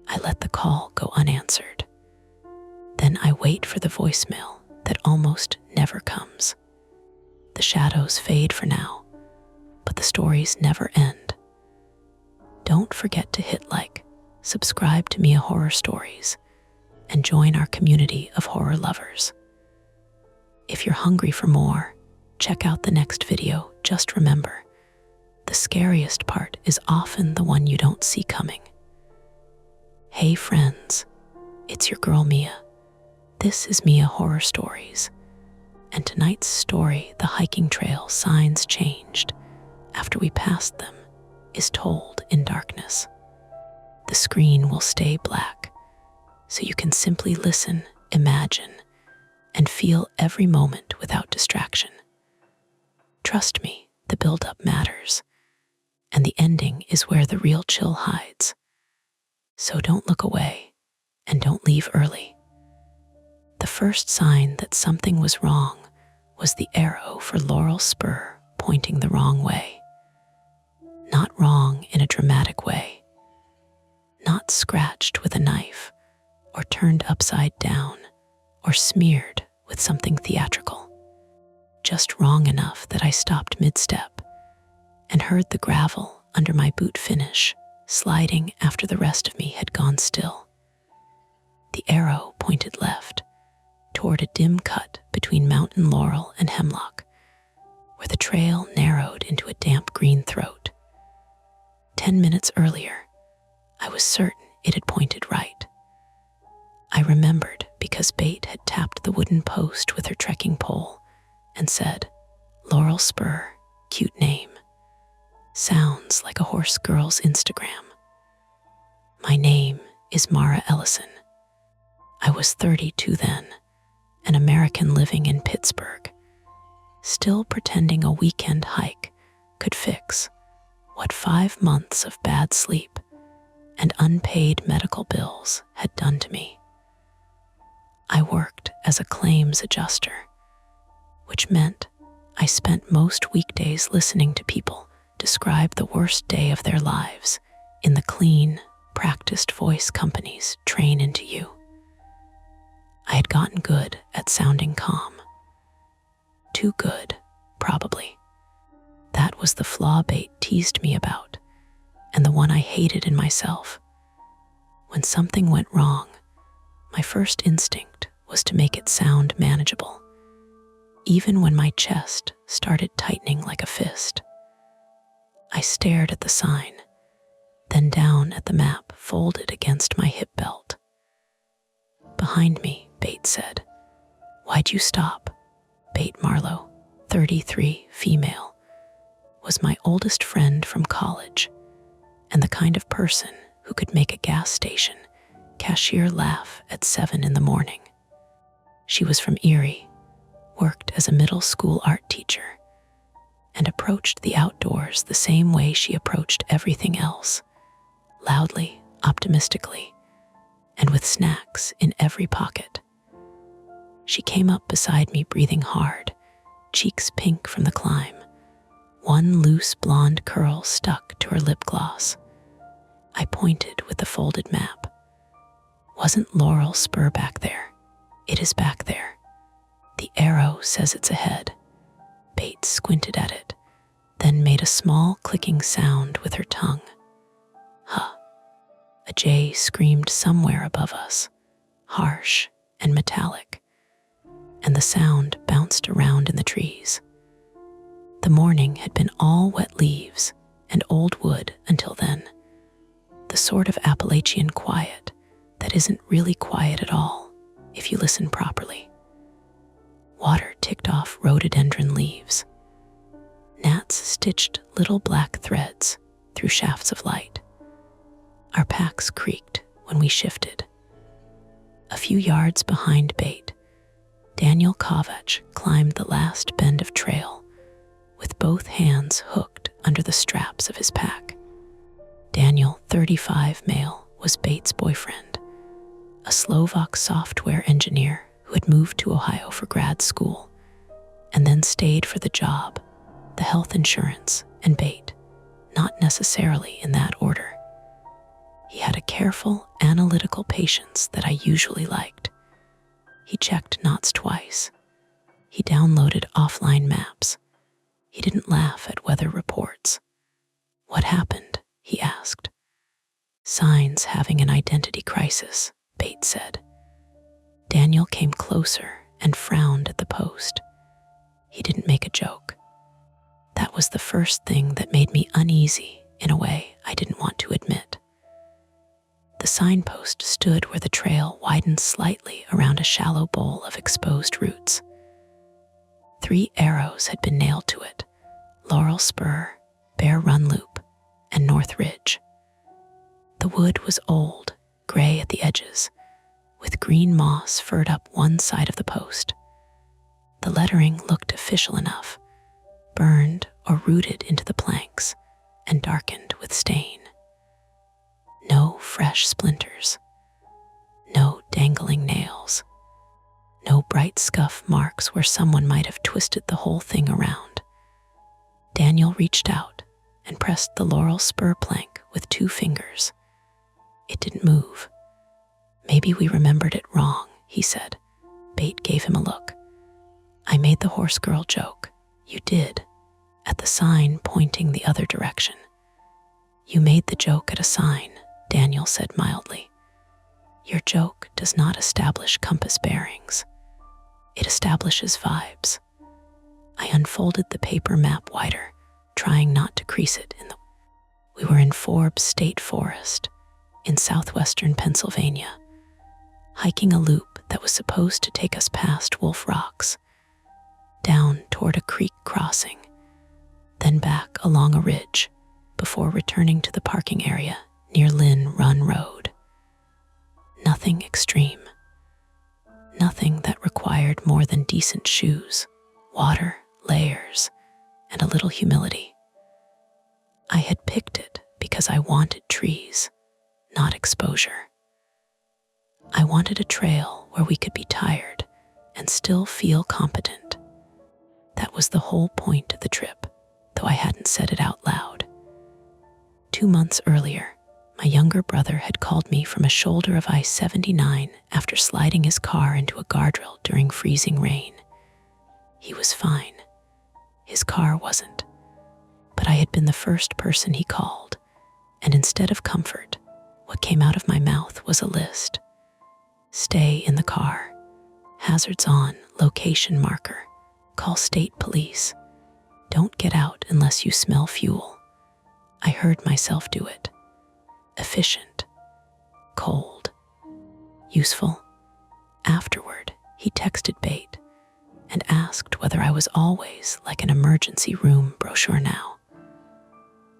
I let the call go unanswered. Then I wait for the voicemail that almost never comes. The shadows fade for now, but the stories never end. Don't forget to hit like, subscribe to Mia Horror Stories, and join our community of horror lovers. If you're hungry for more, check out the next video. Just remember, the scariest part is often the one you don't see coming. Hey friends, it's your girl Mia. This is Mia Horror Stories, and tonight's story, The Hiking Trail Signs Changed After We Passed Them, is told in darkness. The screen will stay black, so you can simply listen, imagine, and feel every moment without distraction. Trust me, the build-up matters, and the ending is where the real chill hides. So don't look away, and don't leave early. The first sign that something was wrong was the arrow for Laurel Spur pointing the wrong way. Not wrong in a dramatic way. Not scratched with a knife, or turned upside down, or smeared with something theatrical. Just wrong enough that I stopped mid-step and heard the gravel under my boot finish sliding after the rest of me had gone still. The arrow pointed left, toward a dim cut between mountain laurel and hemlock, where the trail narrowed into a damp green throat. 10 minutes earlier, I was certain it had pointed right. I remembered because Bate had tapped the wooden post with her trekking pole and said, "Laurel Spur, cute name. Sounds like a horse girl's Instagram." My name is Mara Ellison. I was 32 then, an American living in Pittsburgh, still pretending a weekend hike could fix what 5 months of bad sleep and unpaid medical bills had done to me. I worked as a claims adjuster, which meant I spent most weekdays listening to people describe the worst day of their lives in the clean, practiced voice companies train into you. I had gotten good at sounding calm. Too good, probably. That was the flaw Bate teased me about, and the one I hated in myself. When something went wrong, my first instinct was to make it sound manageable, even when my chest started tightening like a fist. I stared at the sign, then down at the map folded against my hip belt. "Behind me," Bate said. "Why'd you stop?" Bate Marlowe, 33, female, was my oldest friend from college, and the kind of person who could make a gas station cashier laugh at 7 in the morning. She was from Erie, worked as a middle school art teacher, and approached the outdoors the same way she approached everything else, loudly, optimistically, and with snacks in every pocket. She came up beside me breathing hard, cheeks pink from the climb, one loose blonde curl stuck to her lip gloss. I pointed with the folded map. Wasn't Laurel Spur back there? It is back there. The arrow says it's ahead. Bates squinted at it, then made a small clicking sound with her tongue. Huh. A jay screamed somewhere above us, harsh and metallic, and the sound bounced around in the trees. The morning had been all wet leaves and old wood until then, the sort of Appalachian quiet that isn't really quiet at all if you listen properly. Water ticked off rhododendron leaves. Gnats stitched little black threads through shafts of light. Our packs creaked when we shifted. A few yards behind Bate, Daniel Kovach climbed the last bend of trail with both hands hooked under the straps of his pack. Daniel, 35 male, was Bates' boyfriend, a Slovak software engineer who had moved to Ohio for grad school and then stayed for the job, the health insurance, and Bate, not necessarily in that order. He had a careful, analytical patience that I usually liked. He checked knots twice. He downloaded offline maps. He didn't laugh at weather reports. What happened? He asked. Signs having an identity crisis, Bates said. Daniel came closer and frowned at the post. He didn't make a joke. That was the first thing that made me uneasy in a way I didn't want to admit. The signpost stood where the trail widened slightly around a shallow bowl of exposed roots. 3 arrows had been nailed to it: Laurel Spur, Bear Run Loop, and North Ridge. The wood was old, gray at the edges, with green moss furred up one side of the post. The lettering looked official enough, burned or rooted into the planks and darkened with stain. No fresh splinters, no dangling nails, no bright scuff marks where someone might have twisted the whole thing around. Daniel reached out and pressed the Laurel Spur plank with 2 fingers. It didn't move. Maybe we remembered it wrong, he said. Bate gave him a look. I made the horse girl joke. You did, at the sign pointing the other direction. You made the joke at a sign, Daniel said mildly. Your joke does not establish compass bearings. It establishes vibes. I unfolded the paper map wider, trying not to crease it in the... We were in Forbes State Forest, in southwestern Pennsylvania, hiking a loop that was supposed to take us past Wolf Rocks, down toward a creek crossing, then back along a ridge before returning to the parking area near Lynn Run Road. Nothing extreme. Nothing that required more than decent shoes, water, layers, and a little humility. I had picked it because I wanted trees, not exposure. I wanted a trail where we could be tired and still feel competent. That was the whole point of the trip, though I hadn't said it out loud. 2 months earlier, my younger brother had called me from a shoulder of I-79 after sliding his car into a guardrail during freezing rain. He was fine. His car wasn't. But I had been the first person he called, and instead of comfort, what came out of my mouth was a list. Stay in the car. Hazards on, location marker. Call state police. Don't get out unless you smell fuel. I heard myself do it. Efficient. Cold. Useful. Afterward, he texted Bate and asked whether I was always like an emergency room brochure now.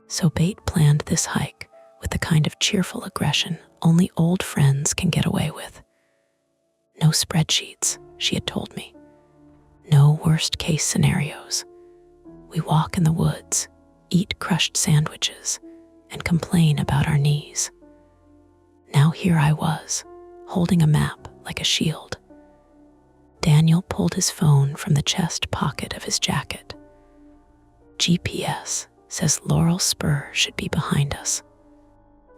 So Bate planned this hike with the kind of cheerful aggression only old friends can get away with. No spreadsheets, she had told me. No worst-case scenarios. We walk in the woods, eat crushed sandwiches, and complain about our knees. Now here I was, holding a map like a shield. Daniel pulled his phone from the chest pocket of his jacket. GPS says Laurel Spur should be behind us.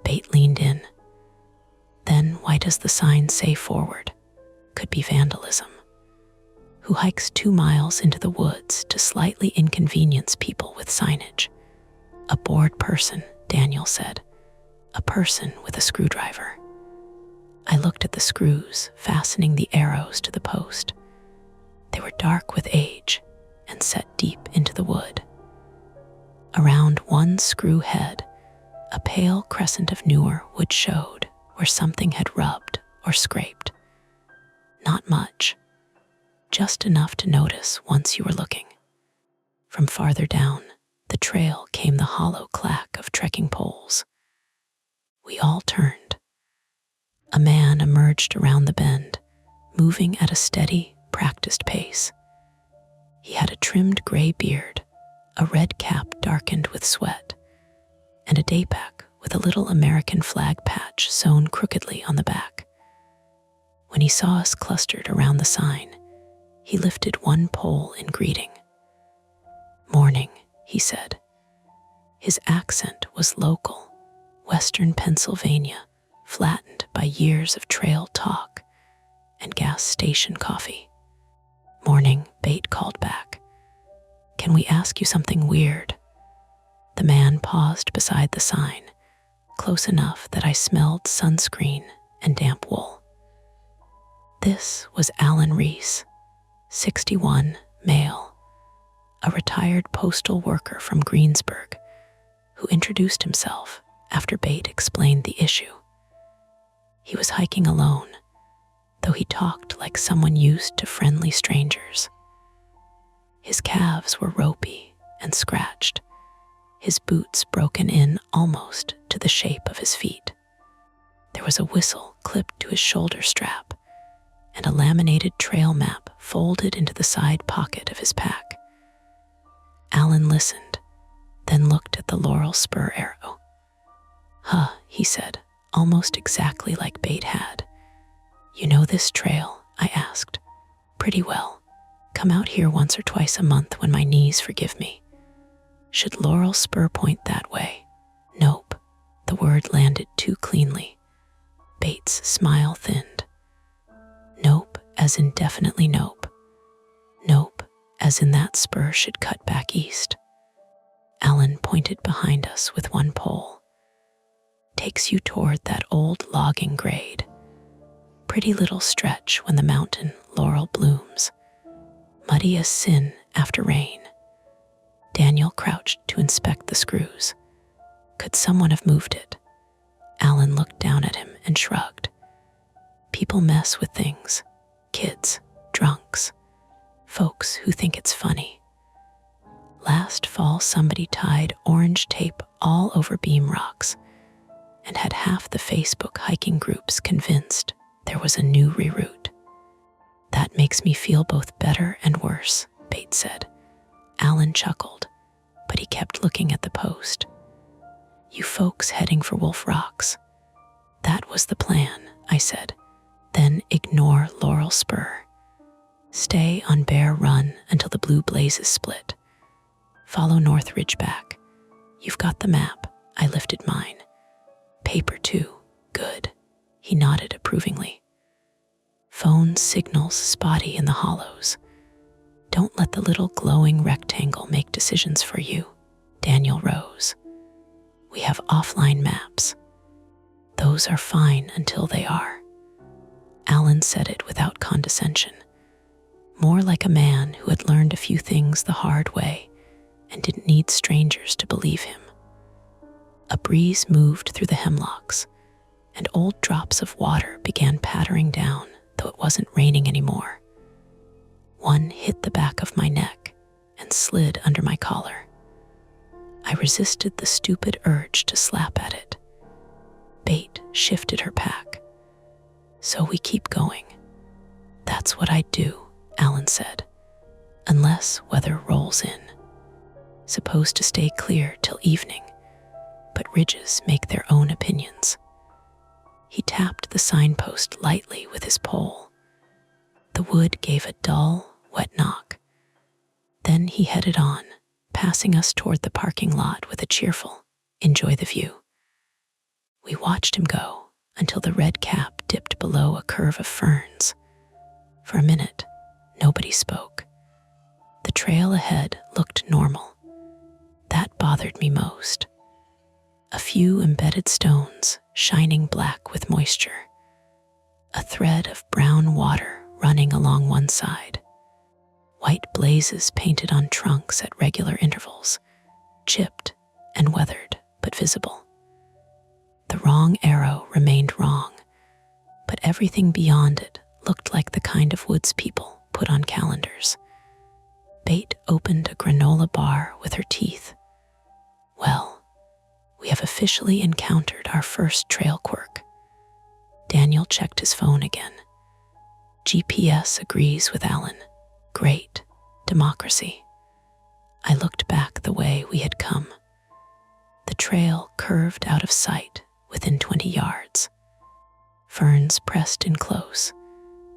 Bate leaned in. Then why does the sign say forward? Could be vandalism. Who hikes 2 miles into the woods to slightly inconvenience people with signage? A bored person, Daniel said. A person with a screwdriver. I looked at the screws fastening the arrows to the post. They were dark with age and set deep into the wood. Around one screw head, a pale crescent of newer wood showed where something had rubbed or scraped. Not much, just enough to notice once you were looking. From farther down the trail came the hollow clack of trekking poles. We all turned. A man emerged around the bend, moving at a steady, practiced pace. He had a trimmed gray beard, a red cap darkened with sweat, and a daypack with a little American flag patch sewn crookedly on the back. When he saw us clustered around the sign, he lifted one pole in greeting. "Morning," he said. His accent was local, Western Pennsylvania, flattened by years of trail talk and gas station coffee. "Morning," Bate called back. "Can we ask you something weird?" The man paused beside the sign, close enough that I smelled sunscreen and damp wool. This was Alan Reese, 61, male, a retired postal worker from Greensburg, who introduced himself after Bate explained the issue. He was hiking alone, though he talked like someone used to friendly strangers. His calves were ropey and scratched, his boots broken in almost to the shape of his feet. There was a whistle clipped to his shoulder strap and a laminated trail map folded into the side pocket of his pack. Alan listened, then looked at the laurel spur arrow. "Huh," he said, almost exactly like Bate had. "You know this trail?" I asked. "Pretty well. Come out here once or twice a month when my knees forgive me." "Should Laurel Spur point that way?" "Nope." The word landed too cleanly. Bate's smile thinned. "Nope, as in definitely nope. Nope, as in that spur should cut back east." Alan pointed behind us with one pole. "Takes you toward that old logging grade. Pretty little stretch when the mountain laurel blooms. Muddy as sin after rain." Daniel crouched to inspect the screws. Could someone have moved it? Alan looked down at him and shrugged. "People mess with things. Kids, drunks, folks who think it's funny. Last fall somebody tied orange tape all over beam rocks and had half the Facebook hiking groups convinced there was a new reroute." "That makes me feel both better and worse," Bate said. Alan chuckled, but he kept looking at the post. "You folks heading for Wolf Rocks?" "That was the plan," I said. "Then ignore Laurel Spur. Stay on Bear Run until the blue blazes split. Follow North Ridgeback. You've got the map." I lifted mine. "Paper too. Good." He nodded approvingly. "Phone signals spotty in the hollows. Don't let the little glowing rectangle make decisions for you." Daniel rose. "We have offline maps. Those are fine until they are." Alan said it without condescension, more like a man who had learned a few things the hard way and didn't need strangers to believe him. A breeze moved through the hemlocks, and old drops of water began pattering down, though it wasn't raining anymore. One hit the back of my neck and slid under my collar. I resisted the stupid urge to slap at it. Bate shifted her pack. "So we keep going." "That's what I do," Alan said, "unless weather rolls in. Supposed to stay clear till evening, but ridges make their own opinions." He tapped the signpost lightly with his pole. The wood gave a dull, wet knock. Then he headed on, passing us toward the parking lot with a cheerful, "Enjoy the view." We watched him go, until the red cap dipped below a curve of ferns. For a minute, nobody spoke. The trail ahead looked normal. That bothered me most. A few embedded stones, shining black with moisture. A thread of brown water running along one side. White blazes painted on trunks at regular intervals, chipped and weathered but visible. The wrong arrow remained wrong, but everything beyond it looked like the kind of woods people put on calendars. Bait opened a granola bar with her teeth. Well, we have officially encountered our first trail quirk. Daniel checked his phone again. GPS agrees with Alan. Great. Democracy. I looked back the way we had come. The trail curved out of sight within 20 yards. Ferns pressed in close,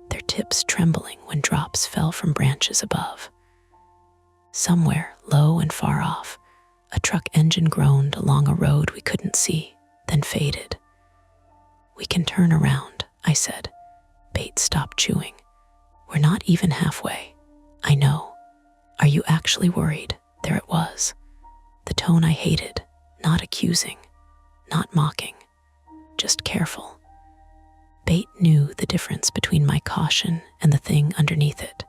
their tips trembling when drops fell from branches above. Somewhere, low and far off, a truck engine groaned along a road we couldn't see, then faded. "We can turn around," I said. Bait stopped chewing. "We're not even halfway." "I know. Are you actually worried?" There it was. The tone I hated, not accusing, not mocking, just careful. Bait knew the difference between my caution and the thing underneath it.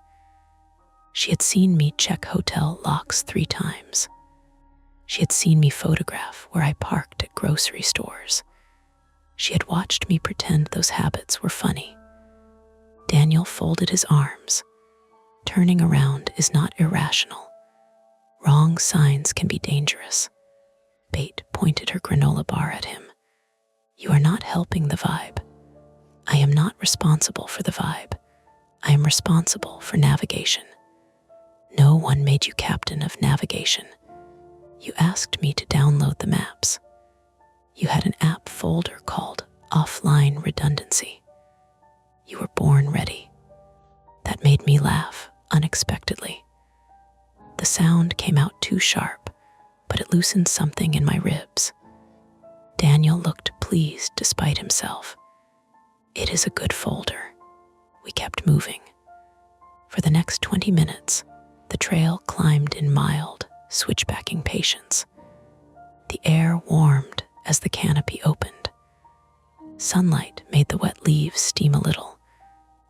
She had seen me check hotel locks 3 times. She had seen me photograph where I parked at grocery stores. She had watched me pretend those habits were funny. Daniel folded his arms. Turning around is not irrational. Wrong signs can be dangerous. Bait pointed her granola bar at him. "You are not helping the vibe. I am not responsible for the vibe. I am responsible for navigation. No one made you captain of navigation. You asked me to download the maps. You had an app folder called Offline Redundancy. You were born ready." That made me laugh unexpectedly. The sound came out too sharp, but it loosened something in my ribs. Daniel looked pleased despite himself. "It is a good folder." We kept moving. For the next 20 minutes, the trail climbed in mild, switchbacking patience. The air warmed as the canopy opened. Sunlight made the wet leaves steam a little,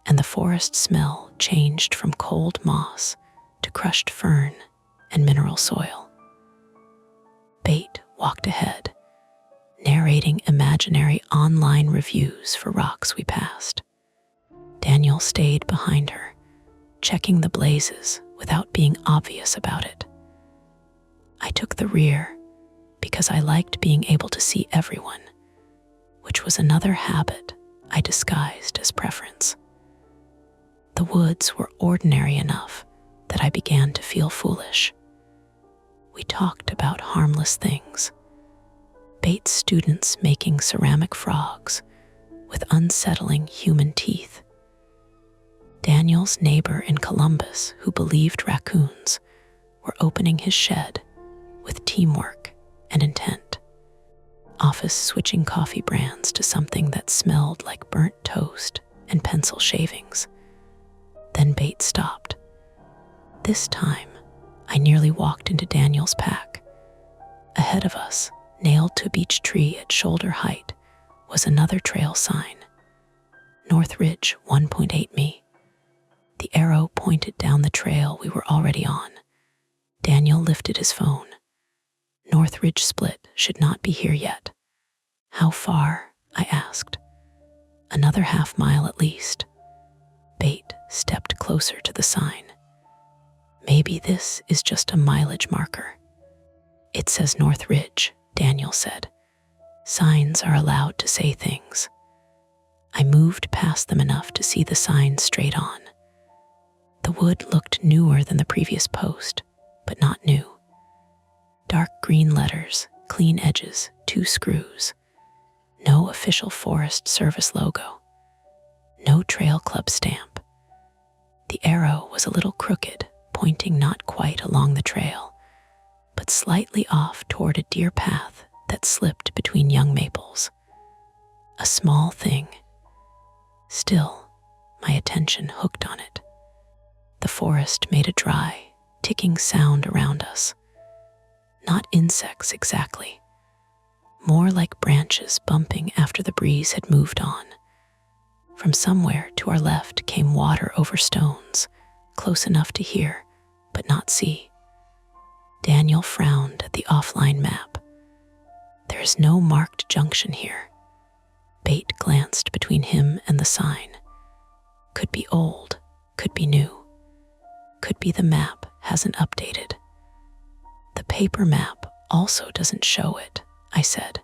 and the forest smell changed from cold moss to crushed fern and mineral soil. Bait walked ahead, narrating imaginary online reviews for rocks we passed. Daniel stayed behind her, checking the blazes without being obvious about it. I took the rear because I liked being able to see everyone, which was another habit I disguised as preference. The woods were ordinary enough that I began to feel foolish. We talked about harmless things. Bait's students making ceramic frogs with unsettling human teeth. Daniel's neighbor in Columbus, who believed raccoons, were opening his shed with teamwork and intent. Office switching coffee brands to something that smelled like burnt toast and pencil shavings. Then Bait stopped. This time, I nearly walked into Daniel's pack. Ahead of us, nailed to a beech tree at shoulder height, was another trail sign. North Ridge 1.8 me. The arrow pointed down the trail we were already on. Daniel lifted his phone. North Ridge split should not be here yet. "How far?" I asked. "Another half mile at least." Bait stepped closer to the sign. "Maybe this is just a mileage marker." "It says North Ridge," Daniel said. "Signs are allowed to say things." I moved past them enough to see the sign straight on. The wood looked newer than the previous post, but not new. Dark green letters, clean edges, 2 screws. No official Forest Service logo. No trail club stamp. The arrow was a little crooked, pointing not quite along the trail, but slightly off toward a deer path that slipped between young maples. A small thing. Still, my attention hooked on it. The forest made a dry, ticking sound around us. Not insects exactly. More like branches bumping after the breeze had moved on. From somewhere to our left came water over stones, close enough to hear, but not see. Daniel frowned at the offline map. There is no marked junction here. Bate glanced between him and the sign. Could be old, could be new. Could be the map hasn't updated. The paper map also doesn't show it, I said.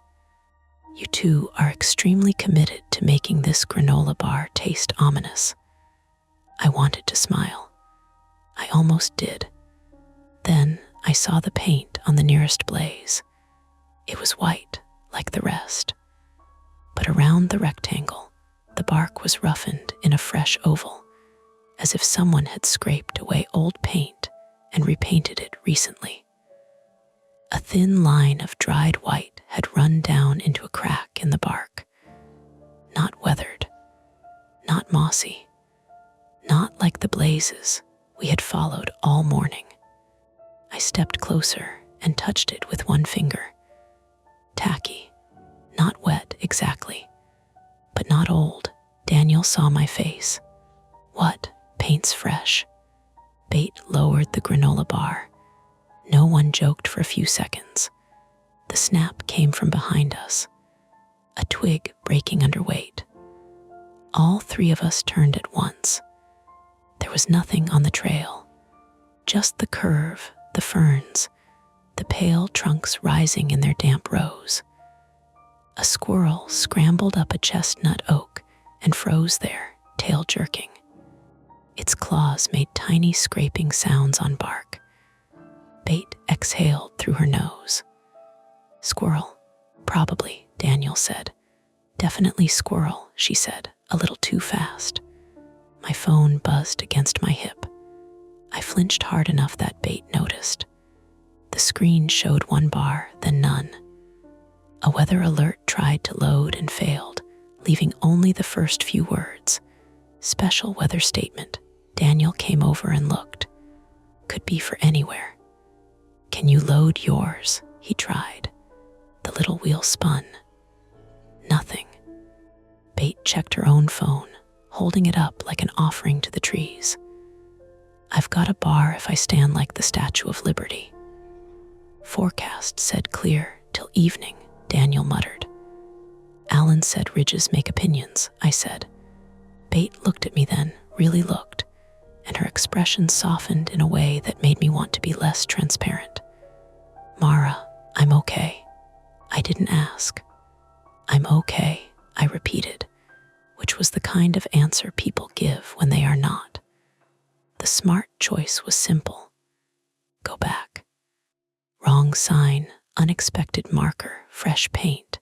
You two are extremely committed to making this granola bar taste ominous. I wanted to smile. I almost did. Then I saw the paint on the nearest blaze. It was white, like the rest. But around the rectangle, the bark was roughened in a fresh oval, as if someone had scraped away old paint and repainted it recently. A thin line of dried white had run down into a crack in the bark. Not weathered, not mossy, not like the blazes we had followed all morning. I stepped closer and touched it with one finger. Tacky, not wet exactly, but not old. Daniel saw my face. What? Paint's fresh. Bate lowered the granola bar. No one joked for a few seconds. The snap came from behind us, a twig breaking under weight. All three of us turned at once. There was nothing on the trail, just the curve, the ferns, the pale trunks rising in their damp rows. A squirrel scrambled up a chestnut oak and froze there, tail jerking. Its claws made tiny scraping sounds on bark. Bate exhaled through her nose. Squirrel, probably, Daniel said. Definitely squirrel, she said, a little too fast. My phone buzzed against my hip. I flinched hard enough that Bate noticed. The screen showed one bar, then none. A weather alert tried to load and failed, leaving only the first few words. Special weather statement. Daniel came over and looked. Could be for anywhere. Can you load yours? He tried. The little wheel spun. Nothing. Bate checked her own phone, holding it up like an offering to the trees. I've got a bar if I stand like the Statue of Liberty. Forecast said clear till evening, Daniel muttered. Alan said ridges make opinions, I said. Bate looked at me then, really looked, and her expression softened in a way that made me want to be less transparent. Mara, I'm okay. I didn't ask. I'm okay, I repeated, which was the kind of answer people give when they are not. The smart choice was simple. Go back. Wrong sign, unexpected marker, fresh paint,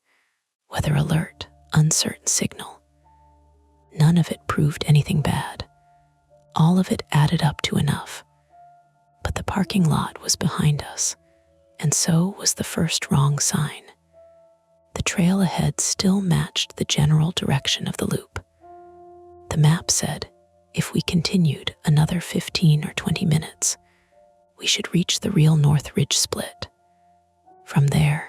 weather alert, uncertain signal. None of it proved anything bad. All of it added up to enough. But the parking lot was behind us, and so was the first wrong sign. The trail ahead still matched the general direction of the loop. The map said, if we continued another 15 or 20 minutes, we should reach the real North Ridge split. From there,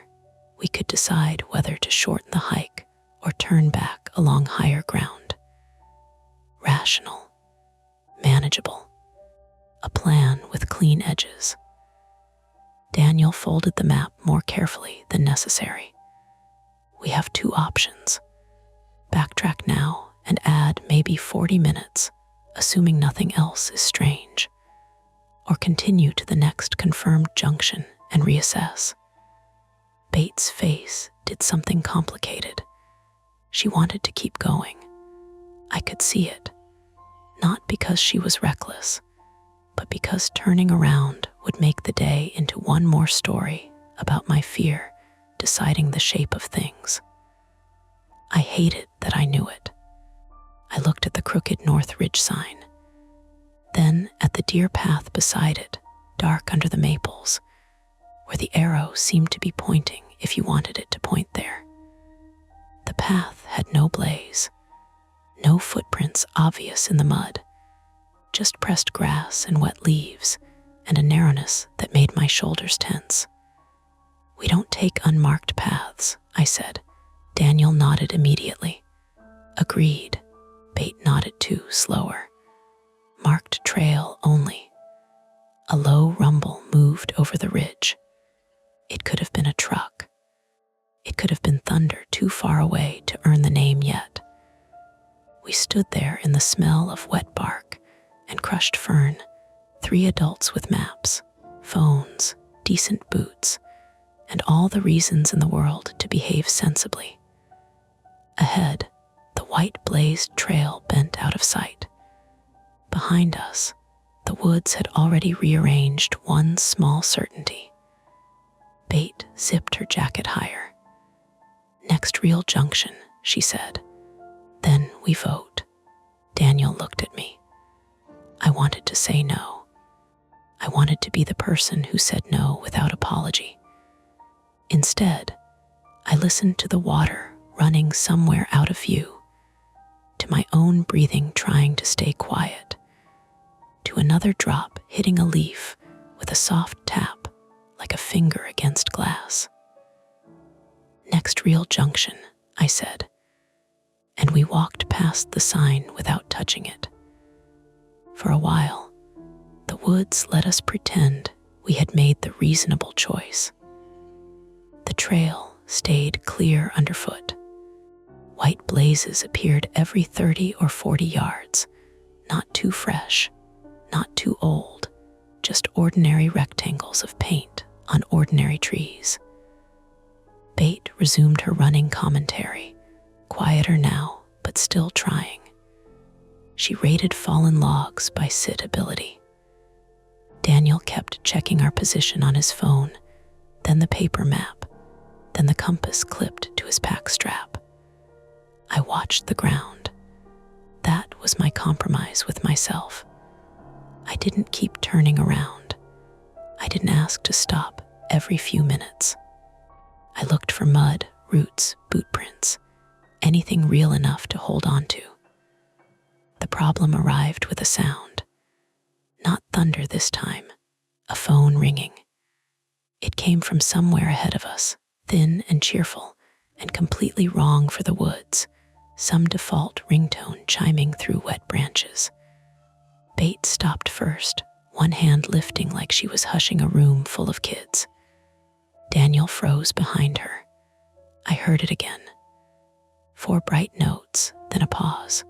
we could decide whether to shorten the hike or turn back along higher ground. Rational, manageable, a plan with clean edges. Daniel folded the map more carefully than necessary. We have two options. Backtrack now and add maybe 40 minutes, assuming nothing else is strange, or continue to the next confirmed junction and reassess. Bate's face did something complicated. She wanted to keep going. I could see it, not because she was reckless, but because turning around would make the day into one more story about my fear deciding the shape of things. I hated that I knew it. I looked at the crooked North Ridge sign, then at the deer path beside it, dark under the maples, where the arrow seemed to be pointing if you wanted it to point there. The The path had no blaze, no footprints obvious in the mud, just pressed grass and wet leaves, and a narrowness that made my shoulders tense. "We don't take unmarked paths," I said. Daniel nodded immediately. "Agreed." Bait nodded too, slower. "Marked trail only." A low rumble moved over the ridge. It could have been a truck. It could have been thunder too far away to earn the name yet. We stood there in the smell of wet bark and crushed fern, 3 adults with maps, phones, decent boots, and all the reasons in the world to behave sensibly. Ahead, the white blazed trail bent out of sight. Behind us, the woods had already rearranged one small certainty. Bait zipped her jacket higher. "Next real junction," she said. "Then we vote." Daniel looked at me. I wanted to say no. I wanted to be the person who said no without apology. Instead, I listened to the water running somewhere out of view, to my own breathing trying to stay quiet, to another drop hitting a leaf with a soft tap like a finger against glass. "Next real junction," I said, and we walked past the sign without touching it. For a while, the woods let us pretend we had made the reasonable choice. The trail stayed clear underfoot. White blazes appeared every 30 or 40 yards, not too fresh, not too old, just ordinary rectangles of paint on ordinary trees. Bait resumed her running commentary, quieter now, but still trying. She rated fallen logs by sit ability. Daniel kept checking our position on his phone, then the paper map, then the compass clipped to his pack strap. I watched the ground. That was my compromise with myself. I didn't keep turning around. I didn't ask to stop every few minutes. I looked for mud, roots, boot prints, anything real enough to hold on to. The problem arrived with a sound. Not thunder this time, a phone ringing. It came from somewhere ahead of us, thin and cheerful, and completely wrong for the woods, some default ringtone chiming through wet branches. Bait stopped first, one hand lifting like she was hushing a room full of kids. Daniel froze behind her. I heard it again. 4 bright notes, then a pause.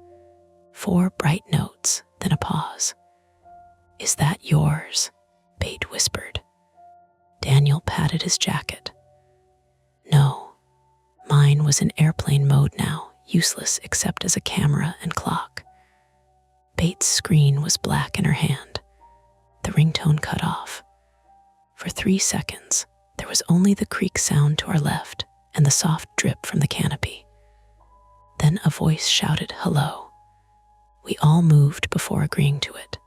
4 bright notes, then a pause. "Is that yours?" Bait whispered. Daniel patted his jacket. "No." Mine was in airplane mode now, useless except as a camera and clock. Bait's screen was black in her hand. The ringtone cut off. For 3 seconds, there was only the creak sound to our left and the soft drip from the canopy. Then a voice shouted hello. We all moved before agreeing to it.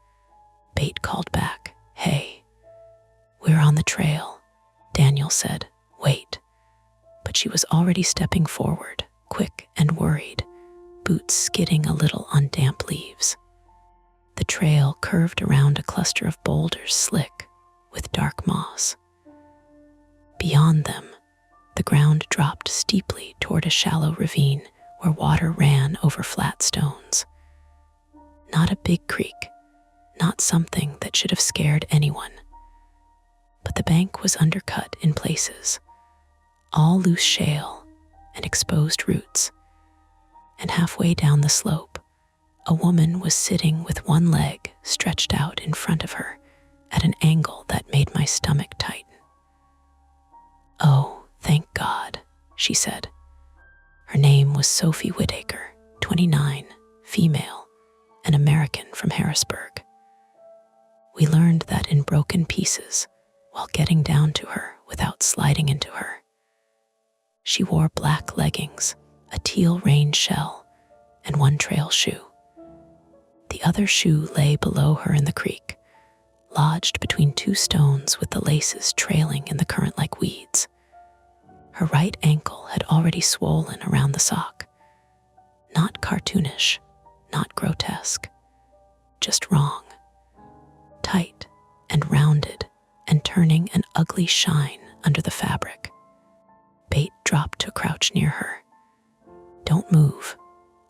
Bait called back, "Hey." "We're on the trail," Daniel said. "Wait." But she was already stepping forward, quick and worried, boots skidding a little on damp leaves. The trail curved around a cluster of boulders slick with dark moss. Beyond them, the ground dropped steeply toward a shallow ravine where water ran over flat stones. Not a big creek, not something that should have scared anyone. But the bank was undercut in places, all loose shale and exposed roots. And halfway down the slope, a woman was sitting with one leg stretched out in front of her at an angle that made my stomach tighten. "Oh, thank God," she said. Her name was Sophie Whittaker, 29, female, an American from Harrisburg. We learned that in broken pieces while getting down to her without sliding into her. She wore black leggings, a teal rain shell, and one trail shoe. The other shoe lay below her in the creek, lodged between 2 stones with the laces trailing in the current like weeds. Her right ankle had already swollen around the sock. Not cartoonish, not grotesque, just wrong. Tight and rounded and turning an ugly shine under the fabric. Bait dropped to crouch near her. Don't move.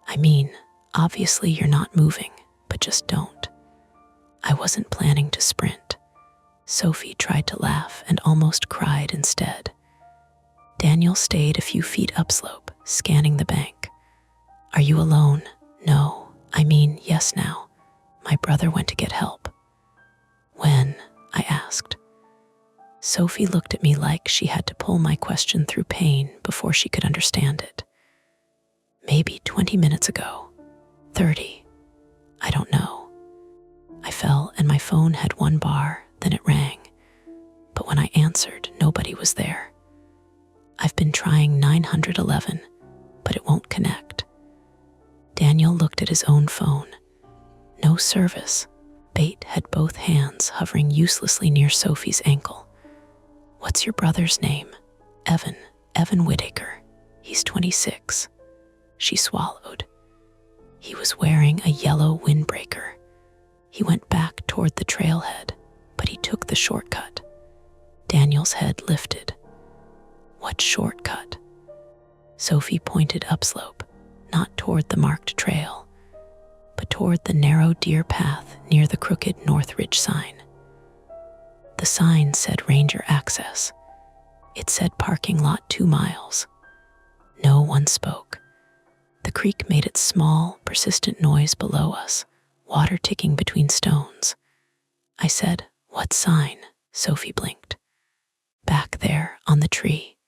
I mean, obviously you're not moving, but just don't. I wasn't planning to sprint. Sophie tried to laugh and almost cried instead. Daniel stayed a few feet upslope, scanning the bank. Are you alone? No, I mean, yes now. My brother went to get help. When? I asked. Sophie looked at me like she had to pull my question through pain before she could understand it. Maybe 20 minutes ago. 30. I don't know. I fell and my phone had one bar, then it rang. But when I answered, nobody was there. I've been trying 911, but it won't connect. Daniel looked at his own phone. No service. Bait had both hands hovering uselessly near Sophie's ankle. What's your brother's name? Evan Whitaker. He's 26. She swallowed. He was wearing a yellow windbreaker. He went back toward the trailhead, but he took the shortcut. Daniel's head lifted. What shortcut? Sophie pointed upslope, not toward the marked trail, but toward the narrow deer path near the crooked North Ridge sign. The sign said Ranger Access. It said parking lot 2 miles. No one spoke. The creek made its small, persistent noise below us, water ticking between stones. I said, "What sign?" Sophie blinked. Back there, on the tree.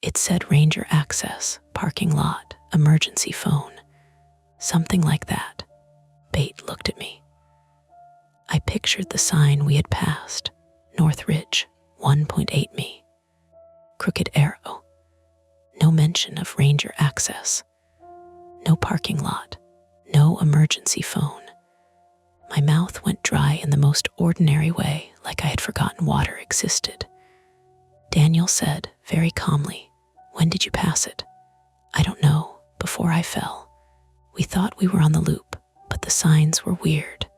It said Ranger Access, parking lot, emergency phone. Something like that. Bait looked at me. I pictured the sign we had passed. North Ridge, 1.8 me. Crooked arrow. No mention of Ranger Access. No parking lot. No emergency phone. My mouth went dry in the most ordinary way, like I had forgotten water existed. Daniel said, very calmly, "When did you pass it?" "I don't know, before I fell. We thought we were on the loop, but the signs were weird."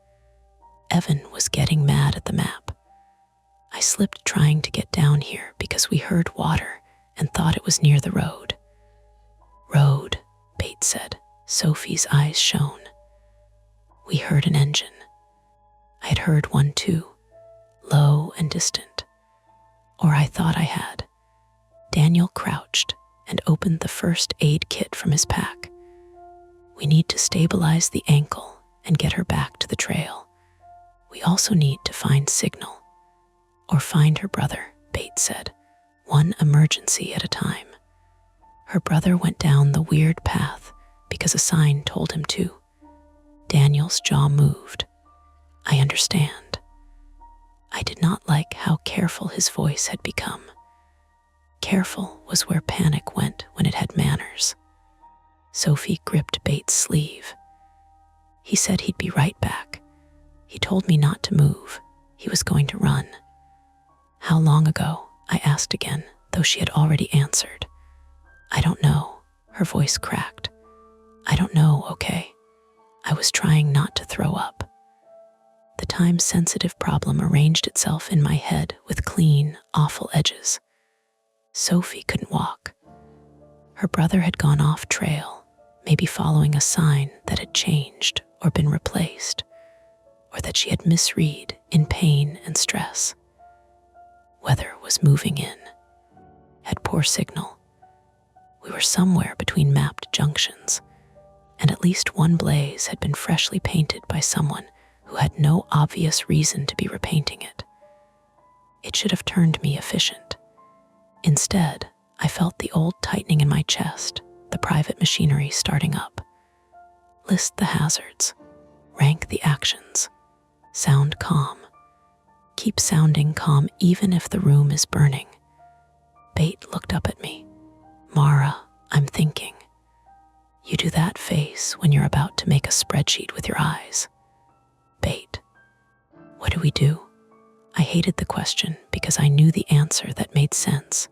Evan was getting mad at the map. I slipped trying to get down here because we heard water and thought it was near the road. "Road," Bate said. Sophie's eyes shone. We heard an engine. I had heard one too, low and distant. Or I thought I had. Daniel crouched and opened the first aid kit from his pack. We need to stabilize the ankle and get her back to the trail. We also need to find signal. Or find her brother, Bates said, one emergency at a time. Her brother went down the weird path because a sign told him to. Daniel's jaw moved. I understand. I did not like how careful his voice had become. Careful was where panic went when it had manners. Sophie gripped Bates' sleeve. He said he'd be right back. He told me not to move. He was going to run. How long ago? I asked again, though she had already answered. I don't know. Her voice cracked. I don't know, okay? I was trying not to throw up. The time-sensitive problem arranged itself in my head with clean, awful edges. Sophie couldn't walk. Her brother had gone off trail, maybe following a sign that had changed or been replaced, or that she had misread in pain and stress. Weather was moving in. Had poor signal. We were somewhere between mapped junctions, and at least one blaze had been freshly painted by someone who had no obvious reason to be repainting it. It should have turned me efficient. Instead, I felt the old tightening in my chest, the private machinery starting up. List the hazards. Rank the actions. Sound calm. Keep sounding calm even if the room is burning. Bate looked up at me. Mara, I'm thinking. You do that face when you're about to make a spreadsheet with your eyes. Bate. What do we do? I hated the question because I knew the answer that made sense,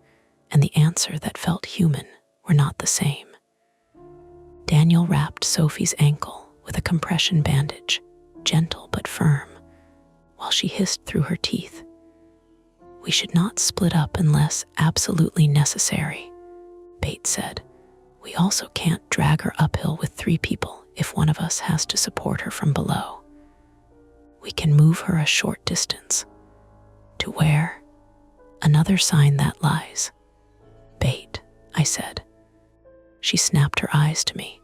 and the answer that felt human were not the same. Daniel wrapped Sophie's ankle with a compression bandage, gentle but firm, while she hissed through her teeth. "We should not split up unless absolutely necessary," Bates said. "We also can't drag her uphill with 3 people if one of us has to support her from below. We can move her a short distance." "To where?" "Another sign that lies." "Bait," I said. She snapped her eyes to me.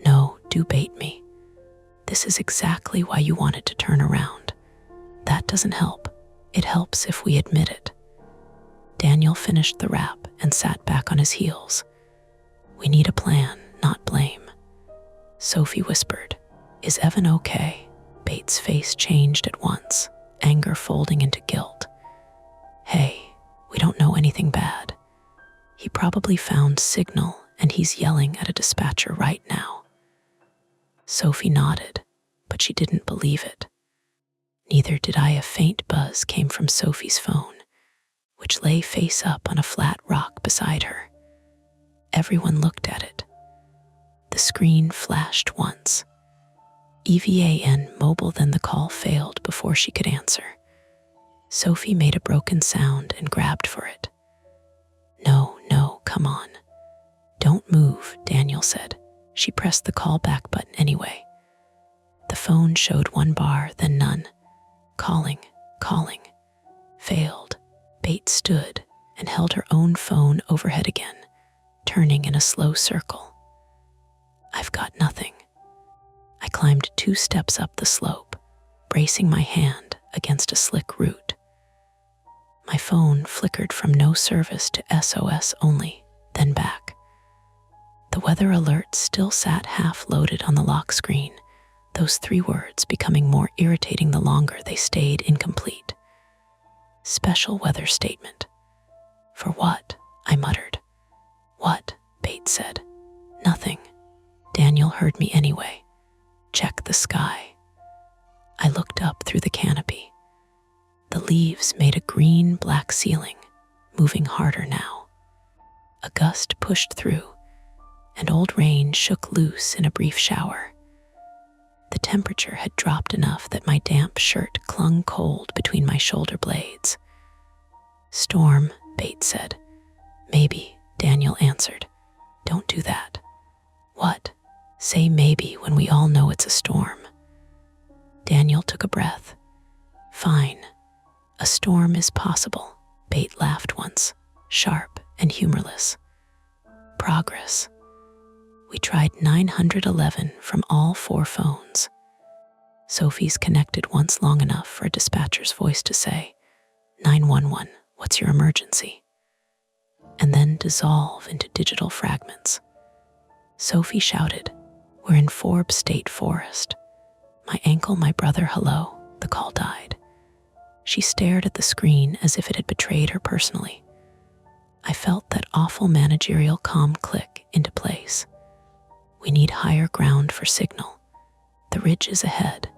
"No, do bait me. This is exactly why you wanted to turn around. That doesn't help. It helps if we admit it." Daniel finished the wrap and sat back on his heels. "We need a plan, not blame." Sophie whispered, "Is Evan okay?" Bates' face changed at once, anger folding into guilt. "Hey, we don't know anything bad. He probably found signal and he's yelling at a dispatcher right now." Sophie nodded, but she didn't believe it. Neither did I. A faint buzz came from Sophie's phone, which lay face up on a flat rock beside her. Everyone looked at it. The screen flashed once. EVAN mobile, then the call failed before she could answer. Sophie made a broken sound and grabbed for it. No, come on. "Don't move," Daniel said. She pressed the call back button anyway. The phone showed 1 bar, then none. Calling. Failed. Bates stood and held her own phone overhead again, turning in a slow circle. "I've got nothing." I climbed 2 steps up the slope, bracing my hand against a slick root. My phone flickered from no service to SOS only, then back. The weather alert still sat half-loaded on the lock screen, those 3 words becoming more irritating the longer they stayed incomplete. "Special weather statement." "For what?" I muttered. "What?" Bates said. "Nothing." Daniel heard me anyway. "Check the sky." I looked up through the canopy. The leaves made a green-black ceiling, moving harder now. A gust pushed through, and old rain shook loose in a brief shower. The temperature had dropped enough that my damp shirt clung cold between my shoulder blades. "Storm," Bates said. "Maybe," Daniel answered. "Don't do that." "What?" "Say maybe when we all know it's a storm." Daniel took a breath. "Fine. A storm is possible," Bates laughed once, sharp and humorless. "Progress." We tried 911 from all 4 phones. Sophie's connected once long enough for a dispatcher's voice to say, "911, what's your emergency?" and then dissolve into digital fragments. Sophie shouted, "We're in Forbes State Forest." "My ankle, my brother, hello." The call died. She stared at the screen as if it had betrayed her personally. I felt that awful managerial calm click into place. "We need higher ground for signal. The ridge is ahead.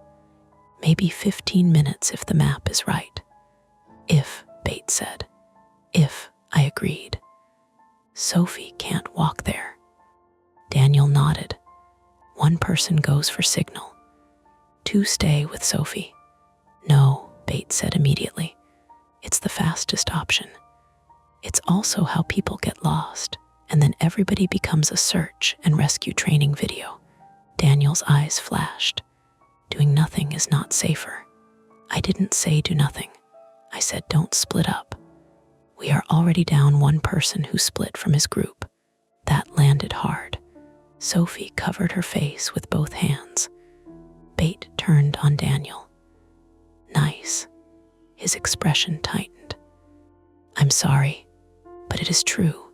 Maybe 15 minutes if the map is right." "If," Bates said. "If," I agreed. "Sophie can't walk there." Daniel nodded. 1 person goes for signal. 2 stay with Sophie. "No," Bates said immediately. "It's the fastest option. It's also how people get lost, and then everybody becomes a search and rescue training video." Daniel's eyes flashed. "Doing nothing is not safer." I didn't say do nothing. I said don't split up. We are already down 1 person who split from his group. That landed hard. Sophie covered her face with both hands. Bate turned on Daniel. "Nice." His expression tightened. "I'm sorry, but it is true."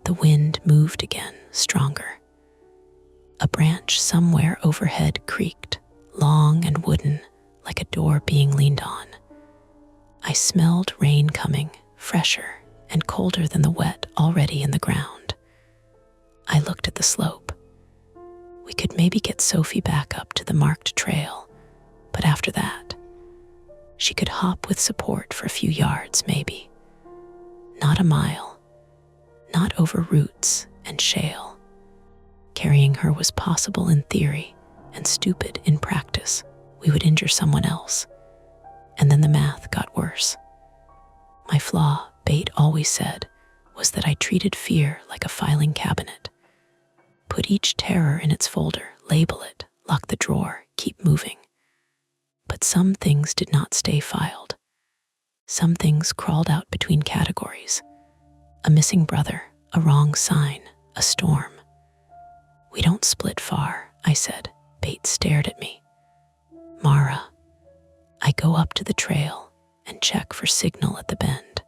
The wind moved again, stronger. A branch somewhere overhead creaked, long and wooden, like a door being leaned on. I smelled rain coming, fresher and colder than the wet already in the ground. I looked at the slope. We could maybe get Sophie back up to the marked trail, but after that, she could hop with support for a few yards maybe. Not a mile, not over roots and shale. Carrying her was possible in theory and stupid in practice. We would injure someone else. And then the math got worse. My flaw, Bate always said, was that I treated fear like a filing cabinet. Put each terror in its folder, label it, lock the drawer, keep moving. But some things did not stay filed. Some things crawled out between categories. A missing brother, a wrong sign, a storm. We don't split far, I said. Bate stared at me. Mara, I go up to the trail and check for signal at the bend.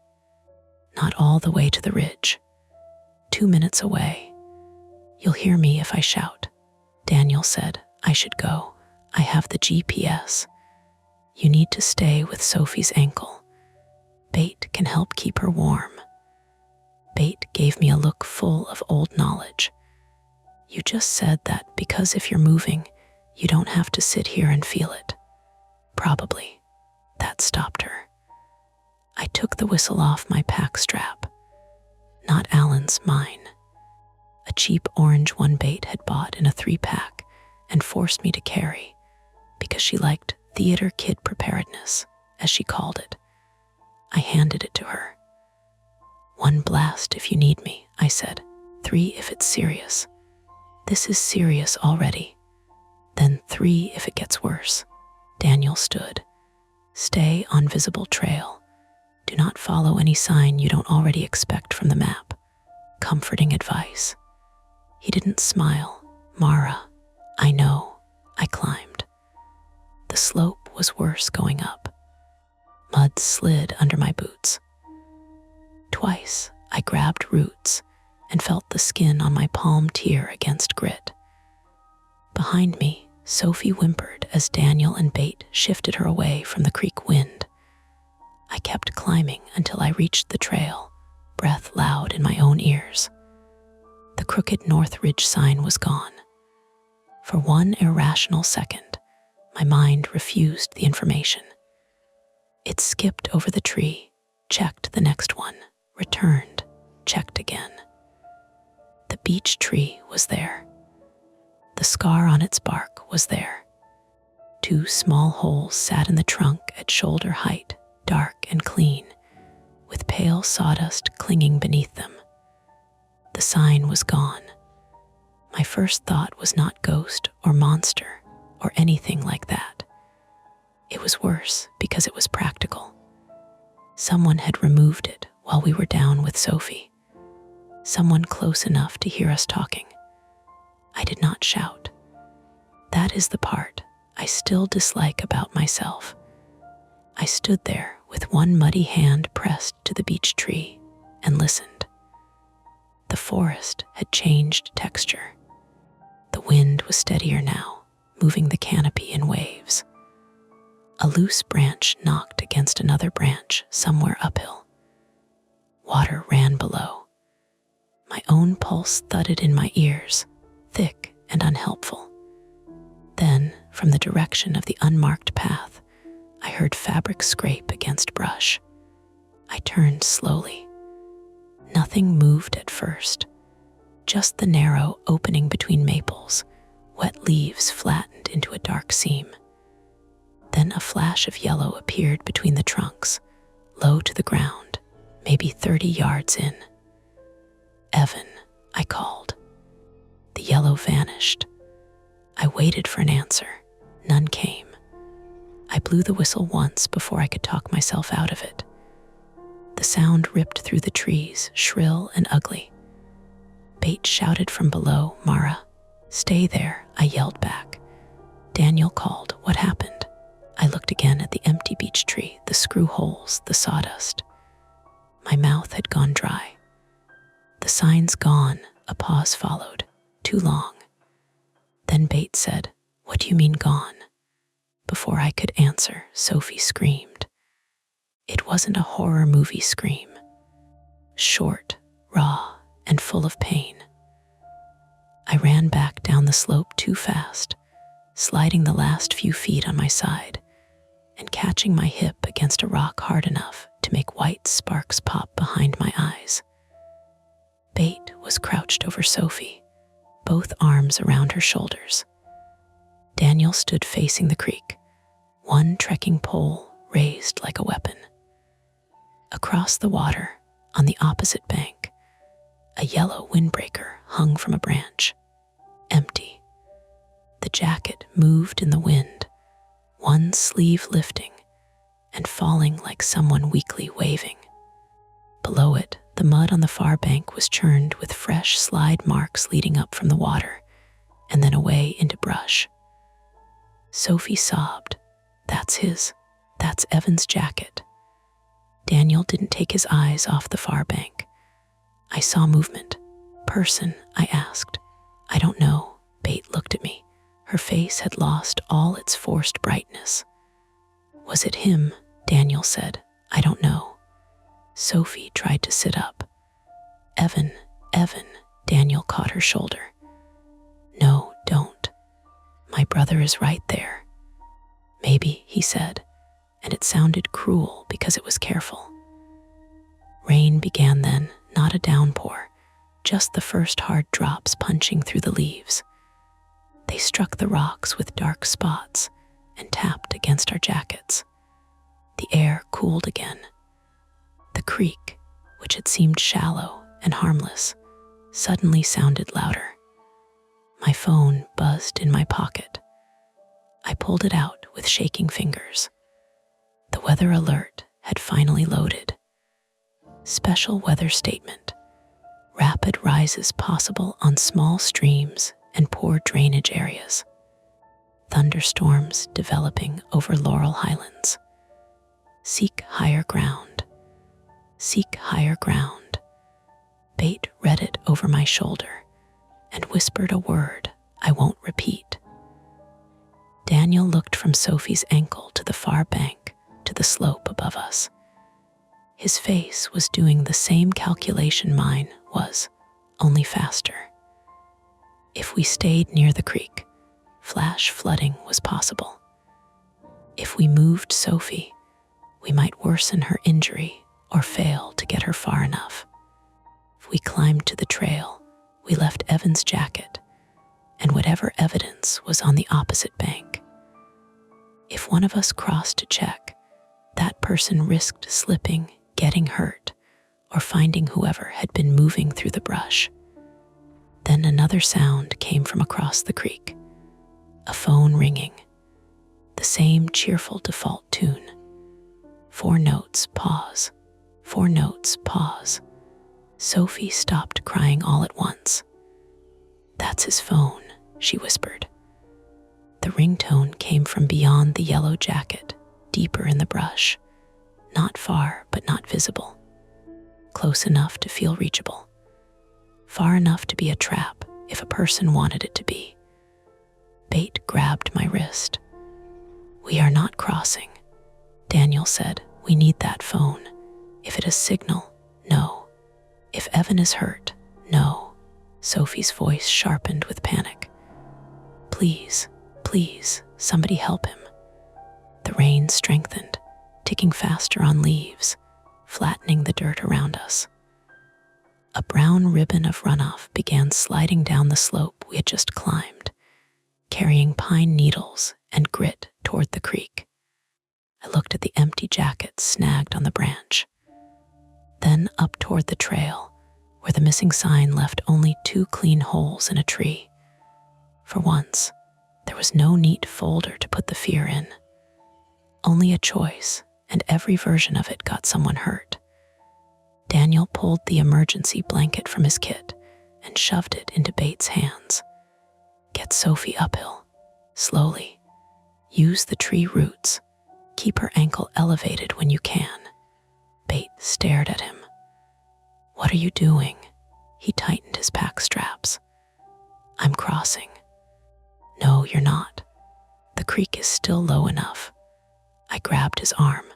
Not all the way to the ridge. 2 minutes away. You'll hear me if I shout. Daniel said I should go. I have the GPS. You need to stay with Sophie's ankle. Bate can help keep her warm. Bate gave me a look full of old knowledge. You just said that because if you're moving, you don't have to sit here and feel it. Probably. That stopped her. I took the whistle off my pack strap. Not Alan's, mine. A cheap orange one Bate had bought in a 3-pack and forced me to carry because she liked theater kid preparedness, as she called it. I handed it to her. 1 blast if you need me, I said. 3 if it's serious. This is serious already. Then 3 if it gets worse. Daniel stood. Stay on visible trail. Do not follow any sign you don't already expect from the map. Comforting advice. He didn't smile. Mara, I know. I climbed. The slope was worse going up. Mud slid under my boots. Twice I grabbed roots and felt the skin on my palm tear against grit. Behind me, Sophie whimpered as Daniel and Bate shifted her away from the creek wind. I kept climbing until I reached the trail, breath loud in my own ears. The crooked North Ridge sign was gone. For 1 irrational second, my mind refused the information. It skipped over the tree, checked the next one, returned, checked again. The beech tree was there. The scar on its bark was there. 2 small holes sat in the trunk at shoulder height, dark and clean, with pale sawdust clinging beneath them. The sign was gone. My first thought was not ghost or monster or anything like that. It was worse because it was practical. Someone had removed it while we were down with Sophie. Someone close enough to hear us talking. I did not shout. That is the part I still dislike about myself. I stood there with one muddy hand pressed to the beech tree and listened. The forest had changed texture. The wind was steadier now, moving the canopy in waves. A loose branch knocked against another branch somewhere uphill. Water ran below. My own pulse thudded in my ears, thick and unhelpful. Then, from the direction of the unmarked path, I heard fabric scrape against brush. I turned slowly. Nothing moved at first. Just the narrow opening between maples, wet leaves flattened into a dark seam. Then a flash of yellow appeared between the trunks, low to the ground, maybe 30 yards in. Evan, I called. The yellow vanished. I waited for an answer. None came. I blew the whistle once before I could talk myself out of it. The sound ripped through the trees, shrill and ugly. Bate shouted from below, Mara. Stay there, I yelled back. Daniel called, what happened? I looked again at the empty beech tree, the screw holes, the sawdust. My mouth had gone dry. The sign's gone, a pause followed. Too long. Then Bate said, what do you mean gone? Before I could answer, Sophie screamed. It wasn't a horror movie scream. Short, raw, and full of pain. I ran back down the slope too fast, sliding the last few feet on my side and catching my hip against a rock hard enough to make white sparks pop behind my eyes. Bait was crouched over Sophie, both arms around her shoulders. Daniel stood facing the creek, one trekking pole raised like a weapon. Across the water, on the opposite bank, a yellow windbreaker hung from a branch, empty. The jacket moved in the wind, one sleeve lifting and falling like someone weakly waving. Below it, the mud on the far bank was churned with fresh slide marks leading up from the water and then away into brush. Sophie sobbed. That's Evan's jacket. Daniel didn't take his eyes off the far bank. I saw movement. Person, I asked. I don't know. Bait looked at me. Her face had lost all its forced brightness. Was it him? Daniel said. I don't know. Sophie tried to sit up. Evan, Daniel caught her shoulder. No, don't. My brother is right there. Maybe, he said, and it sounded cruel because it was careful. Rain began then, not a downpour, just the first hard drops punching through the leaves. They struck the rocks with dark spots and tapped against our jackets. The air cooled again. The creek, which had seemed shallow and harmless, suddenly sounded louder. My phone buzzed in my pocket. I pulled it out with shaking fingers. The weather alert had finally loaded. Special weather statement. Rapid rises possible on small streams and poor drainage areas. Thunderstorms developing over Laurel Highlands. Seek higher ground. Seek higher ground. Bait read it over my shoulder and whispered a word I won't repeat. Daniel looked from Sophie's ankle to the far bank to the slope above us. His face was doing the same calculation mine was, only faster. If we stayed near the creek, flash flooding was possible. If we moved Sophie, we might worsen her injury or fail to get her far enough. If we climbed to the trail, we left Evan's jacket and whatever evidence was on the opposite bank. If one of us crossed to check, that person risked slipping, getting hurt, or finding whoever had been moving through the brush. Then another sound came from across the creek, a phone ringing, the same cheerful default tune. 4 notes, pause. 4 notes, pause. Sophie stopped crying all at once. That's his phone, she whispered. The ringtone came from beyond the yellow jacket, deeper in the brush, not far but not visible, close enough to feel reachable, far enough to be a trap if a person wanted it to be. Bait grabbed my wrist. We are not crossing. Daniel said, we need that phone. If it is signal, no. If Evan is hurt, no. Sophie's voice sharpened with panic. Please, somebody help him. The rain strengthened, ticking faster on leaves, flattening the dirt around us. A brown ribbon of runoff began sliding down the slope we had just climbed, carrying pine needles and grit toward the creek. I looked at the empty jacket snagged on the branch. Then up toward the trail, where the missing sign left only 2 clean holes in a tree. For once, there was no neat folder to put the fear in. Only a choice, and every version of it got someone hurt. Daniel pulled the emergency blanket from his kit and shoved it into Bates' hands. Get Sophie uphill, slowly. Use the tree roots. Keep her ankle elevated when you can. Bate stared at him. What are you doing? He tightened his pack straps. I'm crossing. No, you're not. The creek is still low enough. I grabbed his arm.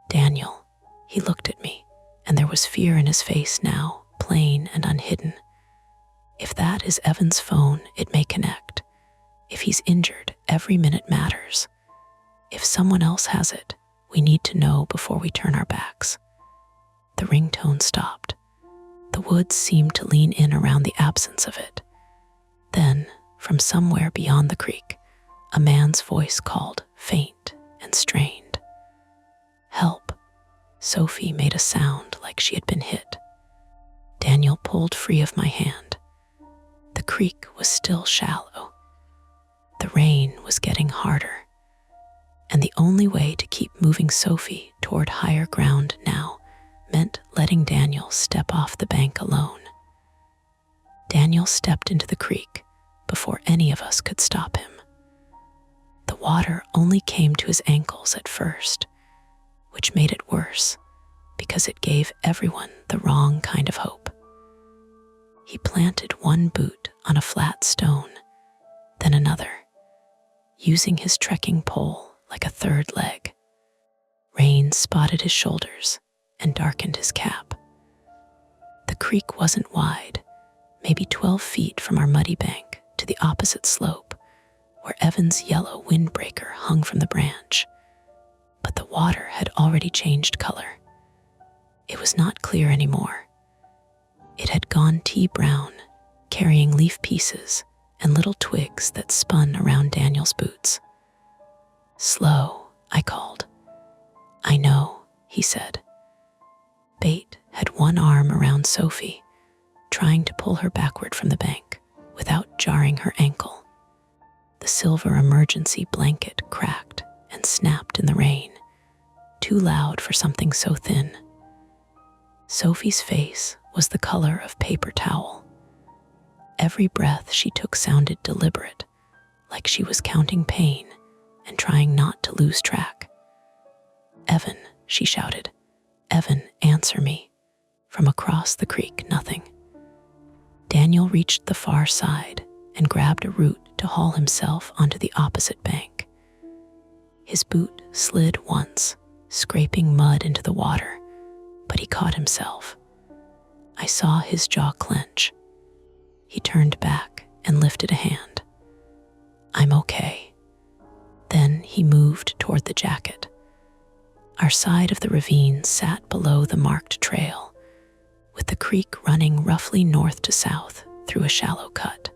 Daniel. He looked at me, and there was fear in his face now, plain and unhidden. If that is Evan's phone, it may connect. If he's injured, every minute matters. If someone else has it, We need to know before we turn our backs." The ringtone stopped. The woods seemed to lean in around the absence of it. Then, from somewhere beyond the creek, a man's voice called, faint and strained. "Help." Sophie made a sound like she had been hit. Daniel pulled free of my hand. The creek was still shallow. The rain was getting harder, and the only way to keep moving Sophie toward higher ground now meant letting Daniel step off the bank alone. Daniel stepped into the creek before any of us could stop him. The water only came to his ankles at first, which made it worse because it gave everyone the wrong kind of hope. He planted one boot on a flat stone, then another, using his trekking pole like a third leg. Rain spotted his shoulders and darkened his cap. The creek wasn't wide, maybe 12 feet from our muddy bank to the opposite slope, where Evan's yellow windbreaker hung from the branch. But the water had already changed color. It was not clear anymore. It had gone tea brown, carrying leaf pieces and little twigs that spun around Daniel's boots. "Slow," I called. "I know," he said. Bate had one arm around Sophie, trying to pull her backward from the bank without jarring her ankle. The silver emergency blanket cracked and snapped in the rain, too loud for something so thin. Sophie's face was the color of paper towel. Every breath she took sounded deliberate, like she was counting pain and trying not to lose track. "Evan," she shouted. "Evan, answer me." From across the creek, nothing. Daniel reached the far side and grabbed a root to haul himself onto the opposite bank. His boot slid once, scraping mud into the water, but he caught himself. I saw his jaw clench. He turned back and lifted a hand. "I'm okay." Then he moved toward the jacket. Our side of the ravine sat below the marked trail, with the creek running roughly north to south through a shallow cut.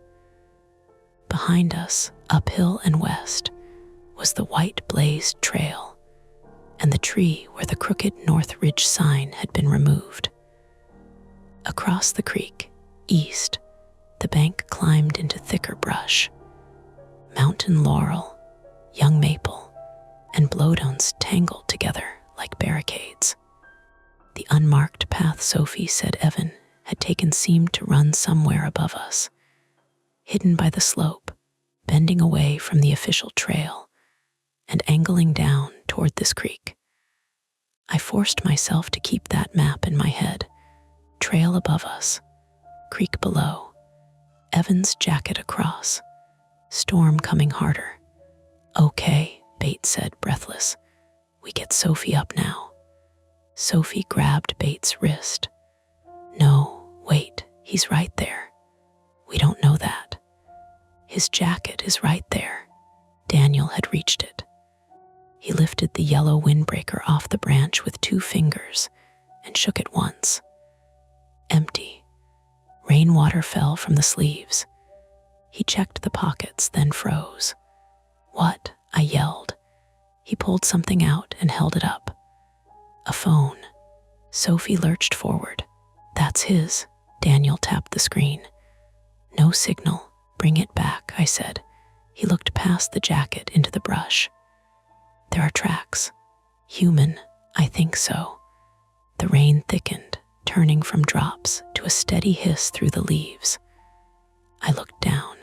Behind us, uphill and west, was the white blazed trail and the tree where the crooked North Ridge sign had been removed. Across the creek, east, the bank climbed into thicker brush. Mountain laurel, young maple, and blowdones tangled together like barricades. The unmarked path Sophie said Evan had taken seemed to run somewhere above us, hidden by the slope, bending away from the official trail and angling down toward this creek. I forced myself to keep that map in my head. Trail above us, creek below, Evan's jacket across, storm coming harder. "Okay," Bates said, breathless. "We get Sophie up now." Sophie grabbed Bates' wrist. "No, wait, he's right there." "We don't know that." "His jacket is right there." Daniel had reached it. He lifted the yellow windbreaker off the branch with 2 fingers and shook it once. Empty. Rainwater fell from the sleeves. He checked the pockets, then froze. "What?" I yelled. He pulled something out and held it up. A phone. Sophie lurched forward. "That's his." Daniel tapped the screen. "No signal. Bring it back," I said. He looked past the jacket into the brush. "There are tracks. Human, I think so." The rain thickened, turning from drops to a steady hiss through the leaves. I looked down.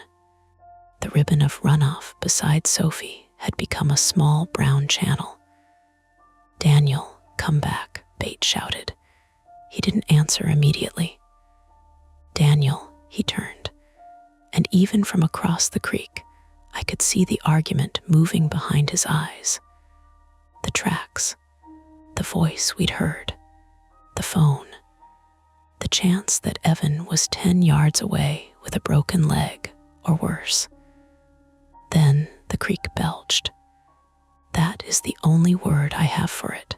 The ribbon of runoff beside Sophie had become a small brown channel. "Daniel, come back," Bates shouted. He didn't answer immediately. "Daniel," he turned, and even from across the creek, I could see the argument moving behind his eyes. The tracks, the voice we'd heard, the phone, the chance that Evan was 10 yards away with a broken leg or worse. Then the creek belched. "That is the only word I have for it.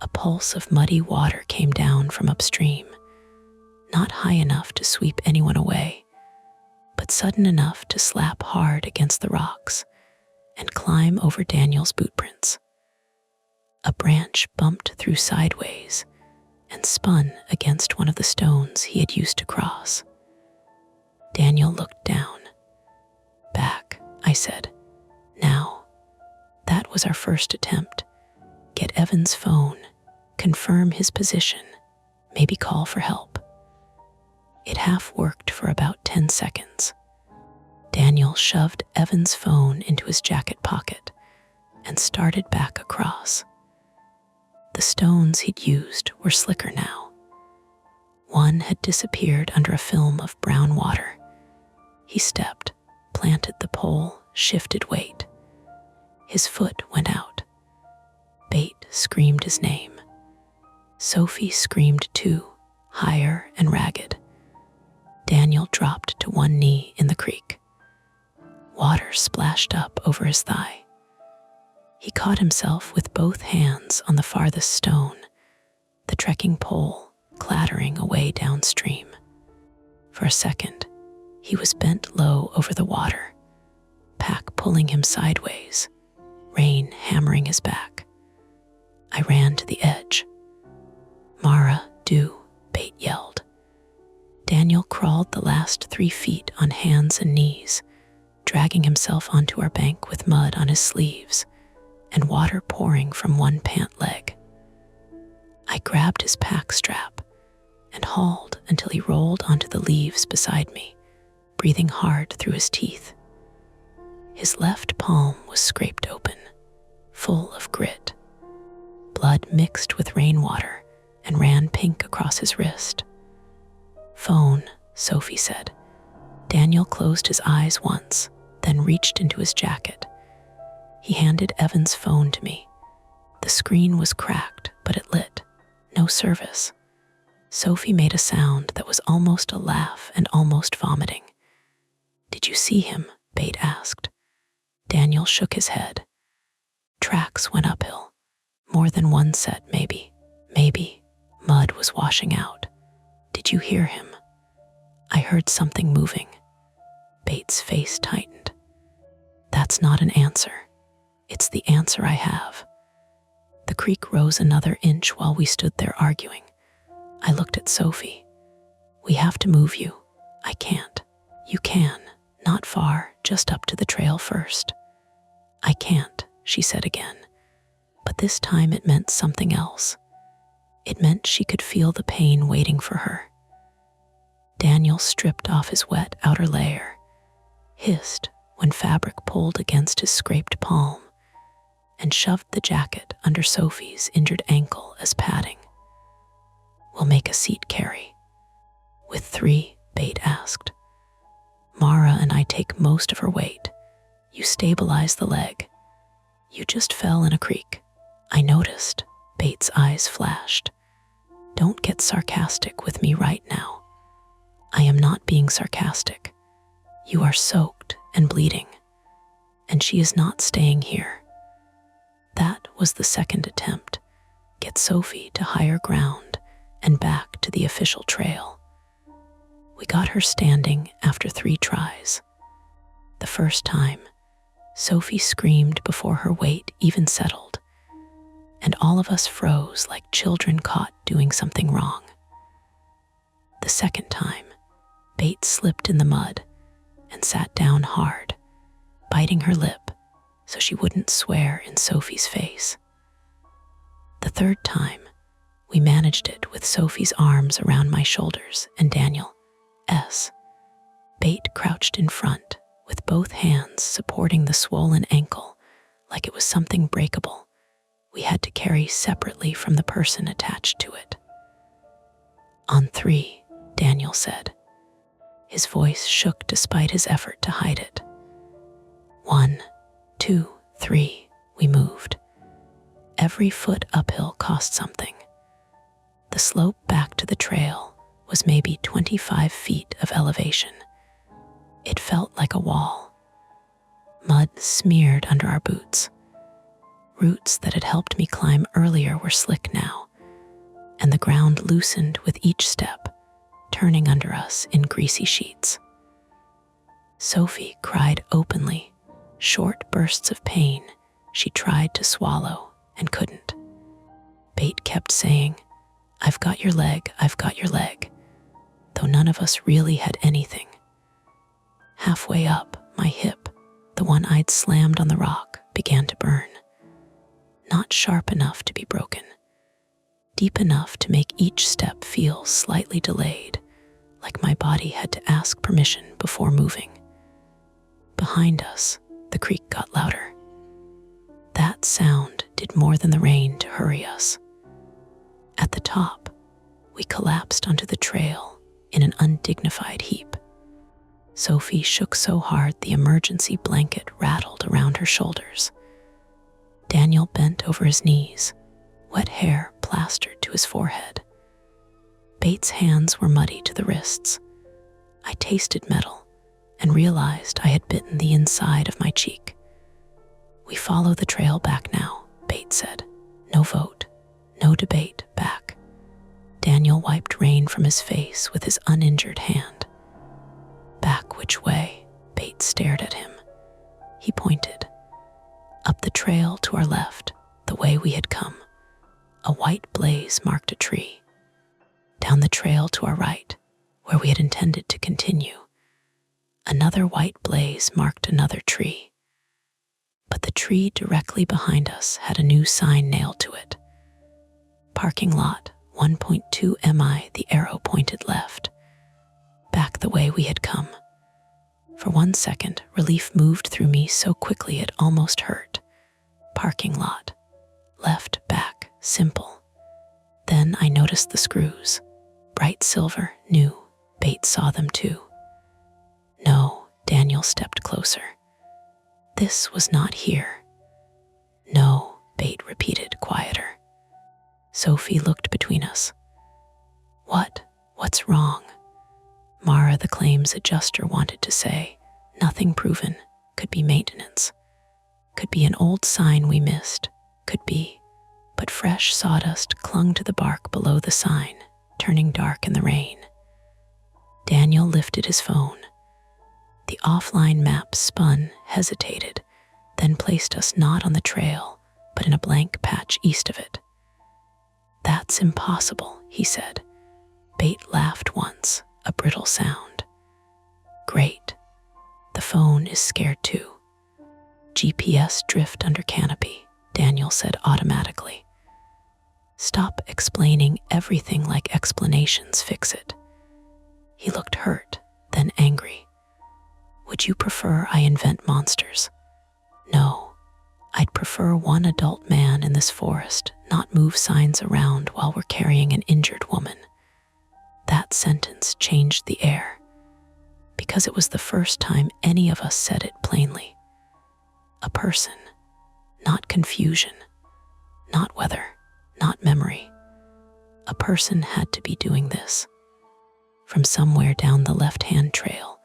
A pulse of muddy water came down from upstream, not high enough to sweep anyone away, but sudden enough to slap hard against the rocks and climb over Daniel's bootprints. A branch bumped through sideways and spun against one of the stones he had used to cross. Daniel looked down. "Back," I said. "Now." That was our first attempt. Get Evan's phone, confirm his position, maybe call for help. It half worked for about 10 seconds. Daniel shoved Evan's phone into his jacket pocket and started back across. The stones he'd used were slicker now. One had disappeared under a film of brown water. He stepped, planted the pole, shifted weight. His foot went out. Bait screamed his name. Sophie screamed too, higher and ragged. Daniel dropped to one knee in the creek. Water splashed up over his thigh. He caught himself with both hands on the farthest stone, the trekking pole clattering away downstream. For a second, he was bent low over the water, pack pulling him sideways, rain hammering his back. I ran to the edge. "Mara, do," Bait yelled. Daniel crawled the last 3 feet on hands and knees, dragging himself onto our bank with mud on his sleeves and water pouring from one pant leg. I grabbed his pack strap and hauled until he rolled onto the leaves beside me, breathing hard through his teeth. His left palm was scraped open, full of grit. Blood mixed with rainwater and ran pink across his wrist. "Phone," Sophie said. Daniel closed his eyes once, then reached into his jacket. He handed Evan's phone to me. The screen was cracked, but it lit. No service. Sophie made a sound that was almost a laugh and almost vomiting. "Did you see him?" Bait asked. Daniel shook his head. Tracks went uphill. More than one set, maybe. Maybe. Mud was washing out. "Did you hear him?" "I heard something moving." Bait's face tightened. "That's not an answer. It's the answer I have." The creek rose another inch while we stood there arguing. I looked at Sophie. "We have to move you." "I can't." "You can. Not far, just up to the trail first." "I can't," she said again. But this time it meant something else. It meant she could feel the pain waiting for her. Daniel stripped off his wet outer layer, hissed when fabric pulled against his scraped palm, and shoved the jacket under Sophie's injured ankle as padding. "We'll make a seat carry." "With 3?" Bait asked. "Mara and I take most of her weight. You stabilize the leg. You just fell in a creek." I noticed. Bait's eyes flashed. "Don't get sarcastic with me right now." "I am not being sarcastic. You are soaked and bleeding, and she is not staying here." That was the second attempt. Get Sophie to higher ground and back to the official trail. We got her standing after 3 tries. The first time, Sophie screamed before her weight even settled, and all of us froze like children caught doing something wrong. The second time, Bait slipped in the mud and sat down hard, biting her lip so she wouldn't swear in Sophie's face. The third time, we managed it with Sophie's arms around my shoulders and Daniel's. Bait crouched in front, with both hands supporting the swollen ankle like it was something breakable we had to carry separately from the person attached to it. "On 3, Daniel said. His voice shook despite his effort to hide it. 1, 2, 3, we moved. Every foot uphill cost something. The slope back to the trail was maybe 25 feet of elevation. It felt like a wall. Mud smeared under our boots. Roots that had helped me climb earlier were slick now, and the ground loosened with each step, turning under us in greasy sheets. Sophie cried openly, short bursts of pain she tried to swallow and couldn't. Bait kept saying, "I've got your leg, I've got your leg," though none of us really had anything. Halfway up, my hip, the one I'd slammed on the rock, began to burn. Not sharp enough to be broken, deep enough to make each step feel slightly delayed, like my body had to ask permission before moving. Behind us, the creak got louder. That sound did more than the rain to hurry us. At the top, we collapsed onto the trail in an undignified heap. Sophie shook so hard the emergency blanket rattled around her shoulders. Daniel bent over his knees, wet hair plastered to his forehead. Bates' hands were muddy to the wrists. I tasted metal and realized I had bitten the inside of my cheek. "We follow the trail back now," Bates said. "No vote, no debate, back." Daniel wiped rain from his face with his uninjured hand. "Back which way?" Bates stared at him. He pointed. Up the trail to our left, the way we had come. A white blaze marked a tree. Down the trail to our right, where we had intended to continue, another white blaze marked another tree. But the tree directly behind us had a new sign nailed to it. "Parking lot, 1.2 mi," the arrow pointed left. Back the way we had come. For 1 second, relief moved through me so quickly it almost hurt. Parking lot. Left, back, simple. Then I noticed the screws. Bright silver, new. Bates saw them too. "No," Daniel stepped closer. "This was not here." "No," Bate repeated, quieter. Sophie looked between us. What's wrong?" Mara, the claims adjuster, wanted to say. Nothing proven. Could be maintenance. Could be an old sign we missed. Could be. But fresh sawdust clung to the bark below the sign, turning dark in the rain. Daniel lifted his phone. The offline map spun, hesitated, then placed us not on the trail, but in a blank patch east of it. "That's impossible," he said. Bate laughed once, a brittle sound. "Great. The phone is scared too." "GPS drift under canopy," Daniel said automatically. "Stop explaining everything like explanations fix it." He looked hurt, then angry. "Would you prefer I invent monsters?" "No. I'd prefer one adult man in this forest not move signs around while we're carrying an injured woman." That sentence changed the air, because it was the first time any of us said it plainly. A person, not confusion, not weather, not memory. A person had to be doing this. From somewhere down the left-hand trail,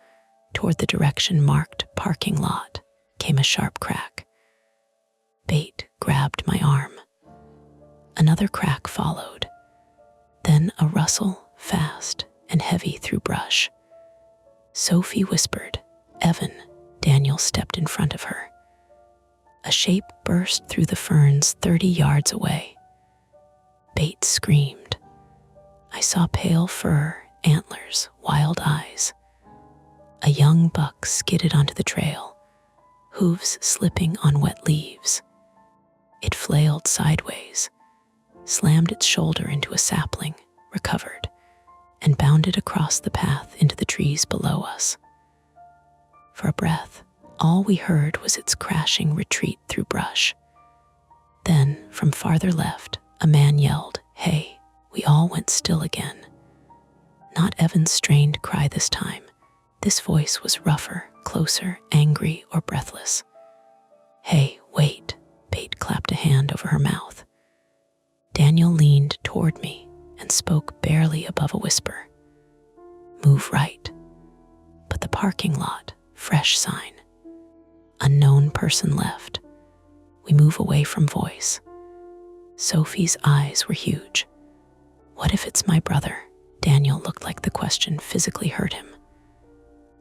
toward the direction marked parking lot, came a sharp crack. Bate grabbed my arm. Another crack followed, then a rustle, fast and heavy through brush. Sophie whispered, "Evan." Daniel stepped in front of her. A shape burst through the ferns 30 yards away. Bate screamed. I saw pale fur, antlers, wild eyes. A young buck skidded onto the trail, hooves slipping on wet leaves. It flailed sideways, slammed its shoulder into a sapling, recovered, and bounded across the path into the trees below us. For a breath, all we heard was its crashing retreat through brush. Then, from farther left, a man yelled, "Hey!" We all went still again. Not Evan's strained cry this time. This voice was rougher, closer, angry, or breathless. "Hey, wait!" Bate clapped a hand over her mouth. Daniel leaned toward me and spoke barely above a whisper. "Move right." But the parking lot, fresh sign. Unknown person left. We move away from voice. Sophie's eyes were huge. What if it's my brother? Daniel looked like the question physically hurt him.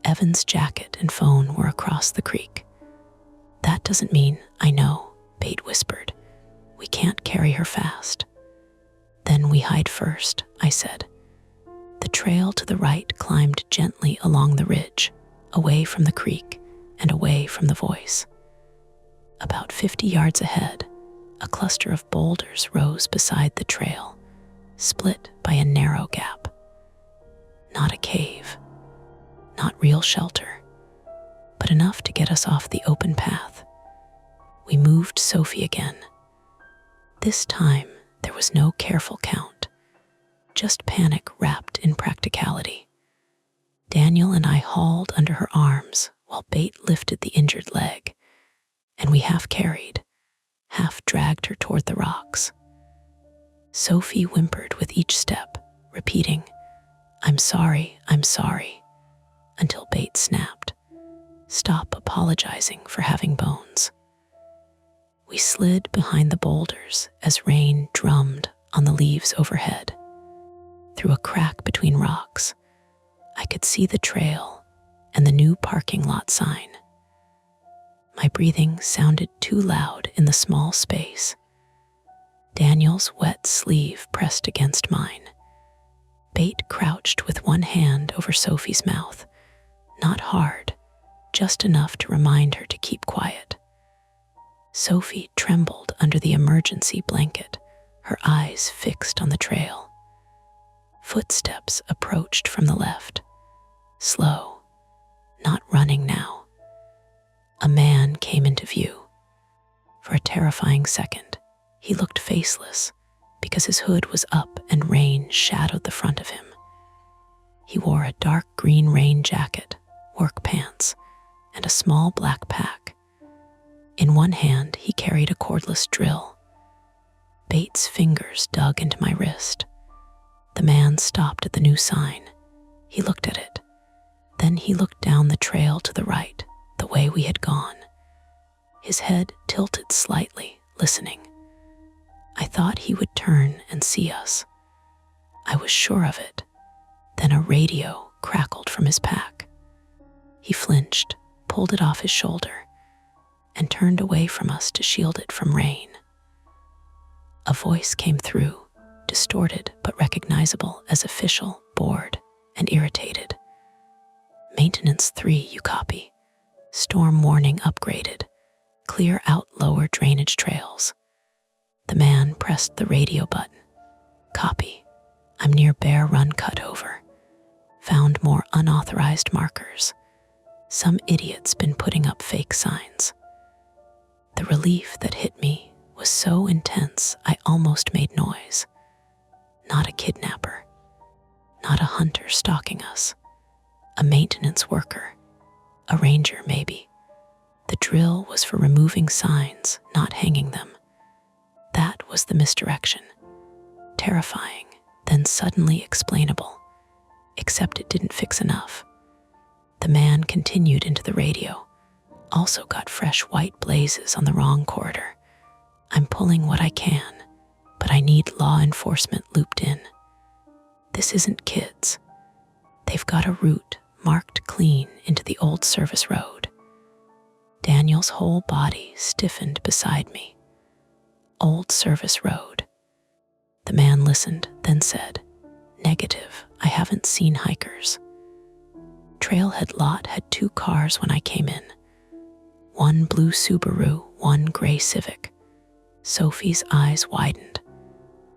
Evan's jacket and phone were across the creek. That doesn't mean, I know, Bate whispered. We can't carry her fast. Then we hide first, I said. The trail to the right climbed gently along the ridge, away from the creek and away from the voice. About 50 yards ahead, a cluster of boulders rose beside the trail, split by a narrow gap. Not a cave, not real shelter, but enough to get us off the open path. We moved Sophie again. This time, there was no careful count, just panic wrapped in practicality. Daniel and I hauled under her arms while Bate lifted the injured leg, and we half carried, half dragged her toward the rocks. Sophie whimpered with each step, repeating, I'm sorry, until Bate snapped, Stop apologizing for having bones. We slid behind the boulders as rain drummed on the leaves overhead. Through a crack between rocks, I could see the trail and the new parking lot sign. My breathing sounded too loud in the small space. Daniel's wet sleeve pressed against mine. Bate crouched with one hand over Sophie's mouth, not hard, just enough to remind her to keep quiet. Sophie trembled under the emergency blanket, her eyes fixed on the trail. Footsteps approached from the left, slow, not running now. A man came into view. For a terrifying second, he looked faceless because his hood was up and rain shadowed the front of him. He wore a dark green rain jacket, work pants, and a small black pack. In one hand, he carried a cordless drill. Bate's fingers dug into my wrist. The man stopped at the new sign. He looked at it. Then he looked down the trail to the right, the way we had gone. His head tilted slightly, listening. I thought he would turn and see us. I was sure of it. Then a radio crackled from his pack. He flinched, pulled it off his shoulder, and turned away from us to shield it from rain. A voice came through, distorted but recognizable as official, bored, and irritated. Maintenance 3, you copy. Storm warning upgraded. Clear out lower drainage trails. The man pressed the radio button. Copy. I'm near Bear Run Cutover. Found more unauthorized markers. Some idiot's been putting up fake signs. The relief that hit me was so intense I almost made noise. Not a kidnapper. Not a hunter stalking us. A maintenance worker. A ranger, maybe. The drill was for removing signs, not hanging them. That was the misdirection. Terrifying, then suddenly explainable. Except it didn't fix enough. The man continued into the radio. Also got fresh white blazes on the wrong corridor. I'm pulling what I can, but I need law enforcement looped in. This isn't kids. They've got a route marked clean into the old service road. Daniel's whole body stiffened beside me. Old service road. The man listened, then said, Negative, I haven't seen hikers. Trailhead lot had 2 cars when I came in. One blue Subaru, one gray Civic. Sophie's eyes widened.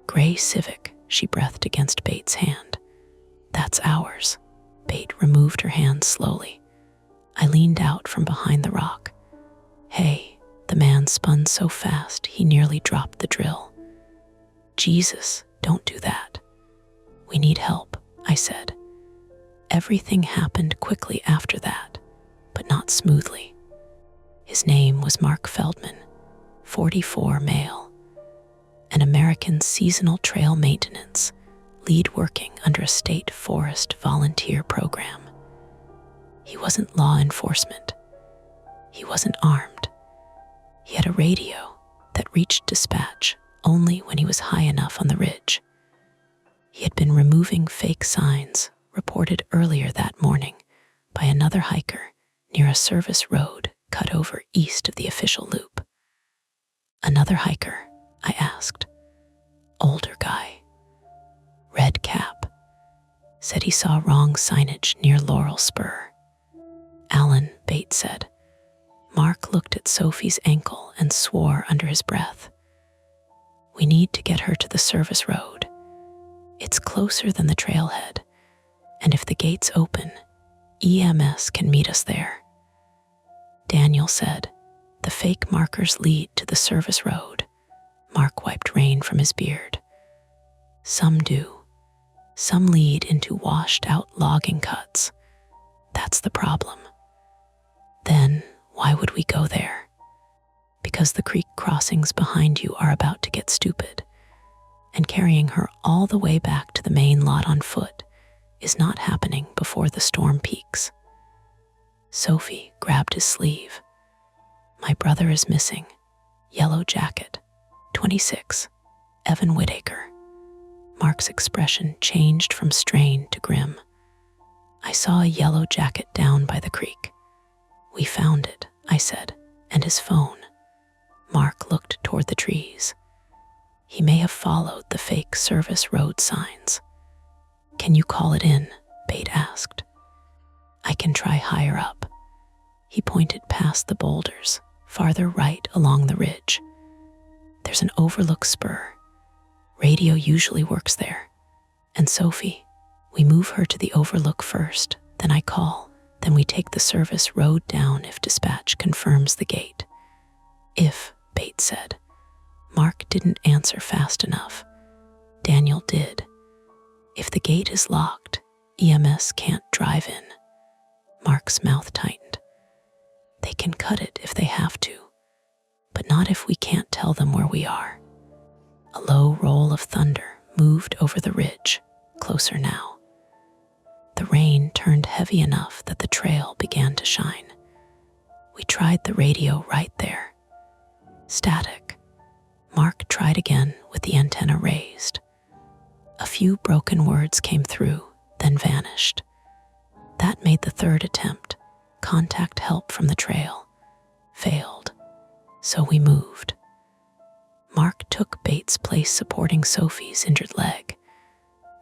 Gray Civic, she breathed against Bate's hand. That's ours. Bate removed her hand slowly. I leaned out from behind the rock. Hey, the man spun so fast he nearly dropped the drill. Jesus, don't do that. We need help, I said. Everything happened quickly after that, but not smoothly. His name was Mark Feldman, 44 male, an American seasonal trail maintenance lead working under a state forest volunteer program. He wasn't law enforcement. He wasn't armed. He had a radio that reached dispatch only when he was high enough on the ridge. He had been removing fake signs reported earlier that morning by another hiker near a service road cut over east of the official loop. Another hiker, I asked. Older guy. Red cap. Said he saw wrong signage near Laurel Spur. Alan, Bates said. Mark looked at Sophie's ankle and swore under his breath. We need to get her to the service road. It's closer than the trailhead, and if the gates open, EMS can meet us there. Daniel said, the fake markers lead to the service road. Mark wiped rain from his beard. Some do. Some lead into washed-out logging cuts. That's the problem. Then, why would we go there? Because the creek crossings behind you are about to get stupid, and carrying her all the way back to the main lot on foot is not happening before the storm peaks. Sophie grabbed his sleeve. My brother is missing. Yellow jacket. 26. Evan Whittaker. Mark's expression changed from strain to grim. I saw a yellow jacket down by the creek. We found it, I said, and his phone. Mark looked toward the trees. He may have followed the fake service road signs. Can you call it in? Bate asked. I can try higher up. He pointed past the boulders, farther right along the ridge. There's an overlook spur. Radio usually works there. And Sophie, we move her to the overlook first, then I call, then we take the service road down if dispatch confirms the gate. If, Bates said. Mark didn't answer fast enough. Daniel did. If the gate is locked, EMS can't drive in. Mark's mouth tightened. They can cut it if they have to, but not if we can't tell them where we are. A low roll of thunder moved over the ridge, closer now. The rain turned heavy enough that the trail began to shine. We tried the radio right there. Static. Mark tried again with the antenna raised. A few broken words came through, then vanished. That made the third attempt, contact help from the trail, failed. So we moved. Mark took Bates' place supporting Sophie's injured leg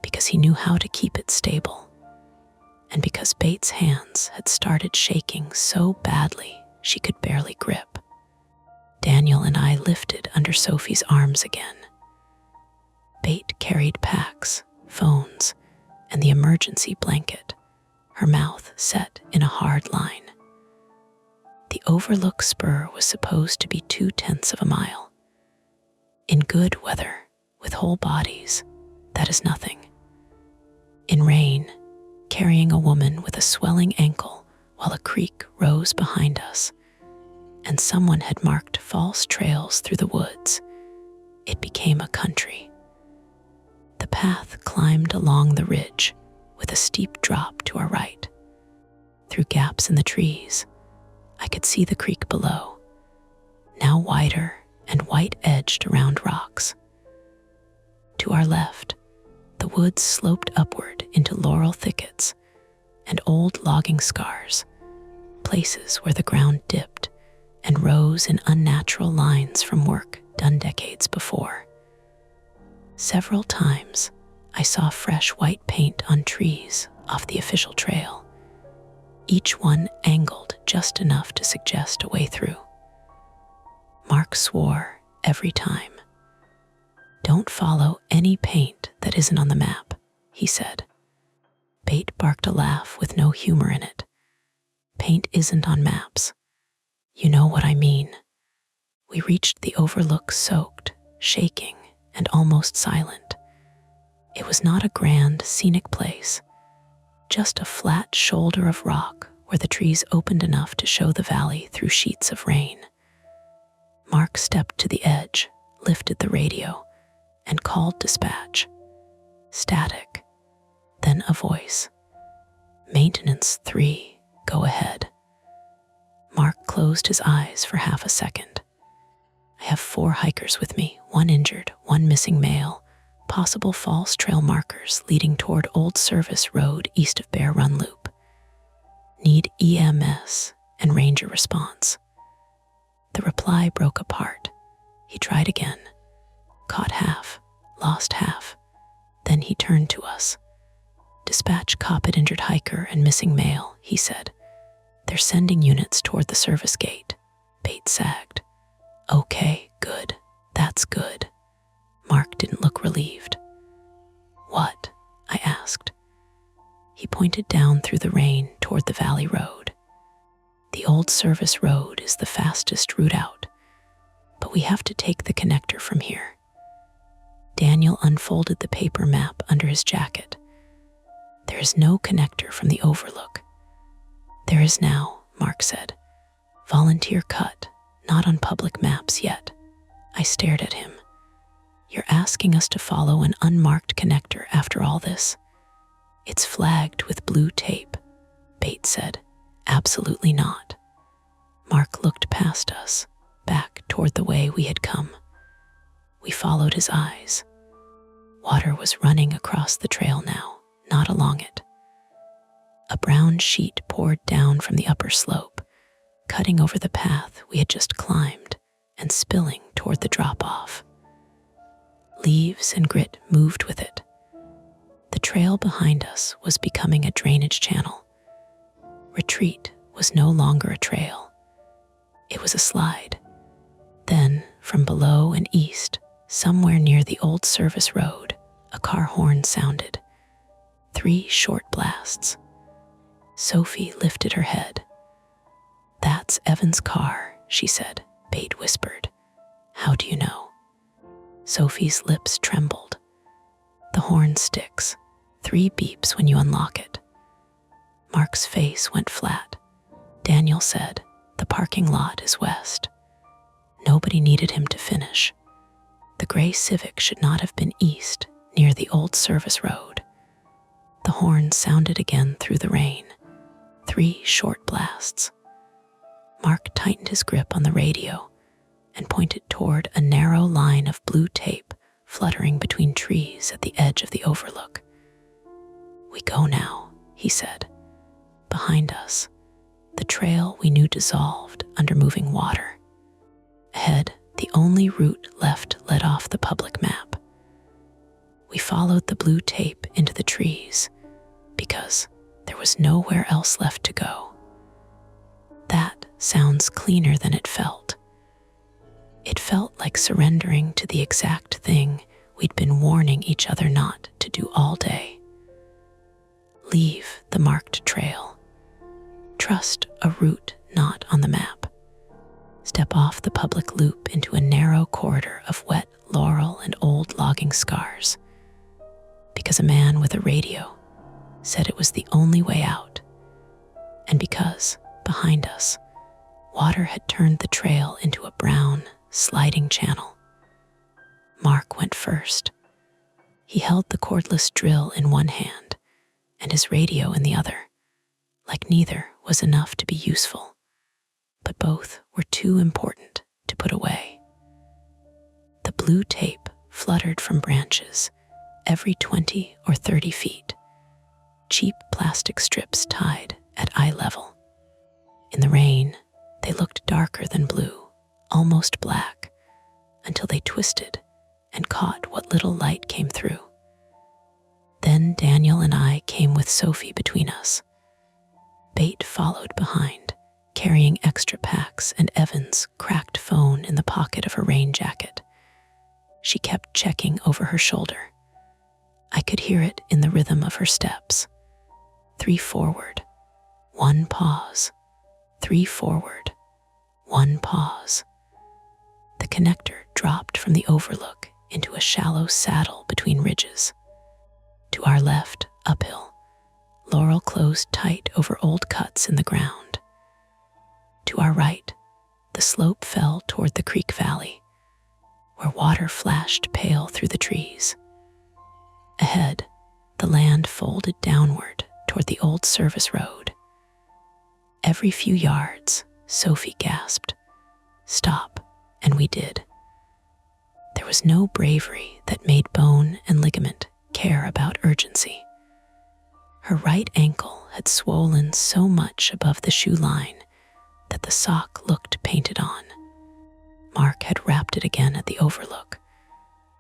because he knew how to keep it stable, and because Bates' hands had started shaking so badly she could barely grip. Daniel and I lifted under Sophie's arms again. Bate carried packs, phones, and the emergency blanket, her mouth set in a hard line. The overlook spur was supposed to be 0.2 of a mile. In good weather, with whole bodies, that is nothing. In rain, carrying a woman with a swelling ankle while a creek rose behind us, and someone had marked false trails through the woods, it became a country. The path climbed along the ridge with a steep drop to our right. Through gaps in the trees, I could see the creek below, now wider and white-edged around rocks. To our left, the woods sloped upward into laurel thickets and old logging scars, places where the ground dipped and rose in unnatural lines from work done decades before. Several times, I saw fresh white paint on trees off the official trail, each one angled just enough to suggest a way through. Mark swore every time. Don't follow any paint that isn't on the map, he said. Bate barked a laugh with no humor in it. Paint isn't on maps. You know what I mean. We reached the overlook soaked, shaking, and almost silent. It was not a grand, scenic place, just a flat shoulder of rock where the trees opened enough to show the valley through sheets of rain. Mark stepped to the edge, lifted the radio, and called dispatch. Static. Then a voice. Maintenance 3, go ahead. Mark closed his eyes for half a second. I have 4 hikers with me, 1 injured, 1 missing male, possible false trail markers leading toward Old Service Road east of Bear Run Loop. Need EMS and ranger response. The reply broke apart. He tried again. Caught half, lost half. Then he turned to us. Dispatch cop at injured hiker and missing male, he said. They're sending units toward the service gate. Bait sagged. Okay, good. That's good. Mark didn't look relieved. What? I asked. He pointed down through the rain toward the valley road. The Old Service Road is the fastest route out, but we have to take the connector from here. Daniel unfolded the paper map under his jacket. There is no connector from the overlook. There is now, Mark said. Volunteer cut, not on public maps yet. I stared at him. You're asking us to follow an unmarked connector after all this? It's flagged with blue tape, Bates said. Absolutely not. Mark looked past us, back toward the way we had come. We followed his eyes. Water was running across the trail now, not along it. A brown sheet poured down from the upper slope, cutting over the path we had just climbed and spilling toward the drop-off. Leaves and grit moved with it. The trail behind us was becoming a drainage channel. Retreat was no longer a trail. It was a slide. Then, from below and east, somewhere near the Old Service Road, a car horn sounded. 3 short blasts. Sophie lifted her head. That's Evan's car, she said. Bate whispered. How do you know? Sophie's lips trembled. The horn sticks. 3 beeps when you unlock it. Mark's face went flat. Daniel said, the parking lot is west. Nobody needed him to finish. The gray Civic should not have been east, near the Old Service Road. The horn sounded again through the rain. 3 short blasts. Mark tightened his grip on the radio and pointed toward a narrow line of blue tape fluttering between trees at the edge of the overlook. We go now, he said. Behind us, the trail we knew dissolved under moving water. Ahead, the only route left led off the public map. We followed the blue tape into the trees because there was nowhere else left to go. That sounds cleaner than it felt. It felt like surrendering to the exact thing we'd been warning each other not to do all day. Leave the marked trail. Trust a route not on the map. Step off the public loop into a narrow corridor of wet laurel and old logging scars. Because a man with a radio said it was the only way out. And because, behind us, water had turned the trail into a brown, sliding channel. Mark went first. He held the cordless drill in one hand and his radio in the other, like neither was enough to be useful, but both were too important to put away. The blue tape fluttered from branches every 20 or 30 feet, cheap plastic strips tied at eye level. In the rain, they looked darker than blue, almost black, until they twisted and caught what little light came through. Then Daniel and I came with Sophie between us. Bate followed behind, carrying extra packs and Evan's cracked phone in the pocket of her rain jacket. She kept checking over her shoulder. I could hear it in the rhythm of her steps. 3 forward, 1 pause. 3 forward, 1 pause. The connector dropped from the overlook into a shallow saddle between ridges. To our left, uphill, laurel closed tight over old cuts in the ground. To our right, the slope fell toward the creek valley, where water flashed pale through the trees. Ahead, the land folded downward toward the Old Service Road. Every few yards, Sophie gasped, "Stop," and we did. was no bravery that made bone and ligament care about urgency. Her right ankle had swollen so much above the shoe line that the sock looked painted on. Mark had wrapped it again at the overlook,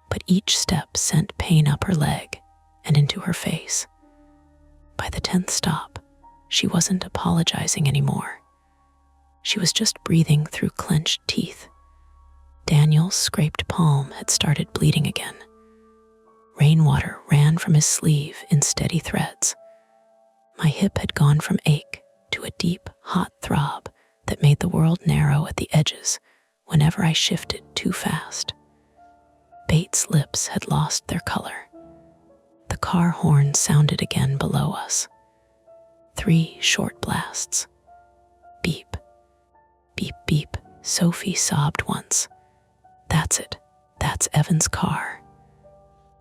but each step sent pain up her leg and into her face. By the 10th stop, she wasn't apologizing anymore. She was just breathing through clenched teeth. Daniel's scraped palm had started bleeding again. Rainwater ran from his sleeve in steady threads. My hip had gone from ache to a deep, hot throb that made the world narrow at the edges whenever I shifted too fast. Bates' lips had lost their color. The car horn sounded again below us. 3 short blasts. Beep, beep, beep, Sophie sobbed once. That's it. That's Evan's car.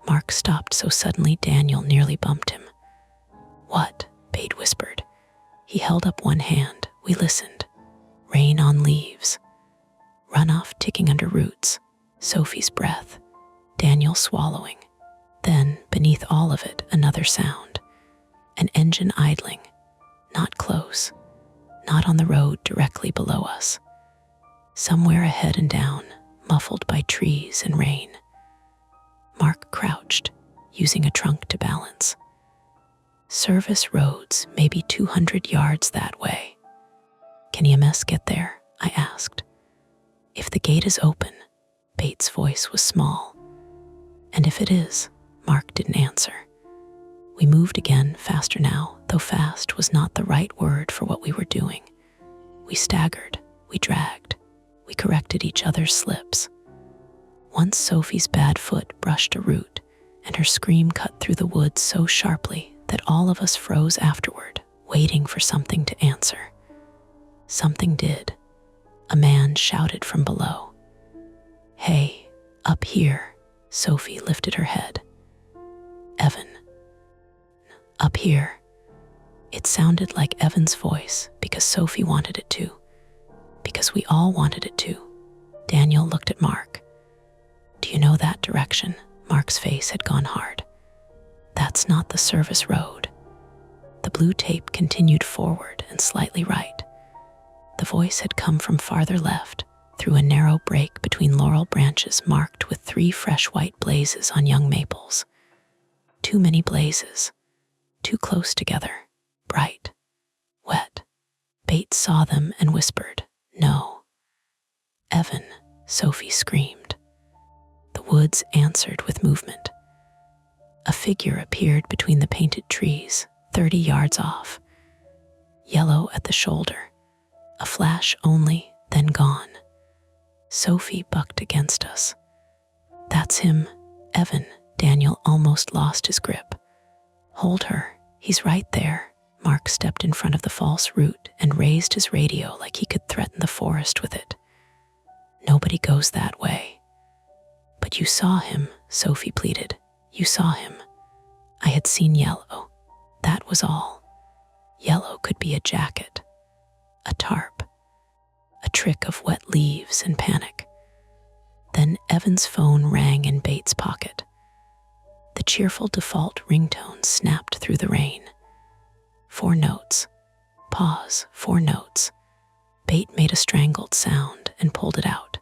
Mark stopped so suddenly Daniel nearly bumped him. What? Bate whispered. He held up one hand. We listened. Rain on leaves. Runoff ticking under roots. Sophie's breath. Daniel swallowing. Then, beneath all of it, another sound. An engine idling. Not close. Not on the road directly below us. Somewhere ahead and down, muffled by trees and rain. Mark crouched, using a trunk to balance. Service roads maybe 200 yards that way. Can EMS get there? I asked. If the gate is open, Bates' voice was small. And if it is, Mark didn't answer. We moved again, faster now, though fast was not the right word for what we were doing. We staggered, we dragged, we corrected each other's slips. Once Sophie's bad foot brushed a root, and her scream cut through the woods so sharply that all of us froze afterward, waiting for something to answer. Something did. A man shouted from below. Hey, up here. Sophie lifted her head. Evan. Up here. It sounded like Evan's voice because Sophie wanted it to. Because we all wanted it to. Daniel looked at Mark. Do you know that direction? Mark's face had gone hard. That's not the service road. The blue tape continued forward and slightly right. The voice had come from farther left, through a narrow break between laurel branches marked with 3 fresh white blazes on young maples. Too many blazes. Too close together. Bright. Wet. Bates saw them and whispered, No. Evan, Sophie screamed. The woods answered with movement. A figure appeared between the painted trees, 30 yards off. Yellow at the shoulder. A flash only, then gone. Sophie bucked against us. That's him, Evan. Daniel almost lost his grip. Hold her, he's right there. Mark stepped in front of the false root and raised his radio like he could threaten the forest with it. Nobody goes that way. But you saw him, Sophie pleaded. You saw him. I had seen yellow. That was all. Yellow could be a jacket, a tarp, a trick of wet leaves and panic. Then Evan's phone rang in Bates' pocket. The cheerful default ringtone snapped through the rain. 4 notes. Pause, 4 notes. Bate made a strangled sound and pulled it out.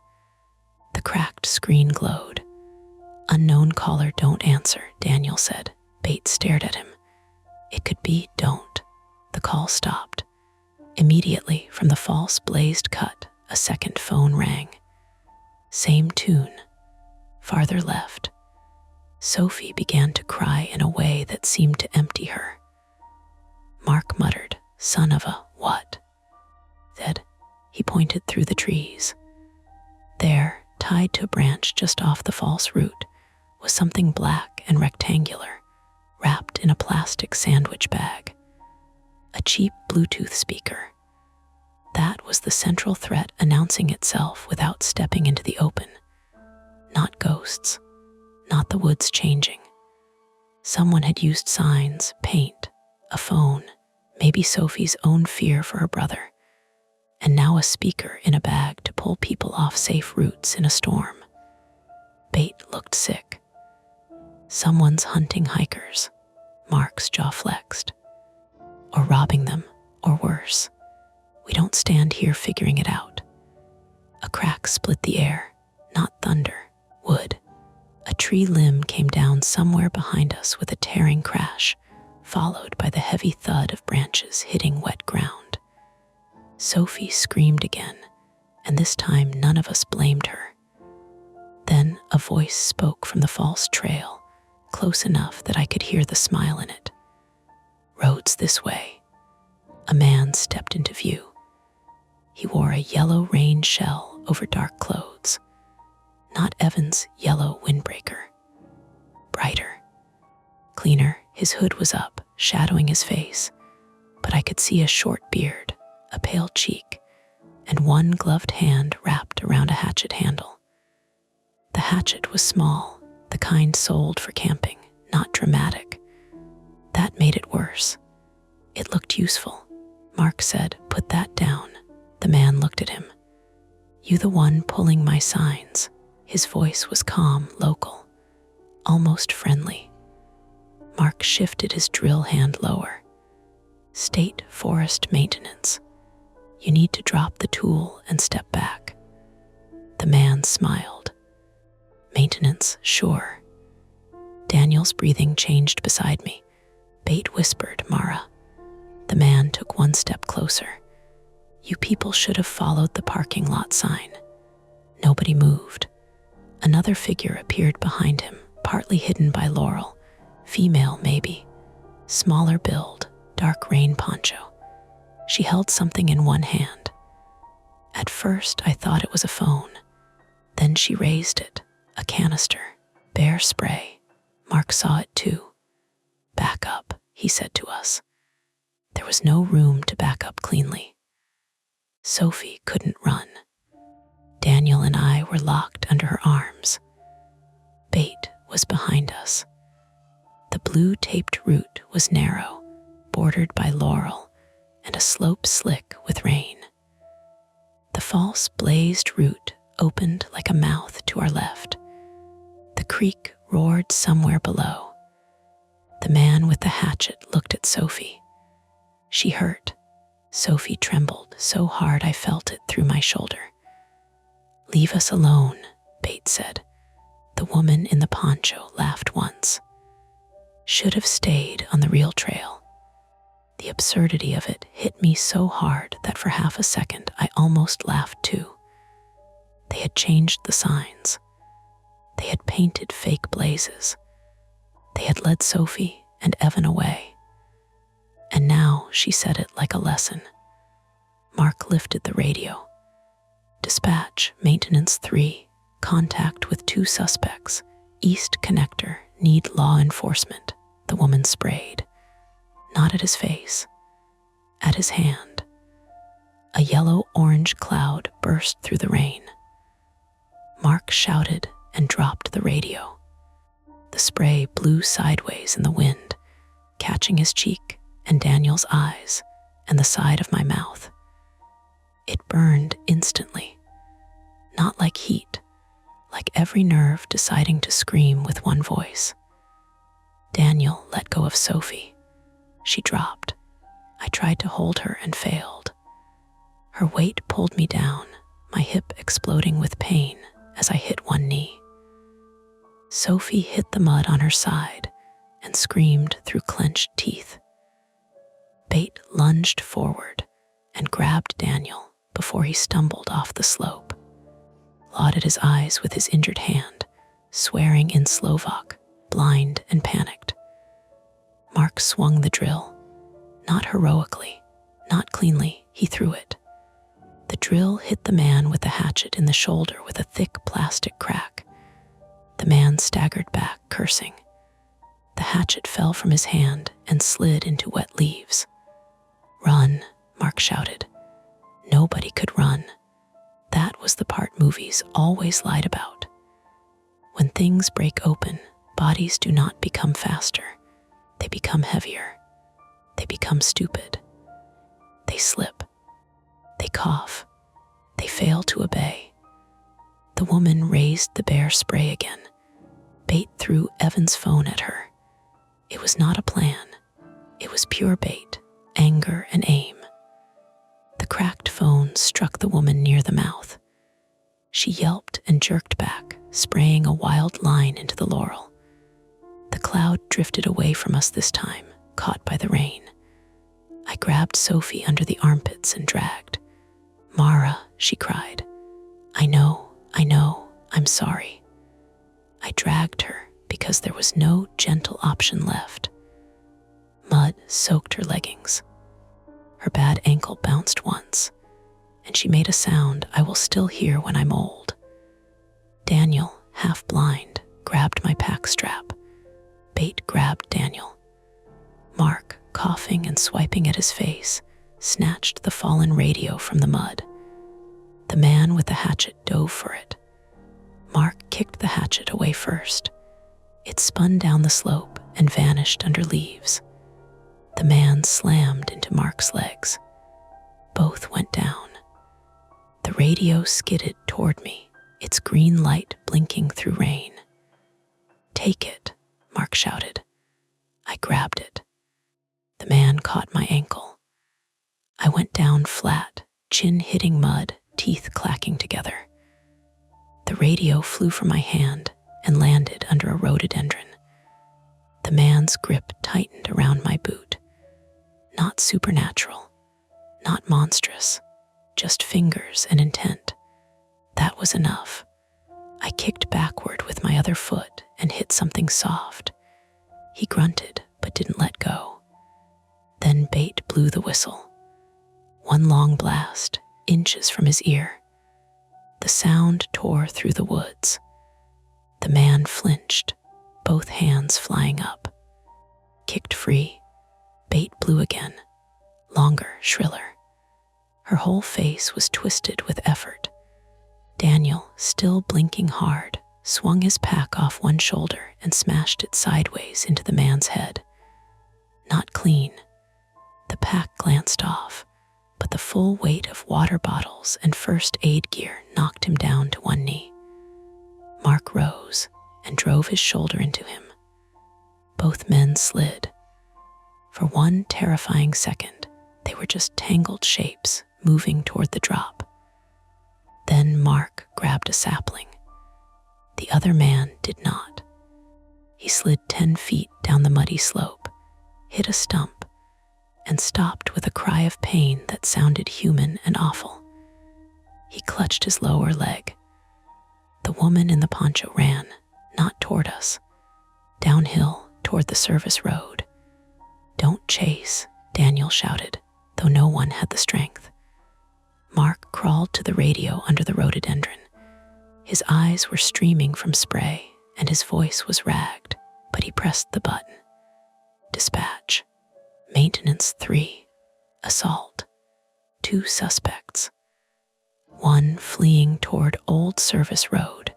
The cracked screen glowed. Unknown caller, don't answer, Daniel said. Bate stared at him. It could be don't. The call stopped. Immediately, from the false blazed cut, a second phone rang. Same tune. Farther left. Sophie began to cry in a way that seemed to empty her. Mark muttered, Son of a what? Said. He pointed through the trees. There, tied to a branch just off the false root, was something black and rectangular, wrapped in a plastic sandwich bag. A cheap Bluetooth speaker. That was the central threat announcing itself without stepping into the open. Not ghosts. Not the woods changing. Someone had used signs, paint, a phone, maybe Sophie's own fear for her brother, and now a speaker in a bag to pull people off safe routes in a storm. Bate Someone's hunting hikers. Mark's jaw flexed. Or robbing them, or worse. We don't stand here figuring it out. A crack split the air, not thunder, wood. A tree limb came down somewhere behind us with a tearing crash, followed by the heavy thud of branches hitting wet ground. Sophie screamed again, and this time none of us blamed her. Then a voice spoke from the false trail, close enough that I could hear the smile in it. "Roads this way." A man stepped into view. He wore a yellow rain shell over dark clothes. Not Evan's yellow windbreaker. Brighter. Cleaner, his hood was up, shadowing his face, but I could see a short beard, a pale cheek, and one gloved hand wrapped around a hatchet handle. The hatchet was small, the kind sold for camping, not dramatic. That made it worse. It looked useful. Mark said, "Put that down." The man looked at him. "You the one pulling my signs?" His voice was calm, local, almost friendly. Mark shifted his drill hand lower. "State forest maintenance. You need to drop the tool and step back." The man smiled. "Maintenance, sure." Daniel's breathing changed beside me. Bait whispered, "Mara." The man took one step closer. "You people should have followed the parking lot sign." Nobody moved. Another figure appeared behind him, partly hidden by laurel. Female, maybe. Smaller build, dark rain poncho. She held something in one hand. At first, I thought it was a phone. Then she raised it, a canister, bear spray. Mark saw it too. "Back up," he said to us. There was no room to back up cleanly. Sophie couldn't run. Daniel and I were locked under her arms. Bait was behind us. The blue-taped route was narrow, bordered by laurel, and a slope slick with rain. The false blazed route opened like a mouth to our left. The creek roared somewhere below. The man with the hatchet looked at Sophie. She hurt. Sophie trembled so hard I felt it through my shoulder. "Leave us alone," Bait said. The woman in the poncho laughed once. Should have stayed on the real trail. The absurdity of it hit me so hard that for half a second I almost laughed too. They had changed the signs. They had painted fake blazes. They had led Sophie and Evan away. And now she said it like a lesson. Mark lifted the radio. "Dispatch, Maintenance 3, contact with 2 suspects. East Connector, need law enforcement." The woman sprayed. Not at his face, at his hand. A yellow-orange cloud burst through the rain. Mark shouted and dropped the radio. The spray blew sideways in the wind, catching his cheek and Daniel's eyes and the side of my mouth. It burned instantly, not like heat, like every nerve deciding to scream with one voice. Daniel let go of Sophie. She dropped. I tried to hold her and failed. Her weight pulled me down, my hip exploding with pain as I hit one knee. Sophie hit the mud on her side and screamed through clenched teeth. Bait lunged forward and grabbed Daniel before he stumbled off the slope, lauded his eyes with his injured hand, swearing in Slovak, blind and panicked. Mark swung the drill. Not heroically, not cleanly, he threw it. The drill hit the man with the hatchet in the shoulder with a thick plastic crack. The man staggered back, cursing. The hatchet fell from his hand and slid into wet leaves. "Run," Mark shouted. Nobody could run. That was the part movies always lied about. When things break open, bodies do not become faster. They become heavier. They become stupid. They slip. They cough. They fail to obey. The woman raised the bear spray again. Bait threw Evan's phone at her. It was not a plan. It was pure bait, anger, and aim. The cracked phone struck the woman near the mouth. She yelped and jerked back, spraying a wild line into the laurel. The cloud drifted away from us this time, caught by the rain. I grabbed Sophie under the armpits and dragged. "Mara," she cried. I know, I'm sorry." I dragged her because there was no gentle option left. Mud soaked her leggings. Her bad ankle bounced once, and she made a sound I will still hear when I'm old. Daniel, half blind, grabbed my pack strap. Bait grabbed Daniel. Mark, coughing and swiping at his face, snatched the fallen radio from the mud. The man with the hatchet dove for it. Mark kicked the hatchet away first. It spun down the slope and vanished under leaves. The man slammed into Mark's legs. Both went down. The radio skidded toward me, its green light blinking through rain. "Take it," Mark shouted. I grabbed it. The man caught my ankle. I went down flat, chin hitting mud, teeth clacking together. The radio flew from my hand and landed under a rhododendron. The man's grip tightened around my boot. Not supernatural, not monstrous, just fingers and intent. That was enough. I kicked backward with my other foot and hit something soft. He grunted but didn't let go. Then Bait blew the whistle. One long blast, inches from his ear. The sound tore through the woods. The man flinched, both hands flying up. Kicked free, Bait blew again, longer, shriller. Her whole face was twisted with effort. Daniel, still blinking hard, swung his pack off one shoulder and smashed it sideways into the man's head. Not clean. The pack glanced off, but the full weight of water bottles and first aid gear knocked him down to one knee. Mark rose and drove his shoulder into him. Both men slid. For one terrifying second, they were just tangled shapes moving toward the drop. Then Mark grabbed a sapling. The other man did not. He slid 10 feet down the muddy slope, hit a stump, and stopped with a cry of pain that sounded human and awful. He clutched his lower leg. The woman in the poncho ran, not toward us, downhill toward the service road. "Don't chase," Daniel shouted, though no one had the strength. Mark crawled to the radio under the rhododendron. His eyes were streaming from spray, and his voice was ragged, but he pressed the button. Dispatch. Maintenance 3. Assault. 2 suspects. One fleeing toward Old Service Road.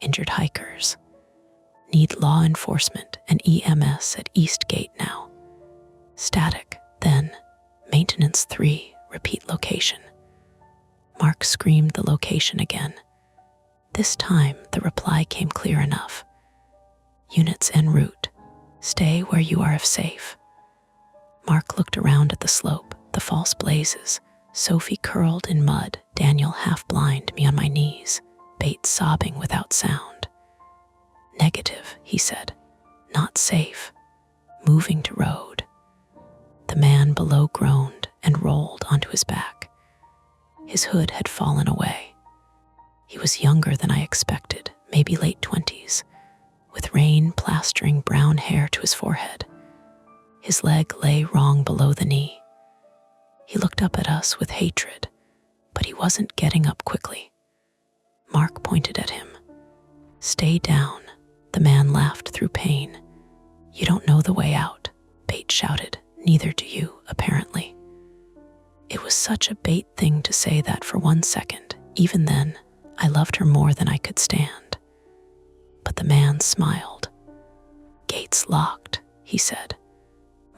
Injured hikers. Need law enforcement and EMS at East Gate now. Static, then. Maintenance 3. Repeat location. Mark screamed the location again. This time, the reply came clear enough. Units en route. Stay where you are if safe. Mark looked around at the slope, the false blazes, Sophie curled in mud, Daniel half blind, me on my knees, Bait sobbing without sound. "Negative," he said. "Not safe. Moving to road." The man below groaned and rolled onto his back. His hood had fallen away. He was younger than I expected, maybe late 20s, with rain plastering brown hair to his forehead. His leg lay wrong below the knee. He looked up at us with hatred, but he wasn't getting up quickly. Mark pointed at him. "Stay down," the man laughed through pain. "You don't know the way out," Bait shouted. "Neither do you, apparently." It was such a Bait thing to say that for 1 second. Even then, I loved her more than I could stand. But the man smiled. "Gates locked," he said.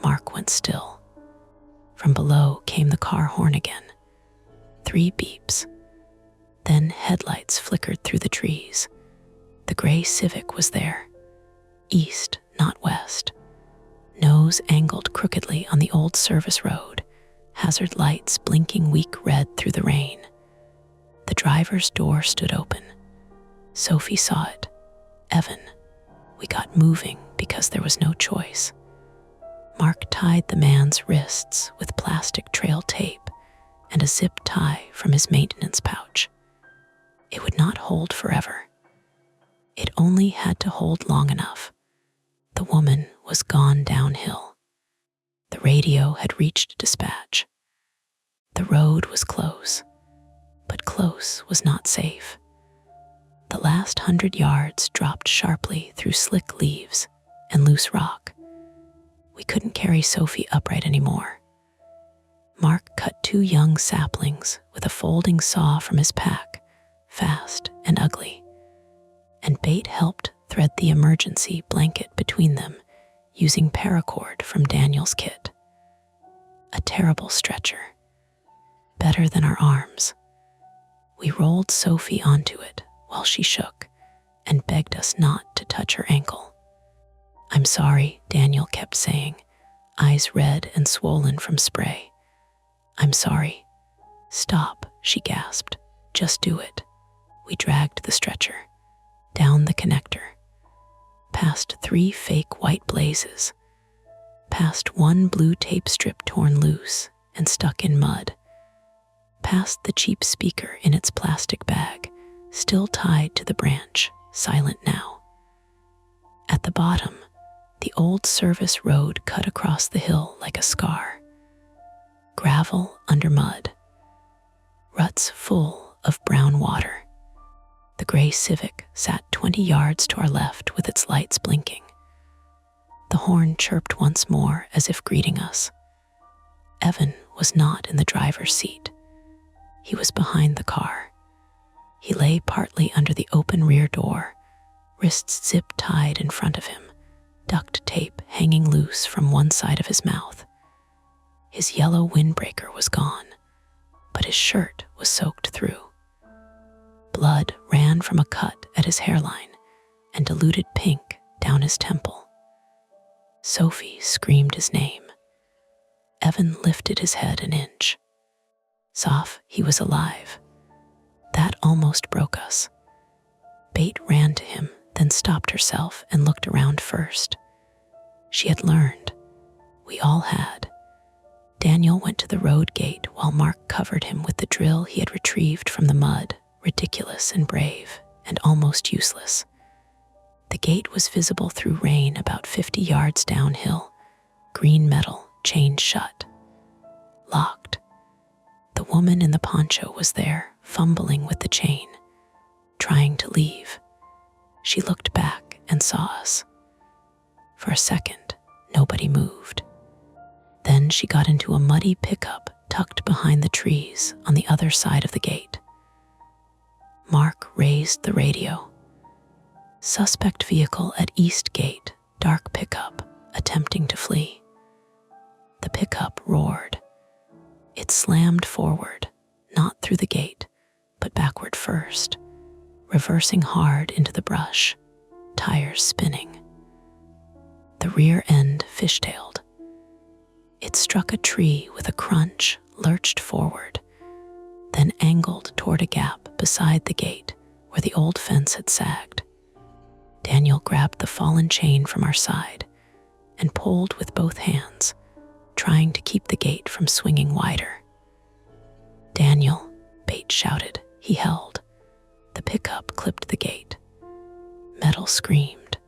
Mark went still. From below came the car horn again. 3 beeps. Then headlights flickered through the trees. The gray Civic was there, east, not west, nose angled crookedly on the old service road, hazard lights blinking weak red through the rain. The driver's door stood open. Sophie saw it. Evan. We got moving because there was no choice. Mark tied the man's wrists with plastic trail tape and a zip tie from his maintenance pouch. It would not hold forever. It only had to hold long enough. The woman was gone downhill. The radio had reached dispatch. The road was close, but close was not safe. The last 100 yards dropped sharply through slick leaves and loose rock. We couldn't carry Sophie upright anymore. Mark cut 2 young saplings with a folding saw from his pack, fast and ugly, and Bate helped thread the emergency blanket between them using paracord from Daniel's kit. A terrible stretcher. Better than our arms. We rolled Sophie onto it while she shook and begged us not to touch her ankle. "I'm sorry," Daniel kept saying, eyes red and swollen from spray. "I'm sorry." "Stop," she gasped. "Just do it." We dragged the stretcher, down the connector, past 3 fake white blazes, past 1 blue tape strip torn loose and stuck in mud, past the cheap speaker in its plastic bag, still tied to the branch, silent now. At the bottom, the old service road cut across the hill like a scar. Gravel under mud. Ruts full of brown water. The gray Civic sat 20 yards to our left with its lights blinking. The horn chirped once more as if greeting us. Evan was not in the driver's seat. He was behind the car. He lay partly under the open rear door, wrists zip-tied in front of him, duct tape hanging loose from one side of his mouth. His yellow windbreaker was gone, but his shirt was soaked through. Blood ran from a cut at his hairline and diluted pink down his temple. Sophie screamed his name. Evan lifted his head an inch. Soph, he was alive. That almost broke us. Bate ran to him, then stopped herself and looked around first. She had learned. We all had. Daniel went to the road gate while Mark covered him with the drill he had retrieved from the mud, ridiculous and brave, and almost useless. The gate was visible through rain about 50 yards downhill, green metal, chained shut. Locked. The woman in the poncho was there, fumbling with the chain, trying to leave. She looked back and saw us. For a second, nobody moved. Then she got into a muddy pickup tucked behind the trees on the other side of the gate. Mark raised the radio. Suspect vehicle at East Gate, dark pickup, attempting to flee. The pickup roared. It slammed forward, not through the gate, but backward first, reversing hard into the brush, tires spinning. The rear end fishtailed. It struck a tree with a crunch, lurched forward, then angled toward a gap beside the gate where the old fence had sagged. Daniel grabbed the fallen chain from our side and pulled with both hands, trying to keep the gate from swinging wider. "Daniel," Bate shouted. He held. The pickup clipped the gate. Metal screamed.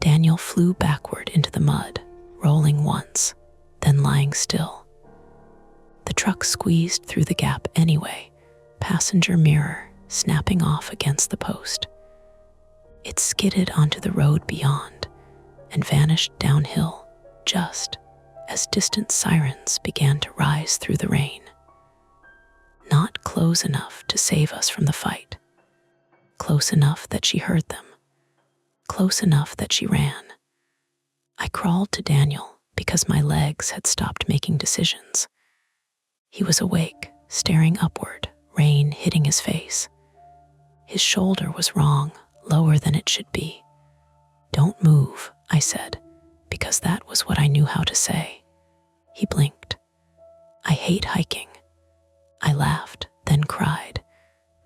Daniel flew backward into the mud, rolling once, then lying still. The truck squeezed through the gap anyway, passenger mirror snapping off against the post. It skidded onto the road beyond and vanished downhill just as distant sirens began to rise through the rain. Not close enough to save us from the fight. Close enough that she heard them. Close enough that she ran. I crawled to Daniel because my legs had stopped making decisions. He was awake, staring upward, rain hitting his face. His shoulder was wrong, lower than it should be. "Don't move," I said, because that was what I knew how to say. He blinked. "I hate hiking." I laughed, then cried,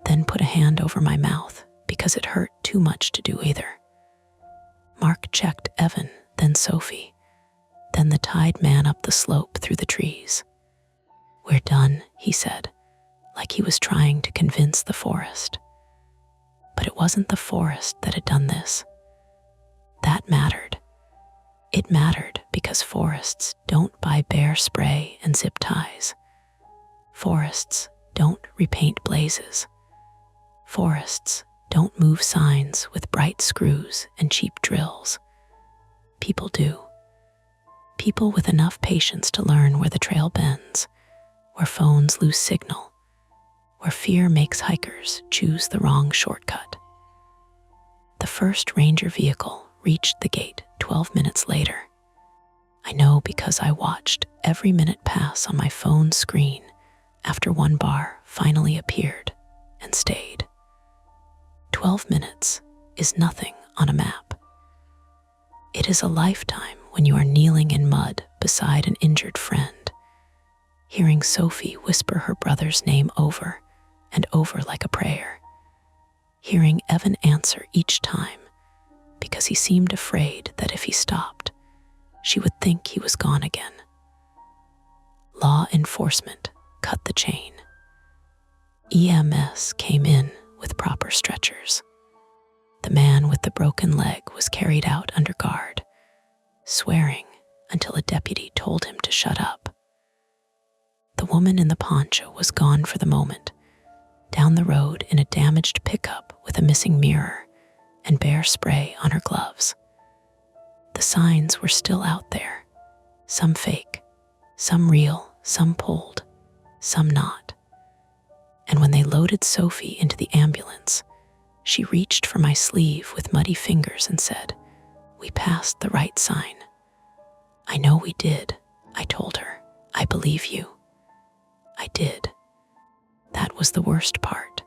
then put a hand over my mouth because it hurt too much to do either. Mark checked Evan, then Sophie, then the tied man up the slope through the trees. "We're done," he said, like he was trying to convince the forest. But it wasn't the forest that had done this. That mattered. It mattered because forests don't buy bear spray and zip ties. Forests don't repaint blazes. Forests don't move signs with bright screws and cheap drills. People do. People with enough patience to learn where the trail bends, where phones lose signal, where fear makes hikers choose the wrong shortcut. The first ranger vehicle reached the gate 12 minutes later. I know because I watched every minute pass on my phone screen after one bar finally appeared and stayed. 12 minutes is nothing on a map. It is a lifetime when you are kneeling in mud beside an injured friend, hearing Sophie whisper her brother's name over and over like a prayer, hearing Evan answer each time because he seemed afraid that if he stopped, she would think he was gone again. Law enforcement cut the chain. EMS came in with proper stretchers. The man with the broken leg was carried out under guard, swearing until a deputy told him to shut up. The woman in the poncho was gone for the moment, down the road in a damaged pickup with a missing mirror and bear spray on her gloves. The signs were still out there, some fake, some real, some pulled, some not. And when they loaded Sophie into the ambulance, she reached for my sleeve with muddy fingers and said, "We passed the right sign." "I know we did," I told her. "I believe you." I did. That was the worst part,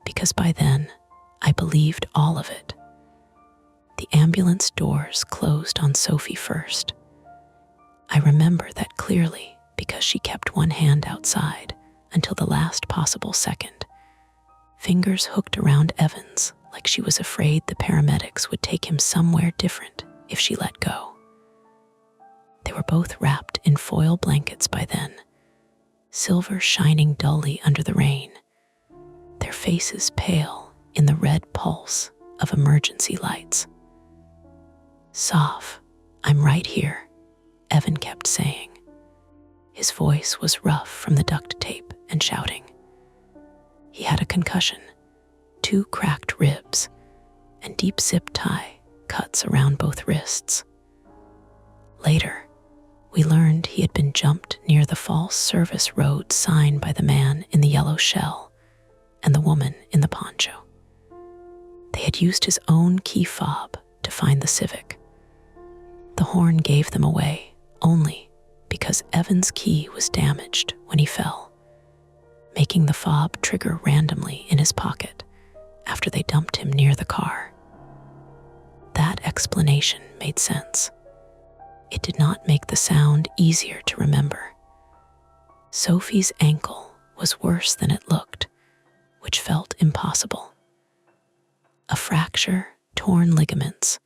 because by then, I believed all of it. The ambulance doors closed on Sophie first. I remember that clearly because she kept one hand outside until the last possible second, fingers hooked around Evan's like she was afraid the paramedics would take him somewhere different if she let go. They were both wrapped in foil blankets by then, silver shining dully under the rain, their faces pale in the red pulse of emergency lights. "Soph, I'm right here," Evan kept saying. His voice was rough from the duct tape and shouting. He had a concussion, 2 cracked ribs, and deep zip tie cuts around both wrists. Later, we learned he had been jumped near the false service road sign by the man in the yellow shell and the woman in the poncho. They had used his own key fob to find the Civic. The horn gave them away only because Evan's key was damaged when he fell, making the fob trigger randomly in his pocket after they dumped him near the car. That explanation made sense. It did not make the sound easier to remember. Sophie's ankle was worse than it looked, which felt impossible. A fracture, torn ligaments,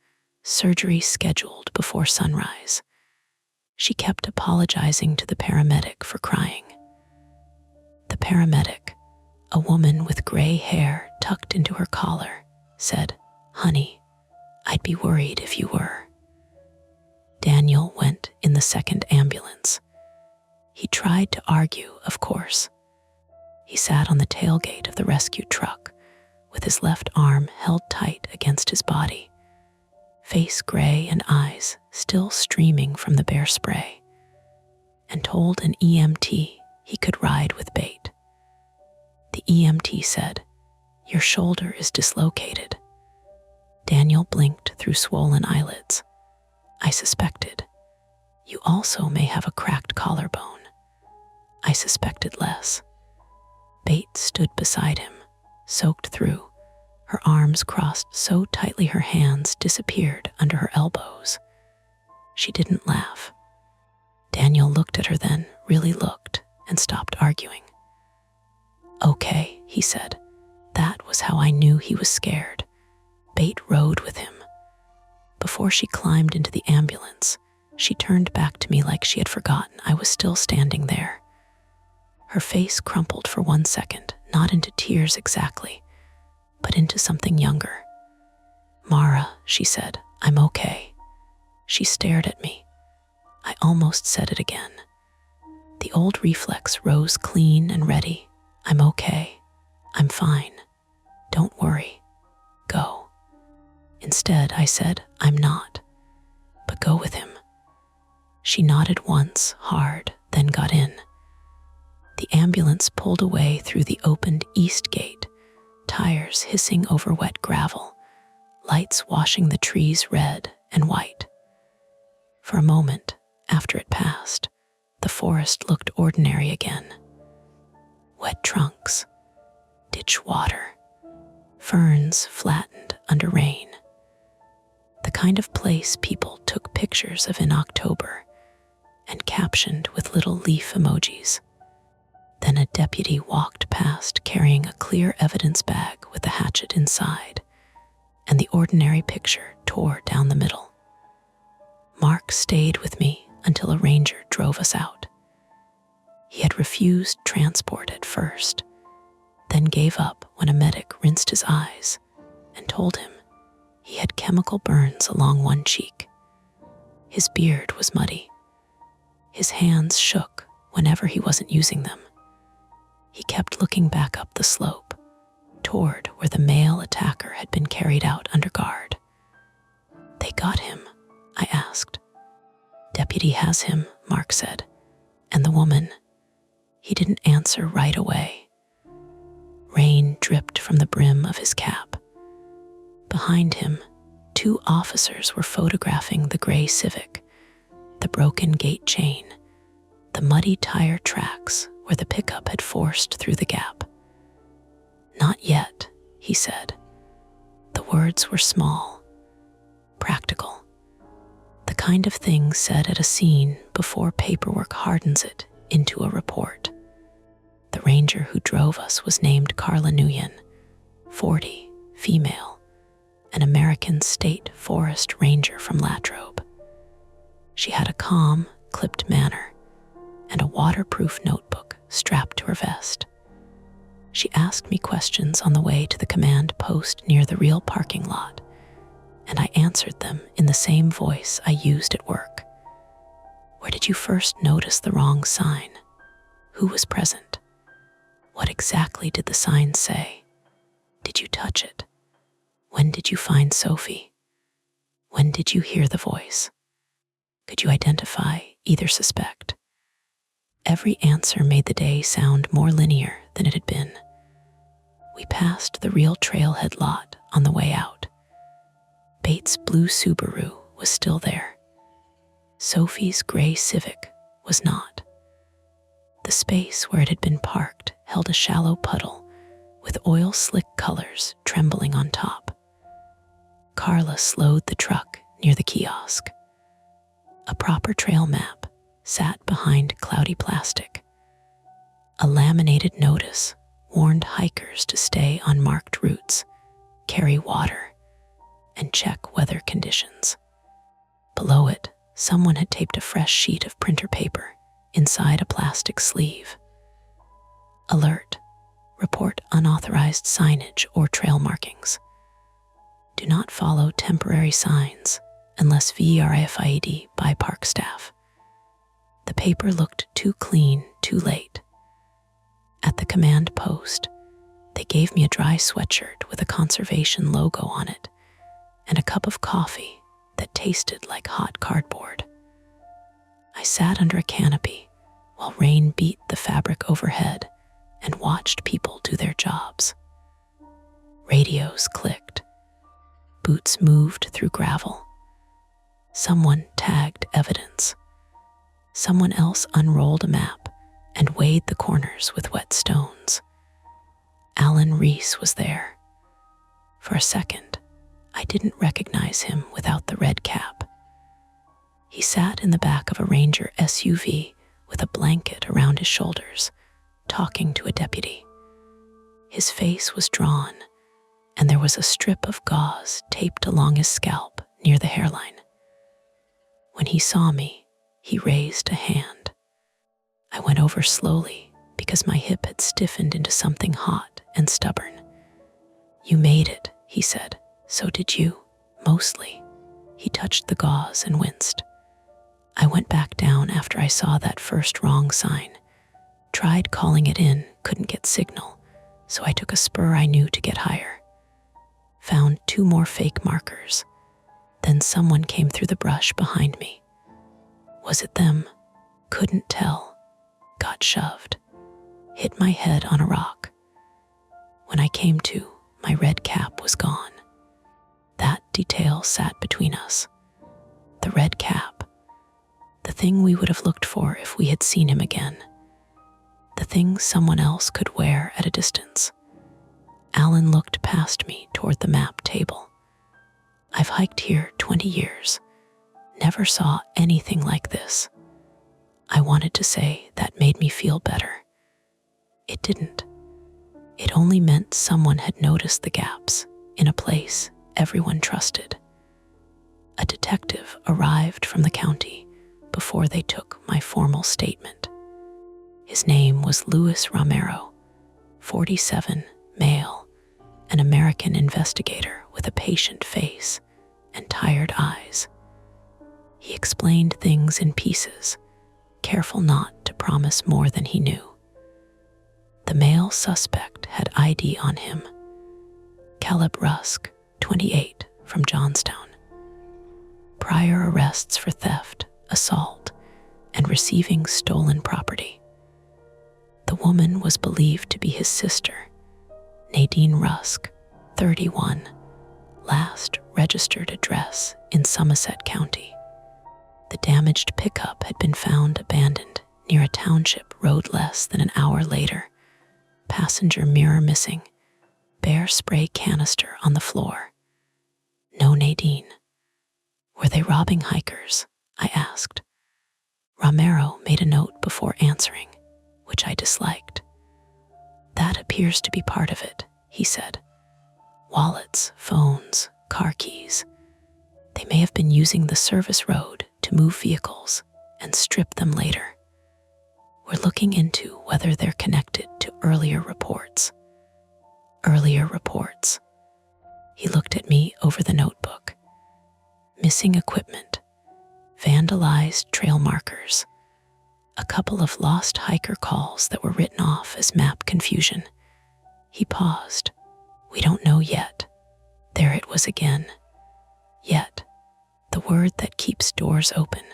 surgery scheduled before sunrise. She kept apologizing to the paramedic for crying. The paramedic, a woman with gray hair tucked into her collar, said, "Honey, I'd be worried if you were." Daniel went in the second ambulance. He tried to argue, of course. He sat on the tailgate of the rescue truck with his left arm held tight against his body, face gray and eyes still streaming from the bear spray, and told an EMT he could ride with bait. The EMT said, "Your shoulder is dislocated." Daniel blinked through swollen eyelids. I suspected. "You also may have a cracked collarbone." I suspected less. Bait stood beside him, soaked through, Her arms crossed so tightly her hands disappeared under her elbows. She didn't laugh. Daniel looked at her then, really looked, and stopped arguing. "Okay," he said. That was how I knew he was scared. Bate rode with him. Before she climbed into the ambulance, she turned back to me like she had forgotten I was still standing there. Her face crumpled for 1 second, not into tears exactly, but into something younger. "Mara," she said, "I'm okay." She stared at me. I almost said it again. The old reflex rose clean and ready. "I'm okay. I'm fine. Don't worry. Go." Instead, I said, "I'm not. But go with him." She nodded once, hard, then got in. The ambulance pulled away through the opened east gate, tires hissing over wet gravel, lights washing the trees red and white. For a moment, after it passed, the forest looked ordinary again. Wet trunks, ditch water, ferns flattened under rain. The kind of place people took pictures of in October and captioned with little leaf emojis. Then a deputy walked past carrying a clear evidence bag with a hatchet inside, and the ordinary picture tore down the middle. Mark stayed with me until a ranger drove us out. He had refused transport at first, then gave up when a medic rinsed his eyes and told him he had chemical burns along one cheek. His beard was muddy. His hands shook whenever he wasn't using them. He kept looking back up the slope, toward where the male attacker had been carried out under guard. "They got him?" I asked. "Deputy has him," Mark said. "And the woman?" He didn't answer right away. Rain dripped from the brim of his cap. Behind him, 2 officers were photographing the gray Civic, the broken gate chain, the muddy tire tracks where the pickup had forced through the gap. "Not yet," he said. The words were small, practical, the kind of thing said at a scene before paperwork hardens it into a report. The ranger who drove us was named Carla Nguyen, 40, female, an American state forest ranger from Latrobe. She had a calm, clipped manner and a waterproof notebook strapped to her vest. She asked me questions on the way to the command post near the real parking lot, and I answered them in the same voice I used at work. "Where did you first notice the wrong sign? Who was present? What exactly did the sign say? Did you touch it? When did you find Sophie? When did you hear the voice? Could you identify either suspect?" Every answer made the day sound more linear than it had been. We passed the real trailhead lot on the way out. Bates' blue Subaru was still there. Sophie's gray Civic was not. The space where it had been parked held a shallow puddle with oil-slick colors trembling on top. Carla slowed the truck near the kiosk. A proper trail map sat behind cloudy plastic. A laminated notice warned hikers to stay on marked routes, carry water, and check weather conditions. Below it, someone had taped a fresh sheet of printer paper inside a plastic sleeve. "Alert. Report unauthorized signage or trail markings. Do not follow temporary signs unless VRIFID by park staff." The paper looked too clean, too late. At the command post, they gave me a dry sweatshirt with a conservation logo on it and a cup of coffee that tasted like hot cardboard. I sat under a canopy while rain beat the fabric overhead and watched people do their jobs. Radios clicked. Boots moved through gravel. Someone tagged evidence. Someone else unrolled a map and weighed the corners with wet stones. Alan Reese was there. For a second, I didn't recognize him without the red cap. He sat in the back of a Ranger SUV with a blanket around his shoulders, talking to a deputy. His face was drawn, and there was a strip of gauze taped along his scalp near the hairline. When he saw me, he raised a hand. I went over slowly because my hip had stiffened into something hot and stubborn. "You made it," he said. "So did you, mostly." He touched the gauze and winced. I went back down after I saw that first wrong sign. Tried calling it in, couldn't get signal, so I took a spur I knew to get higher. Found 2 more fake markers. Then someone came through the brush behind me. Was it them? Couldn't tell. Got shoved. Hit my head on a rock. When I came to, my red cap was gone. That detail sat between us. The red cap. The thing we would have looked for if we had seen him again. The thing someone else could wear at a distance. Alan looked past me toward the map table. I've hiked here 20 years. Never saw anything like this. I wanted to say that made me feel better. It didn't. It only meant someone had noticed the gaps in a place everyone trusted. A detective arrived from the county before they took my formal statement. His name was Luis Romero, 47, male, an American investigator with a patient face and tired eyes. He explained things in pieces, careful not to promise more than he knew. The male suspect had ID on him. Caleb Rusk, 28, from Johnstown. Prior arrests for theft, assault, and receiving stolen property. The woman was believed to be his sister, Nadine Rusk, 31, last registered address in Somerset County. The damaged pickup had been found abandoned near a township road less than an hour later. Passenger mirror missing, bear spray canister on the floor. No Nadine. Were they robbing hikers? I asked. Romero made a note before answering, which I disliked. That appears to be part of it, he said. Wallets, phones, car keys. They may have been using the service road to move vehicles and strip them later. We're looking into whether they're connected to earlier reports. Earlier reports. He looked at me over the notebook. Missing equipment, vandalized trail markers, a couple of lost hiker calls that were written off as map confusion. He paused. We don't know yet. There it was again. Yet, the word that keeps doors open.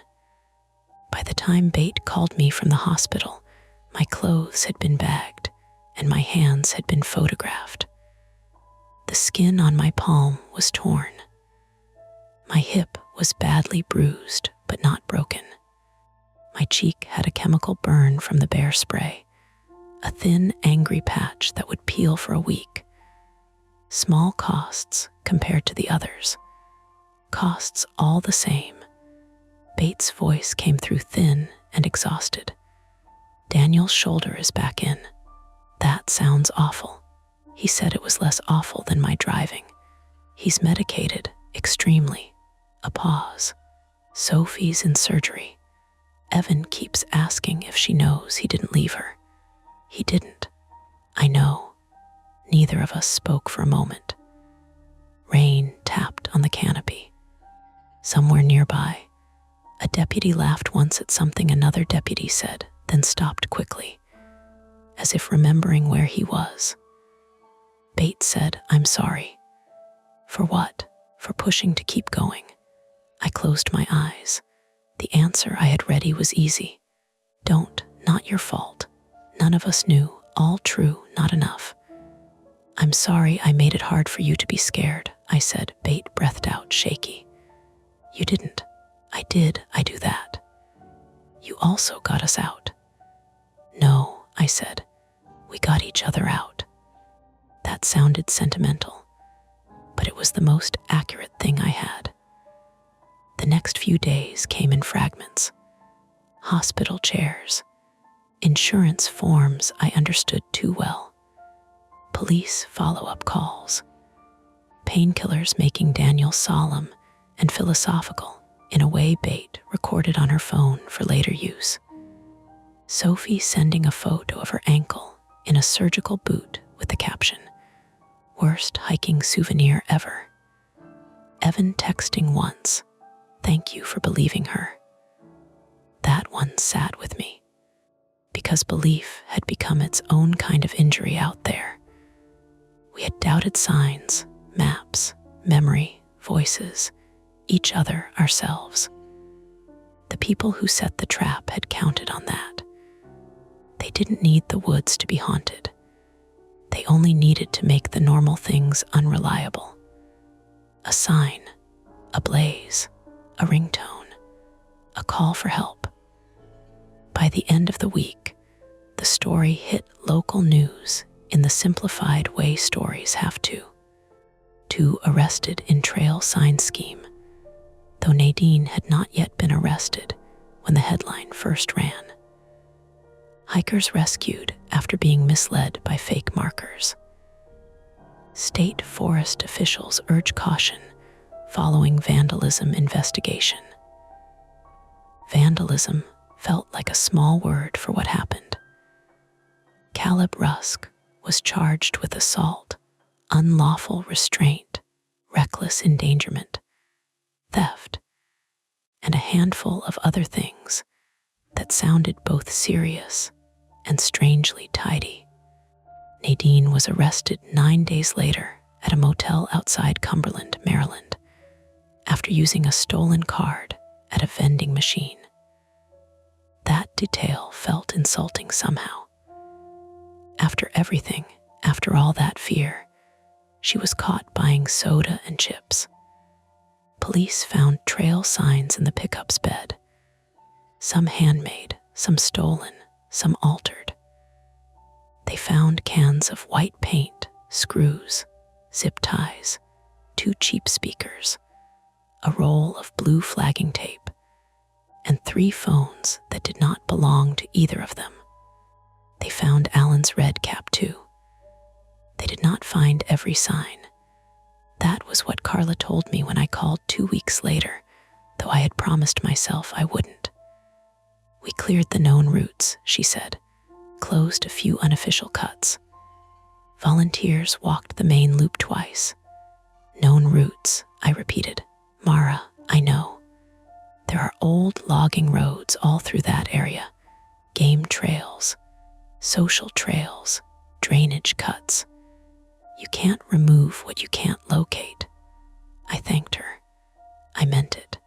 By the time Bate called me from the hospital, my clothes had been bagged and my hands had been photographed. The skin on my palm was torn. My hip was badly bruised, but not broken. My cheek had a chemical burn from the bear spray, a thin, angry patch that would peel for a week. Small costs compared to the others. Costs all the same. Bates' voice came through thin and exhausted. Daniel's shoulder is back in. That sounds awful. He said it was less awful than my driving. He's medicated, extremely. A pause. Sophie's in surgery. Evan keeps asking if she knows he didn't leave her. He didn't. I know. Neither of us spoke for a moment. Rain tapped on the canopy. Somewhere nearby, a deputy laughed once at something another deputy said, then stopped quickly, as if remembering where he was. Bates said, "I'm sorry." For what? For pushing to keep going. I closed my eyes. The answer I had ready was easy. Don't, not your fault. None of us knew, all true, not enough. I'm sorry I made it hard for you to be scared, I said, Bate breathed out, shaky. You didn't. I did, I do that. You also got us out. No, I said. We got each other out. That sounded sentimental. but it was the most accurate thing I had. The next few days came in fragments. Hospital chairs, insurance forms I understood too well, police follow-up calls, painkillers making Daniel solemn and philosophical in a way Bate recorded on her phone for later use. Sophie sending a photo of her ankle in a surgical boot with the caption, "Worst hiking souvenir ever." Evan texting once, "Thank you for believing her." That one sat with me, because belief had become its own kind of injury out there. We had doubted signs, maps, memory, voices, each other, ourselves. The people who set the trap had counted on that. They didn't need the woods to be haunted. They only needed to make the normal things unreliable. A sign, a blaze, a ringtone, a call for help. By the end of the week, the story hit local news in the simplified way stories have to. 2 arrested in trail sign scheme, though Nadine had not yet been arrested when the headline first ran. Hikers rescued after being misled by fake markers. State forest officials urge caution following vandalism investigation. Vandalism felt like a small word for what happened. Caleb Rusk was charged with assault, unlawful restraint, reckless endangerment, theft, and a handful of other things that sounded both serious and strangely tidy. Nadine was arrested 9 days later at a motel outside Cumberland, Maryland, after using a stolen card at a vending machine. That detail felt insulting somehow. After everything, after all that fear, she was caught buying soda and chips. Police found trail signs in the pickup's bed. Some handmade, some stolen, some altered. They found cans of white paint, screws, zip ties, 2 cheap speakers, a roll of blue flagging tape, and 3 phones that did not belong to either of them. They found Alan's red cap too. They did not find every sign. That was what Carla told me when I called 2 weeks later, though I had promised myself I wouldn't. We cleared the known routes, she said, closed a few unofficial cuts. Volunteers walked the main loop twice. Known routes, I repeated. Mara, I know. There are old logging roads all through that area, game trails, social trails, drainage cuts. You can't remove what you can't locate. I thanked her. I meant it.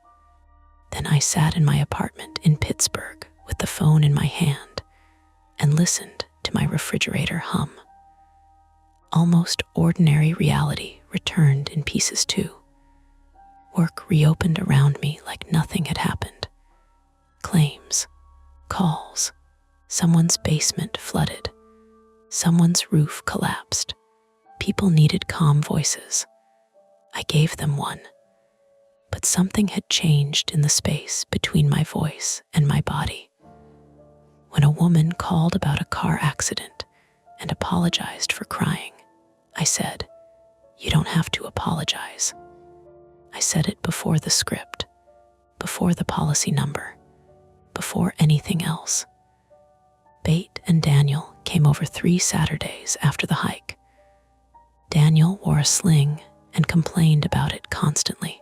Then I sat in my apartment in Pittsburgh with the phone in my hand and listened to my refrigerator hum. Almost ordinary reality returned in pieces too. Work reopened around me like nothing had happened. Claims, calls, someone's basement flooded, someone's roof collapsed. People needed calm voices. I gave them one, but something had changed in the space between my voice and my body. When a woman called about a car accident and apologized for crying, I said, "You don't have to apologize." I said it before the script, before the policy number, before anything else. Bate and Daniel came over 3 Saturdays after the hike. Daniel wore a sling and complained about it constantly.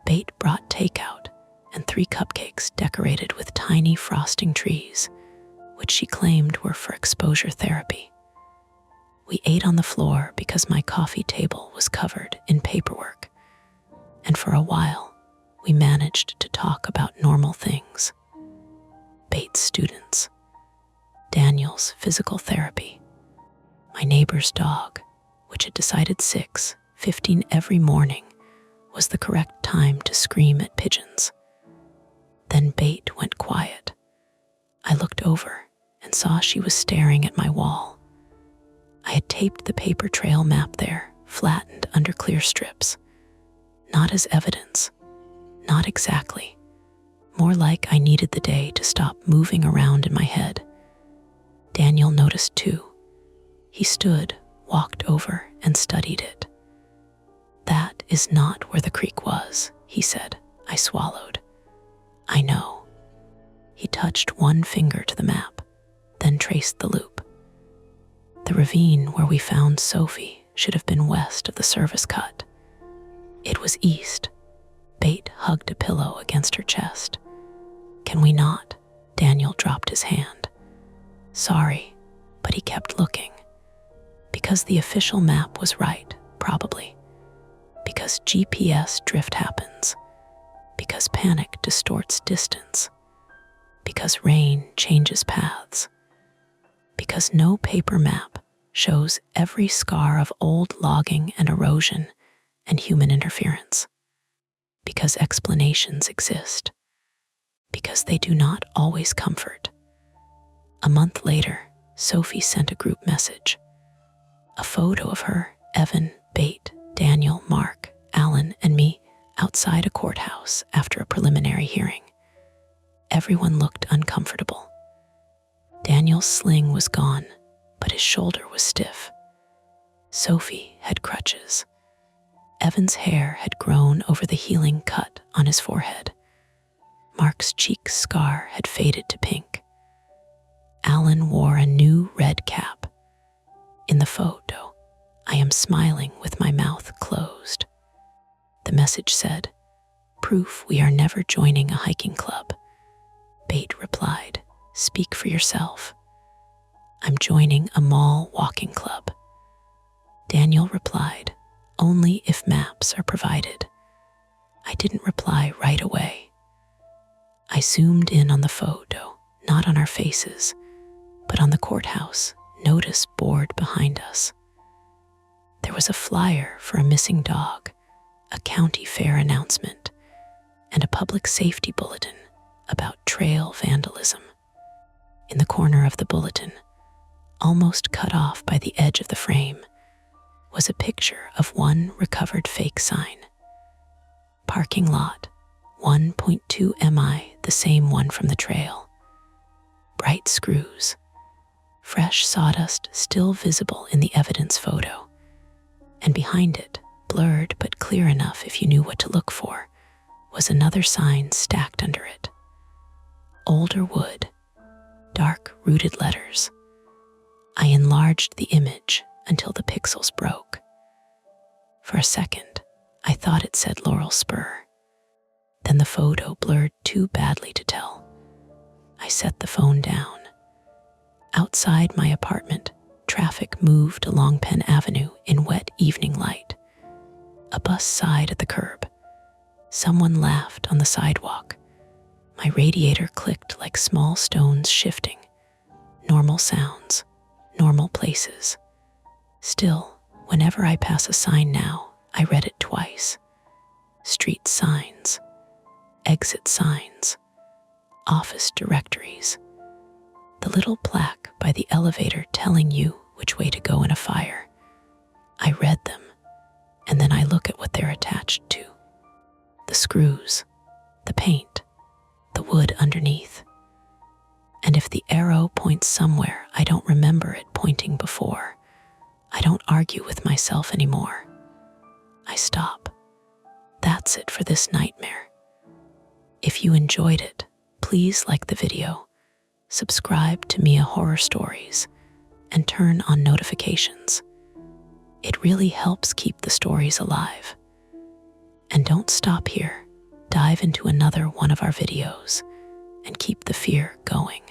Bate brought takeout and 3 cupcakes decorated with tiny frosting trees, which she claimed were for exposure therapy. We ate on the floor because my coffee table was covered in paperwork, and for a while, we managed to talk about normal things. Bate's students, Daniel's physical therapy, my neighbor's dog, which had decided 6:15 every morning was the correct time to scream at pigeons. Then Bate went quiet. I looked over and saw she was staring at my wall. I had taped the paper trail map there flattened under clear strips. Not as evidence, not exactly. More like I needed the day to stop moving around in my head. Daniel noticed too. He stood, walked over, and studied it. "That is not where the creek was," he said. I swallowed. "I know." He touched one finger to the map, then traced the loop. "The ravine where we found Sophie should have been west of the service cut. It was east." Bate hugged a pillow against her chest. "Can we not?" Daniel dropped his hand. "Sorry," but he kept looking. Because the official map was right, probably. Because GPS drift happens. Because panic distorts distance. Because rain changes paths. Because no paper map shows every scar of old logging and erosion and human interference. Because explanations exist. Because they do not always comfort. A month later, Sophie sent a group message. A photo of her, Evan, Bate, Daniel, Mark, Alan, and me outside a courthouse after a preliminary hearing. Everyone looked uncomfortable. Daniel's sling was gone, but his shoulder was stiff. Sophie had crutches. Evan's hair had grown over the healing cut on his forehead. Mark's cheek scar had faded to pink. Alan wore a new red cap. In the photo, I am smiling with my mouth closed. The message said, "Proof we are never joining a hiking club." Bate replied, "Speak for yourself." "I'm joining a mall walking club." Daniel replied, "Only if maps are provided." I didn't reply right away. I zoomed in on the photo, not on our faces, but on the courthouse notice board behind us. There was a flyer for a missing dog, a county fair announcement, and a public safety bulletin about trail vandalism. In the corner of the bulletin, almost cut off by the edge of the frame, was a picture of one recovered fake sign. Parking lot, 1.2 mi, the same one from the trail. Bright screws. Fresh sawdust still visible in the evidence photo. And behind it, blurred but clear enough if you knew what to look for, was another sign stacked under it. Older wood, dark rooted letters. I enlarged the image until the pixels broke. For a second, I thought it said Laurel Spur. Then the photo blurred too badly to tell. I set the phone down. Outside my apartment, traffic moved along Penn Avenue in wet evening light. A bus sighed at the curb. Someone laughed on the sidewalk. My radiator clicked like small stones shifting. Normal sounds, normal places. Still, whenever I pass a sign now, I read it twice. Street signs, exit signs, office directories. The little plaque by the elevator telling you which way to go in a fire. I read them, and then I look at what they're attached to. The screws, the paint, the wood underneath. And if the arrow points somewhere I don't remember it pointing before, I don't argue with myself anymore. I stop. That's it for this nightmare. If you enjoyed it, please like the video, subscribe to Mia Horror Stories, and turn on notifications. It really helps keep the stories alive. And don't stop here. Dive into another one of our videos and keep the fear going.